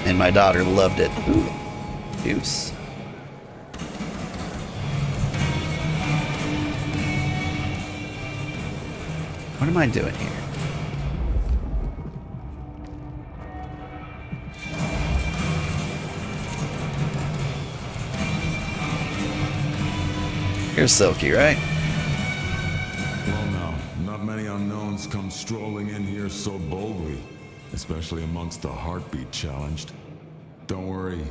And my daughter loved it. Ooh, juice. What am I doing here? You're Silky, right? Well, no. Not many unknowns come strolling in here so boldly, especially amongst the heartbeat challenged. Don't worry.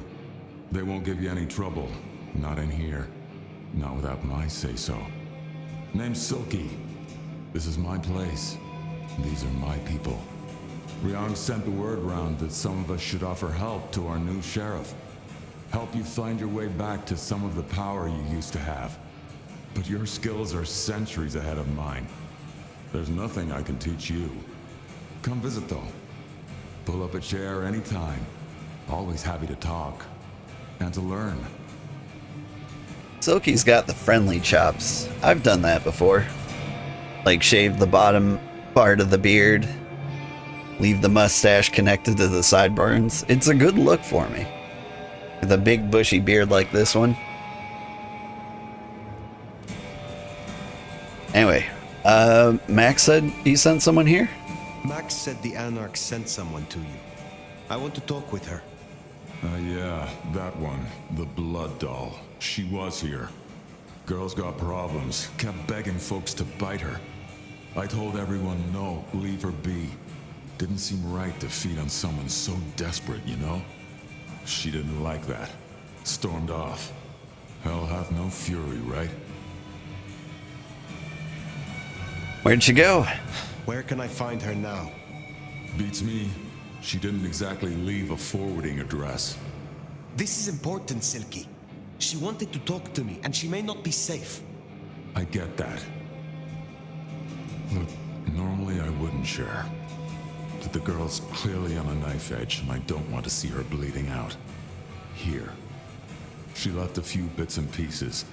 They won't give you any trouble. Not in here. Not without my say-so. Name's Silky. This is my place. These are my people. Ryong sent the word round that some of us should offer help to our new sheriff. Help you find your way back to some of the power you used to have. But your skills are centuries ahead of mine. There's nothing I can teach you. Come visit though. Pull up a chair anytime. Always happy to talk. And to learn. Silky's got the friendly chops. I've done that before. Like shave the bottom part of the beard. Leave the mustache connected to the sideburns. It's a good look for me. With a big bushy beard like this one. Anyway, Max said he sent someone here? Max said the Anarch sent someone to you. I want to talk with her. Yeah, that one. The blood doll. She was here. Girl's got problems. Kept begging folks to bite her. I told everyone no, leave her be. Didn't seem right to feed on someone so desperate, you know? She didn't like that. Stormed off. Hell hath no fury, right? Where'd she go? Where can I find her now? Beats me. She didn't exactly leave a forwarding address. This is important, Silky. She wanted to talk to me, and she may not be safe. I get that. Look, normally I wouldn't share. But the girl's clearly on a knife edge, and I don't want to see her bleeding out. Here. She left a few bits and pieces.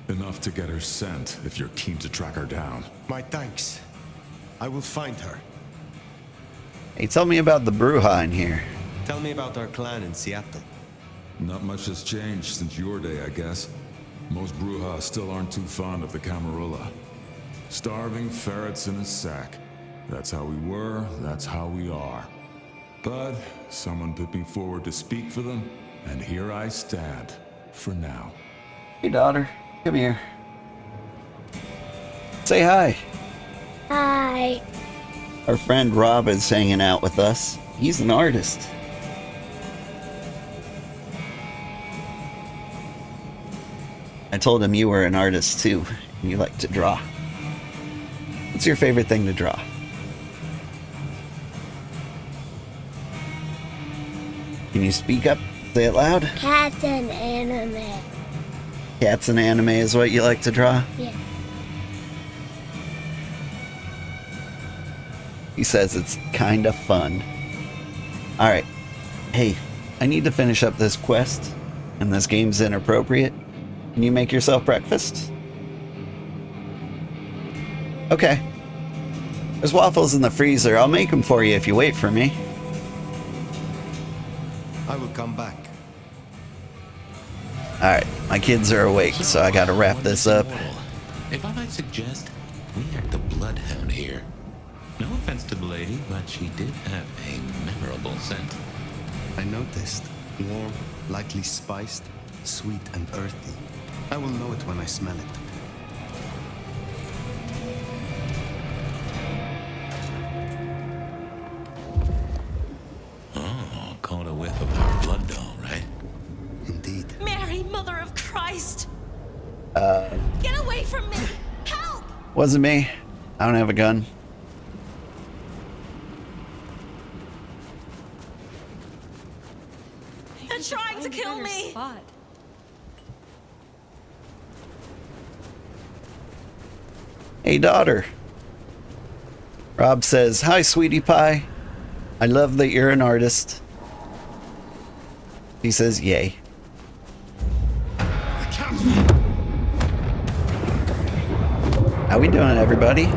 Enough to get her sent, if you're keen to track her down. My thanks. I will find her. Hey, tell me about the Brujah in here. Tell me about our clan in Seattle. Not much has changed since your day, I guess. Most Brujah still aren't too fond of the Camarilla. Starving ferrets in a sack. That's how we were, that's how we are. But someone put me forward to speak for them, and here I stand, for now. Hey, daughter. Come here. Say hi. Hi. Our friend Rob is hanging out with us. He's an artist. I told him you were an artist too, and you like to draw. What's your favorite thing to draw? Can you speak up? Say it loud. Cats and anime. Cats and anime is what you like to draw? Yeah. He says it's kinda fun. Alright. Hey, I need to finish up this quest, and this game's inappropriate. Can you make yourself breakfast? Okay. There's waffles in the freezer. I'll make them for you if you wait for me. I will come back. Alright, my kids are awake, so I gotta wrap this up. If I might suggest, we act the bloodhound here. No offense to the lady, but she did have a memorable scent. I noticed. Warm, lightly spiced, sweet and earthy. I will know it when I smell it. Oh, caught a whiff of our blood doll, right? Indeed. Mary, Mother of Christ! Uh, Get away from me! Help! wasn't me. I don't have a gun. They're trying to kill me! Spot. Hey, daughter. Rob says, hi, sweetie pie. I love that you're an artist. He says, yay. How we doing, everybody?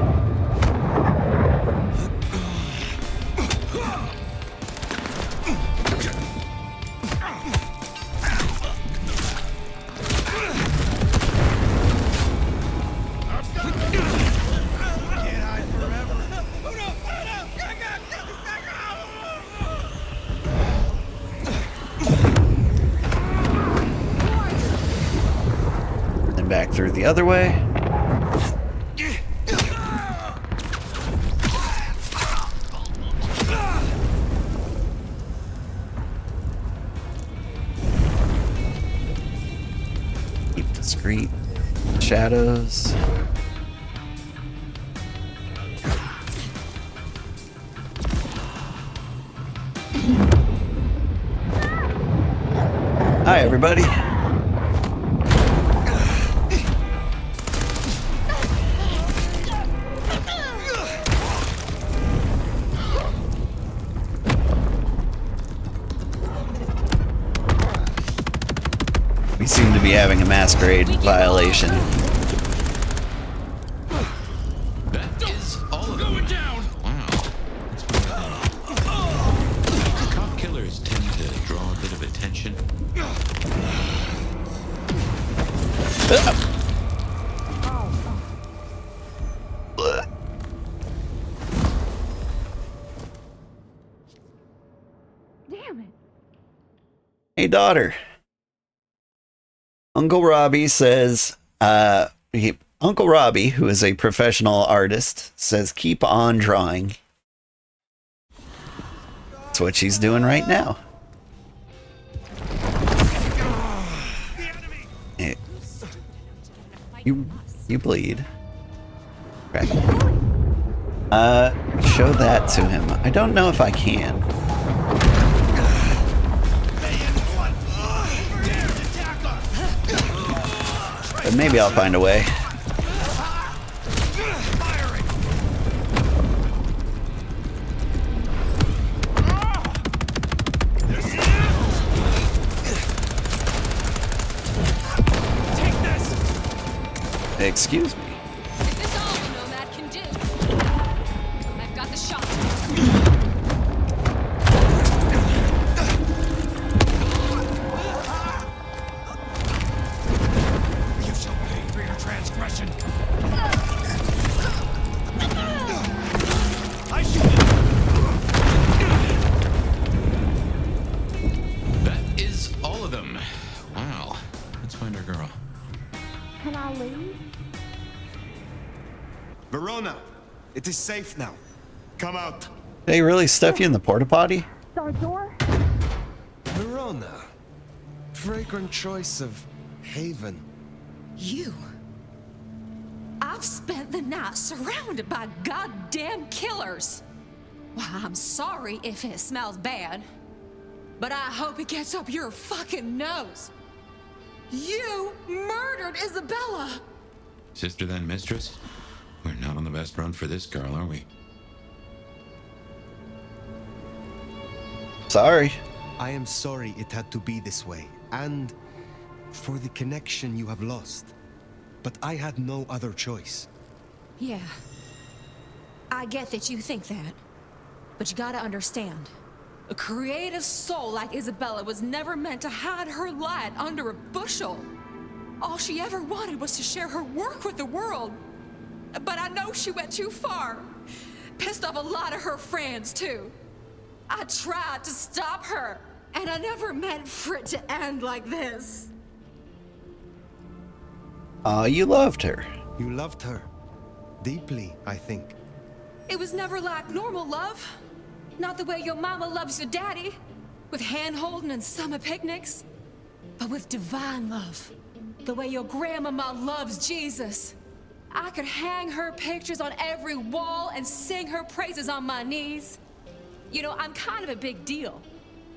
back through the other way. Keep discreet. Shadows. Hi, everybody. We seem to be having a masquerade violation. That is all of them. Down. Wow. Cop killers tend to draw a bit of attention. Damn it. Hey, daughter. Uncle Robbie says, Uncle Robbie, who is a professional artist, says keep on drawing. That's what she's doing right now. Hey, you bleed. Right. Show that to him. I don't know if I can. But maybe I'll find a way. Excuse me. Is this all the Nomad can do? I've got the shot. You shall pay for your transgression. I That is all of them. Wow. Let's find our girl. Can I leave? Verona, it is safe now. Come out. They really stuff you in the porta potty? Our door? Verona. Fragrant choice of haven. You. I've spent the night surrounded by goddamn killers. Well, I'm sorry if it smells bad, but I hope it gets up your fucking nose. You murdered Isabella! Sister then mistress? We're not on the best run for this girl, are we? Sorry. I am sorry it had to be this way, and for the connection you have lost. But I had no other choice. Yeah. I get that you think that. But you gotta understand. A creative soul like Isabella was never meant to hide her light under a bushel. All she ever wanted was to share her work with the world. But I know she went too far. Pissed off a lot of her friends, too. I tried to stop her, and I never meant for it to end like this. You loved her. You loved her. Deeply, I think. It was never like normal love. Not the way your mama loves your daddy, with hand-holding and summer picnics. But with divine love. The way your grandmama loves Jesus. I could hang her pictures on every wall and sing her praises on my knees. You know, I'm kind of a big deal.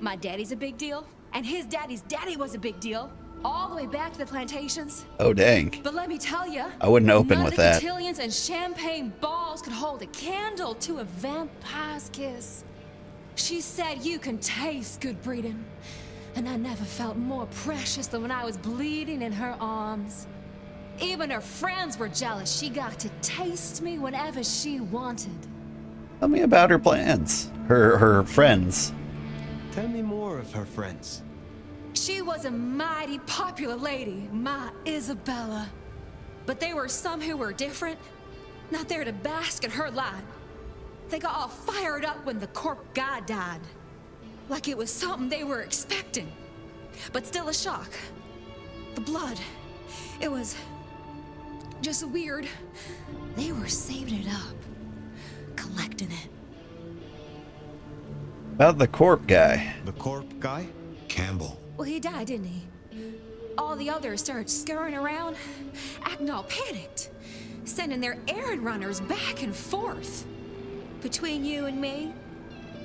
My daddy's a big deal, and his daddy's daddy was a big deal. All the way back to the plantations. Oh, dang. But let me tell you, I wouldn't open none with of the that. cotillions and champagne balls could hold a candle to a vampire's kiss. She said you can taste good breeding, and I never felt more precious than when I was bleeding in her arms. Even her friends were jealous. She got to taste me whenever she wanted. Tell me about her plans. Her friends. Tell me more of her friends. She was a mighty popular lady, my Isabella. But there were some who were different, not there to bask in her light. They got all fired up when the corp guy died. Like it was something they were expecting. But still a shock. The blood. It was just weird. They were saving it up, collecting it. About the corp guy. The corp guy? Campbell. Well, he died, didn't he? All the others started scurrying around, acting all panicked, sending their errand runners back and forth. Between you and me,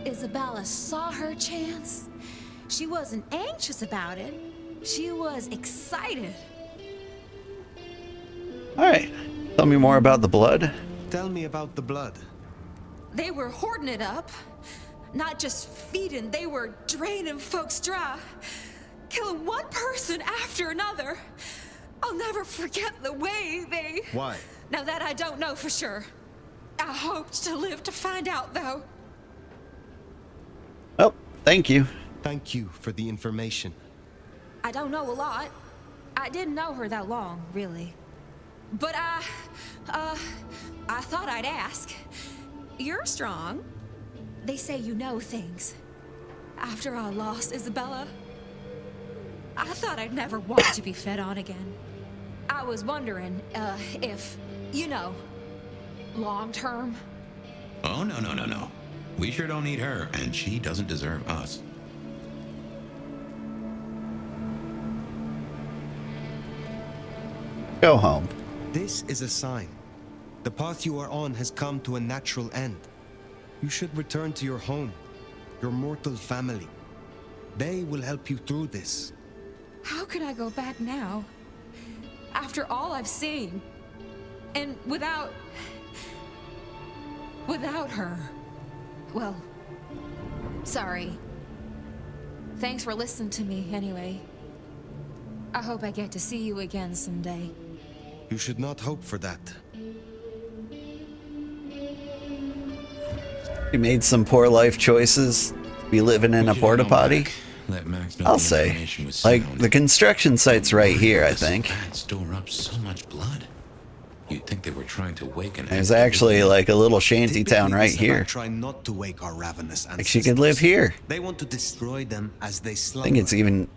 Isabella saw her chance. She wasn't anxious about it. She was excited. Alright. Tell me more about the blood. Tell me about the blood. They were hoarding it up. Not just feeding, they were draining folks dry. Killing one person after another. I'll never forget the way they... Why? Now that I don't know for sure. I hoped to live to find out, though. Oh, thank you. Thank you for the information. I don't know a lot. I didn't know her that long, really. But I thought I'd ask. You're strong. They say you know things. After I lost Isabella, I thought I'd never want to be fed on again. I was wondering, if, you know, long term. Oh, no. We sure don't need her, and she doesn't deserve us. Go home. This is a sign. The path you are on has come to a natural end. You should return to your home, your mortal family. They will help you through this. How could I go back now? After all I've seen. And without her. Well, sorry. Thanks for listening to me, anyway. I hope I get to see you again someday. You should not hope for that. You made some poor life choices. Be living in a porta potty. I'll say, like, the construction site's right here, I think. Store up so much blood. You'd think they were trying to wake an... There's actually like a little shanty town right here. Try not to wake our ravenous ancestors. Like she could live here. They want to destroy them as they slumber. I think it's even.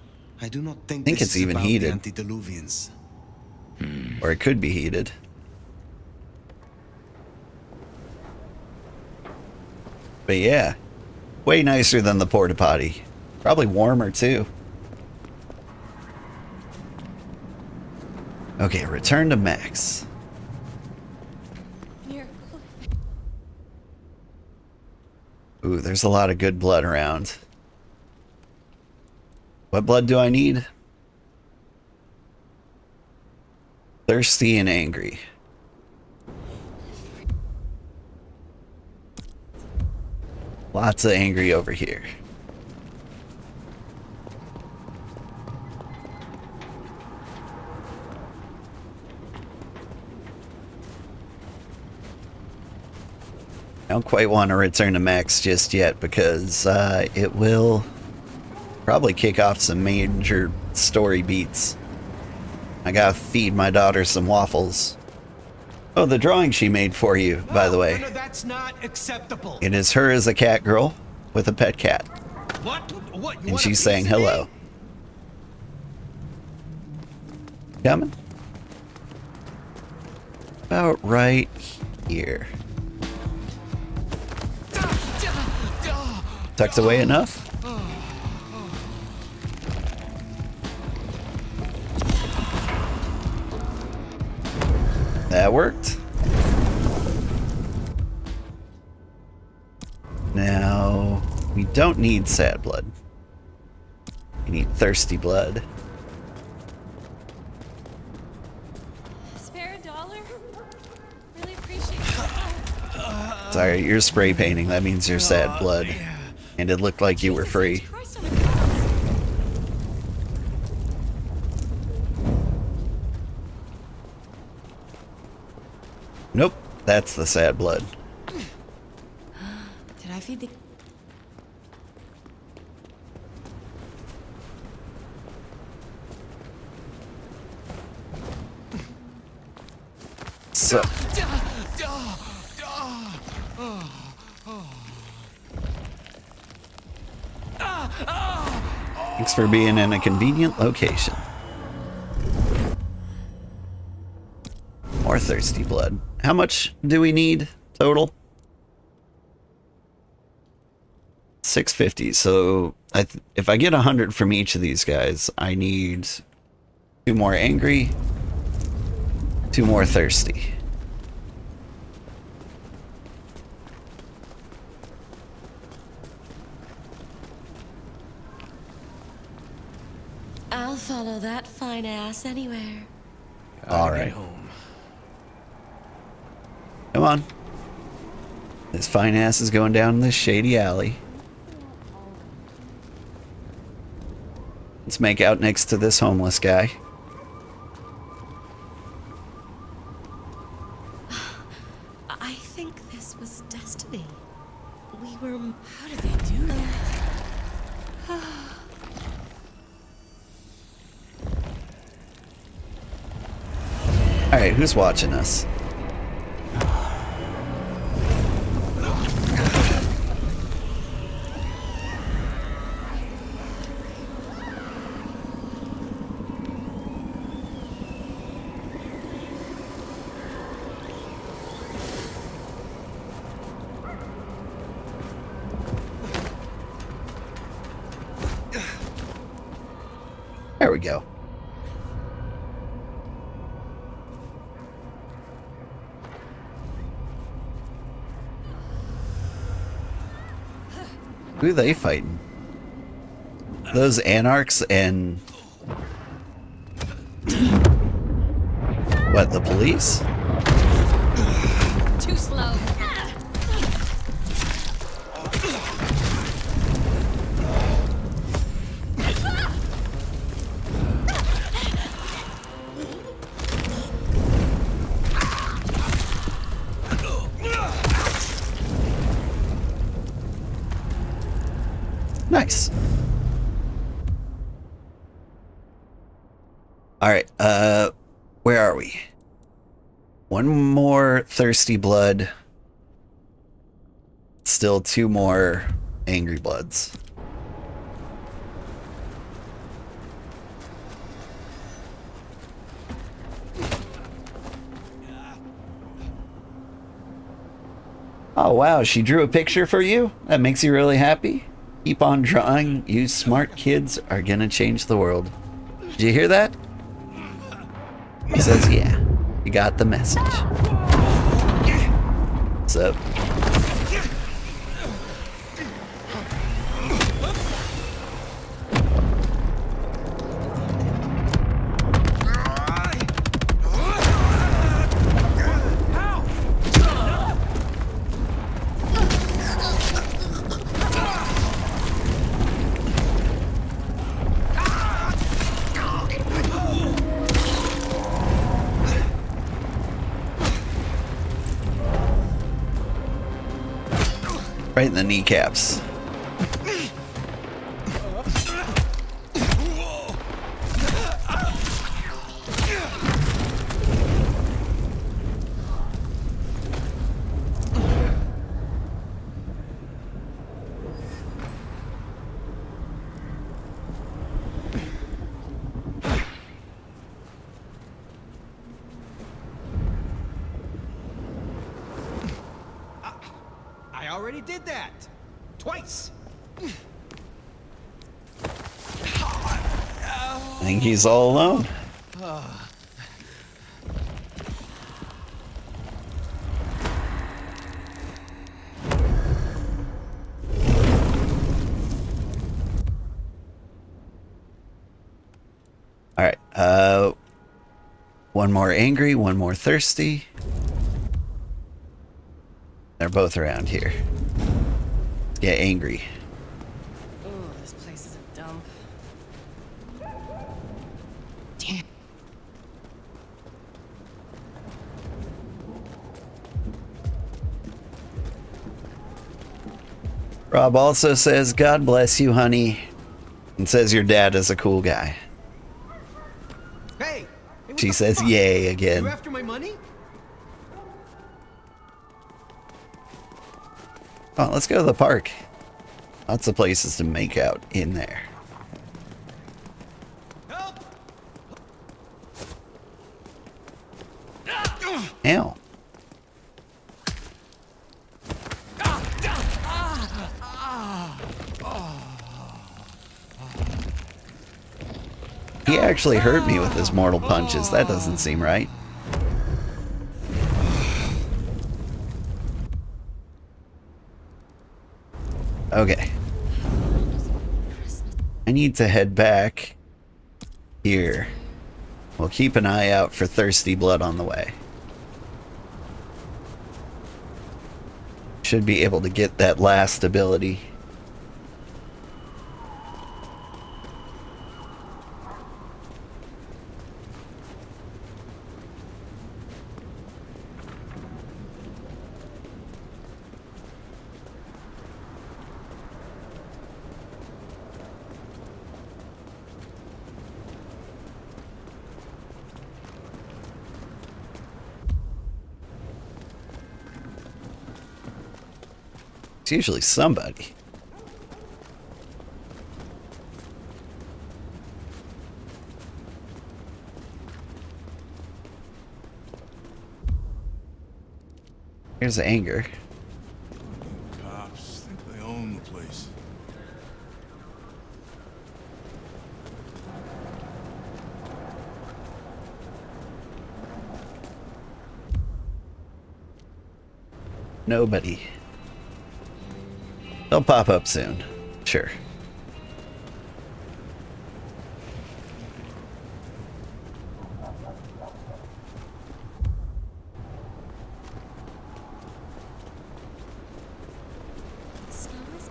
I do not think it's even heated. Antediluvians. Or it could be heated. But yeah, way nicer than the porta potty. Probably warmer too. Okay, return to Max. Ooh, there's a lot of good blood around. What blood do I need? Thirsty and angry. Lots of angry over here. I don't quite want to return to Max just yet because it will probably kick off some major story beats. I gotta feed my daughter some waffles. Oh, the drawing she made for you, by the way. No, that's not acceptable. It is her as a cat girl with a pet cat. What? And she's saying hello. Coming? About right here. Tucked away enough? That worked. Now, we don't need sad blood. We need thirsty blood. Spare a dollar? Really appreciate it. Sorry, you're spray painting. That means you're sad blood. And it looked like you were free. Nope, that's the sad blood. Did I feed the... So... Thanks for being in a convenient location. More thirsty blood. How much do we need total? 650. So if I get 100 from each of these guys, I need 2 more angry, 2 more thirsty. I'll follow that fine ass anywhere. All right. Come on. This fine ass is going down this shady alley. Let's make out next to this homeless guy. I think this was destiny. We were... How did they do that? Alright, who's watching us? There we go. Who are they fighting? Those anarchs and... What, the police? Too slow. Nice. Alright, where are we? One more thirsty blood. Still 2 more angry bloods. Oh wow, she drew a picture for you? That makes you really happy? Keep on drawing. You smart kids are gonna change the world. Did you hear that? He says, yeah. You got the message. What's up? Right in the kneecaps. I already did that. Twice. I think he's all alone. Alright, one more angry, one more thirsty. They're both around here. Get angry. Oh, this place is a dump. Damn. Rob also says, God bless you, honey. And says your dad is a cool guy. Hey! She says, yay, again. You after my money? Oh, let's go to the park. Lots of places to make out in there. Ow. He actually hurt me with his mortal punches. That doesn't seem right. Okay. I need to head back here. We'll keep an eye out for thirsty blood on the way. Should be able to get that last ability. It's usually somebody. Here's anger. Cops think they own the place. Nobody. They'll pop up soon. Sure.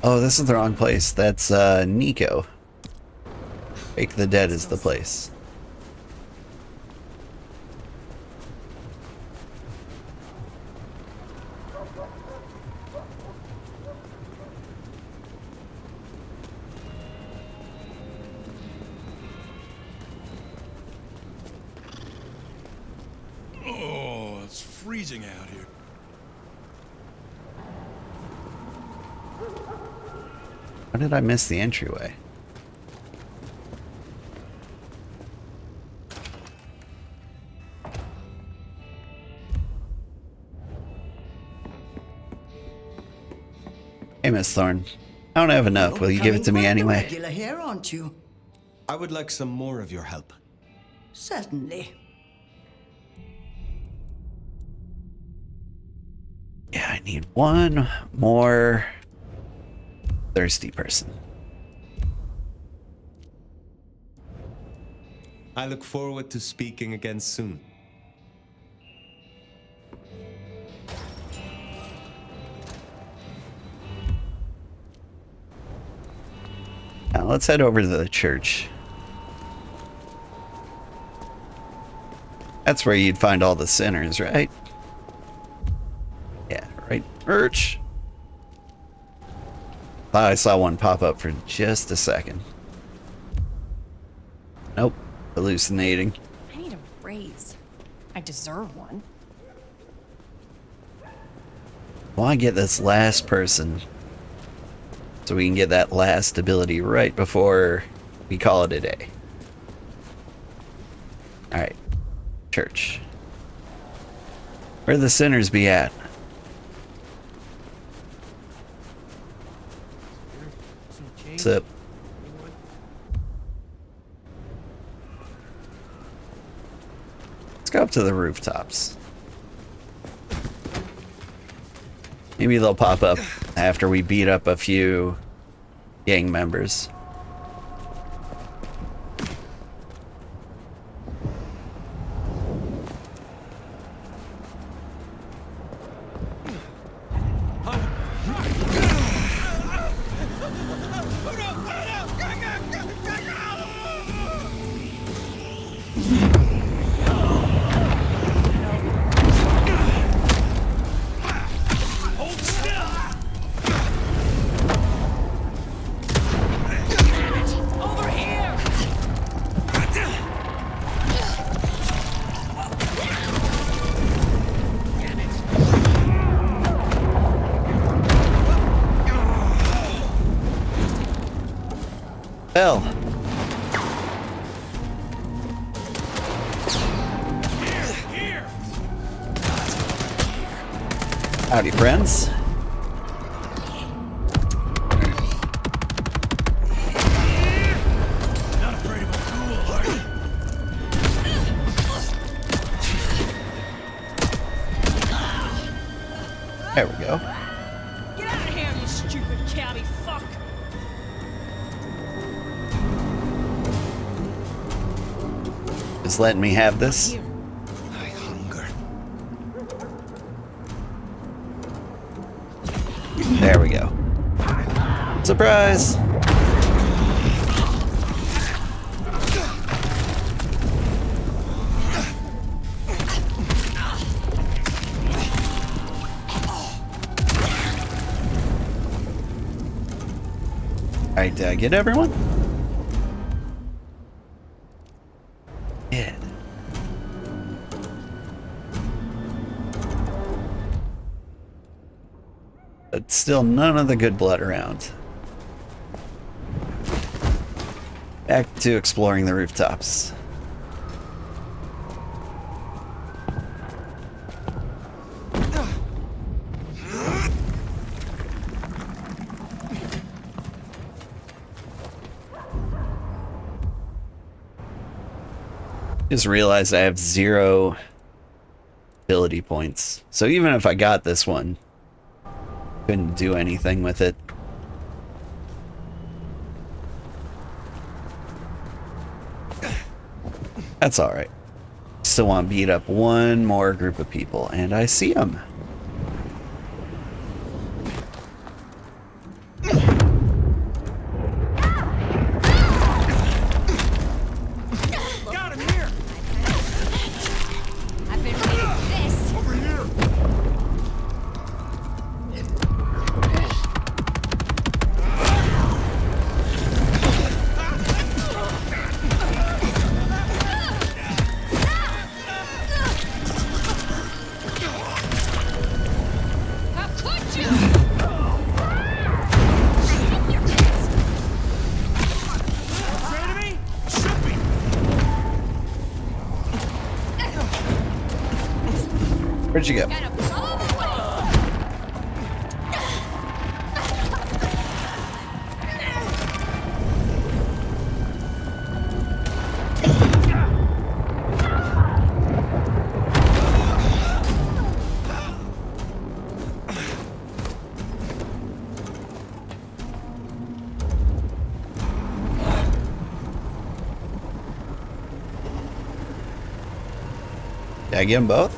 Oh, this is the wrong place. That's Nico. Wake the Dead is the place. Oh, it's freezing out here. How did I miss the entryway? Hey, Miss Thorne. I don't have enough. Will you give it to me anyway? Regular here, aren't you? I would like some more of your help. Certainly. Yeah, I need one more thirsty person. I look forward to speaking again soon. Now let's head over to the church. That's where you'd find all the sinners, right? Yeah, right. Urch. Thought I saw one pop up for just a second. Nope. Hallucinating. I need a raise. I deserve one. Well, I get this last person so we can get that last ability right before we call it a day. Alright. Church. Where the sinners be at? What's up? Let's go up to the rooftops. Maybe they'll pop up after we beat up a few gang members. Hell. Howdy, friends. Not afraid of a duel, are you? There we go. Get out of here, you stupid cabby fuck! Just letting me have this. I hunger. There we go. Surprise! Alright, did I get everyone? Yeah. But still none of the good blood around. Back to exploring the rooftops. Just realized I have 0 ability points. So even if I got this one, couldn't do anything with it. That's alright. Still want to beat up one more group of people, and I see them. Where'd you go? Did I get them both?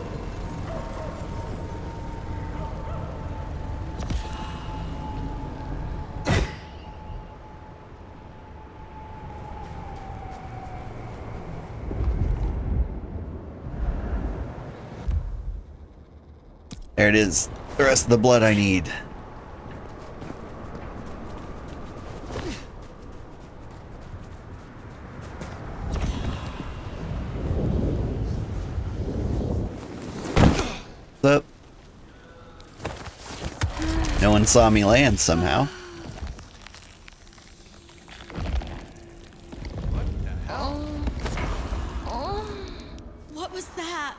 There it is. The rest of the blood I need. What's up? No one saw me land somehow. What was that?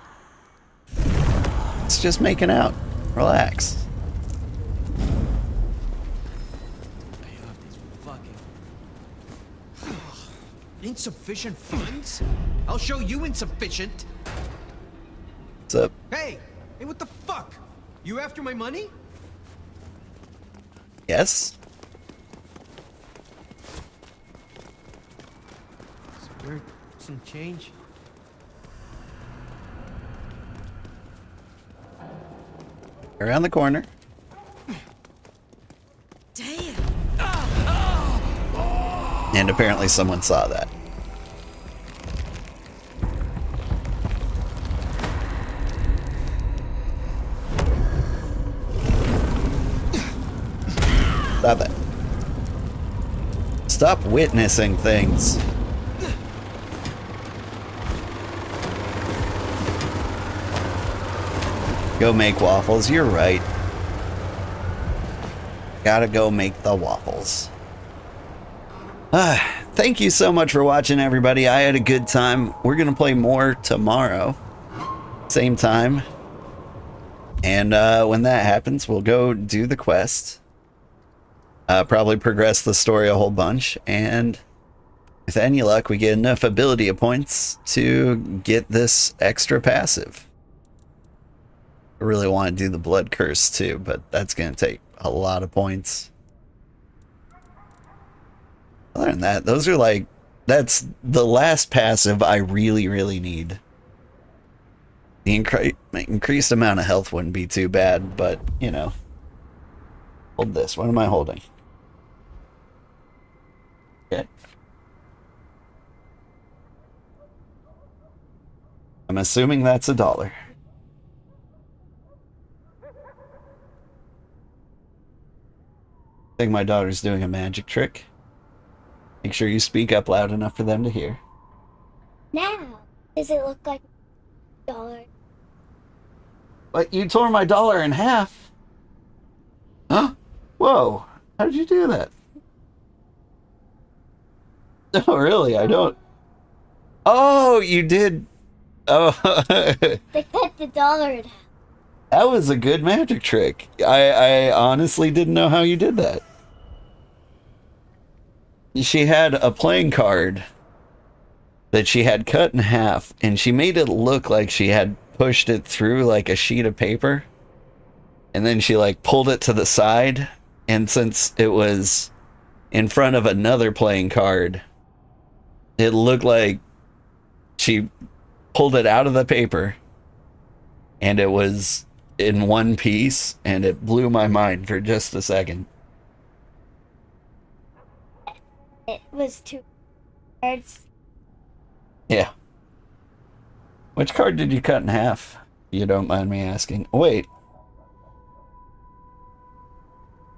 It's just making out. Relax. Insufficient funds? I'll show you insufficient. What's up? Hey, what the fuck? You after my money? Yes. Spare some change. Around the corner. Damn. And apparently someone saw that. Stop it. Stop witnessing things. Go make waffles, you're right. Gotta go make the waffles. Thank you so much for watching, everybody. I had a good time. We're gonna play more tomorrow. Same time. And when that happens, we'll go do the quest. Probably progress the story a whole bunch, and with any luck, we get enough ability points to get this extra passive. I really want to do the blood curse too, but that's going to take a lot of points. Other than that, those are like, that's the last passive I really, really need. The increased amount of health wouldn't be too bad, but, you know. Hold this. What am I holding? Okay. I'm assuming that's $1. I think my daughter's doing a magic trick. Make sure you speak up loud enough for them to hear. Now, does it look like $1? But you tore my $1 in half. Huh? Whoa. How did you do that? Oh, really? I don't... Oh, you did... Oh. They cut the $1 in half. That was a good magic trick. I honestly didn't know how you did that. She had a playing card that she had cut in half, and she made it look like she had pushed it through like a sheet of paper, and then she like pulled it to the side, and since it was in front of another playing card, it looked like she pulled it out of the paper and it was in one piece, and it blew my mind for just a second. It was 2 cards. Yeah. Which card did you cut in half? You don't mind me asking. Wait.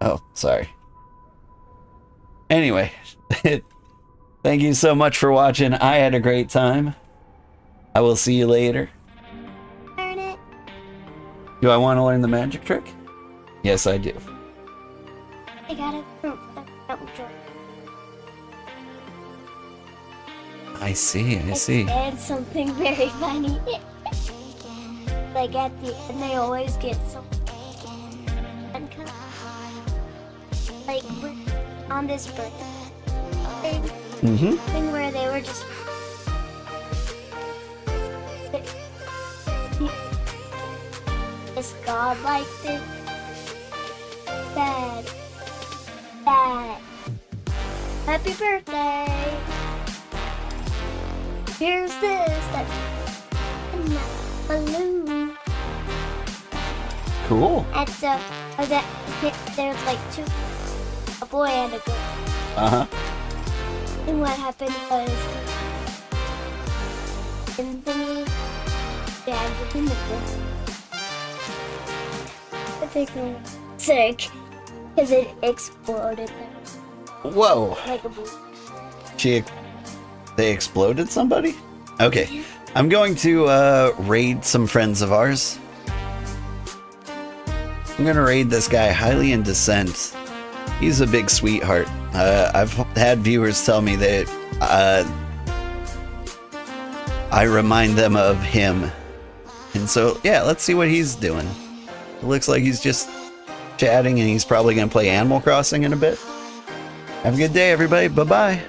Oh, sorry. Anyway, thank you so much for watching. I had a great time. I will see you later. Learn it. Do I want to learn the magic trick? Yes, I do. I got it from the I see, I see. And something very funny. Like at the end, they always get something. Like on this birthday thing where they were just. This god like this. Bad. Happy birthday. Here's this, that's a balloon. Cool. And so, there's like 2, a boy and a girl. Uh-huh. And what happened was, in thingy, Dad was in the book. I think it was sick, because it exploded there. Whoa. Like a balloon. They exploded somebody? Okay. I'm going to raid some friends of ours. I'm going to raid this guy, Highly in Descent. He's a big sweetheart. I've had viewers tell me that I remind them of him. And so, yeah, let's see what he's doing. It looks like he's just chatting, and he's probably going to play Animal Crossing in a bit. Have a good day, everybody. Bye-bye.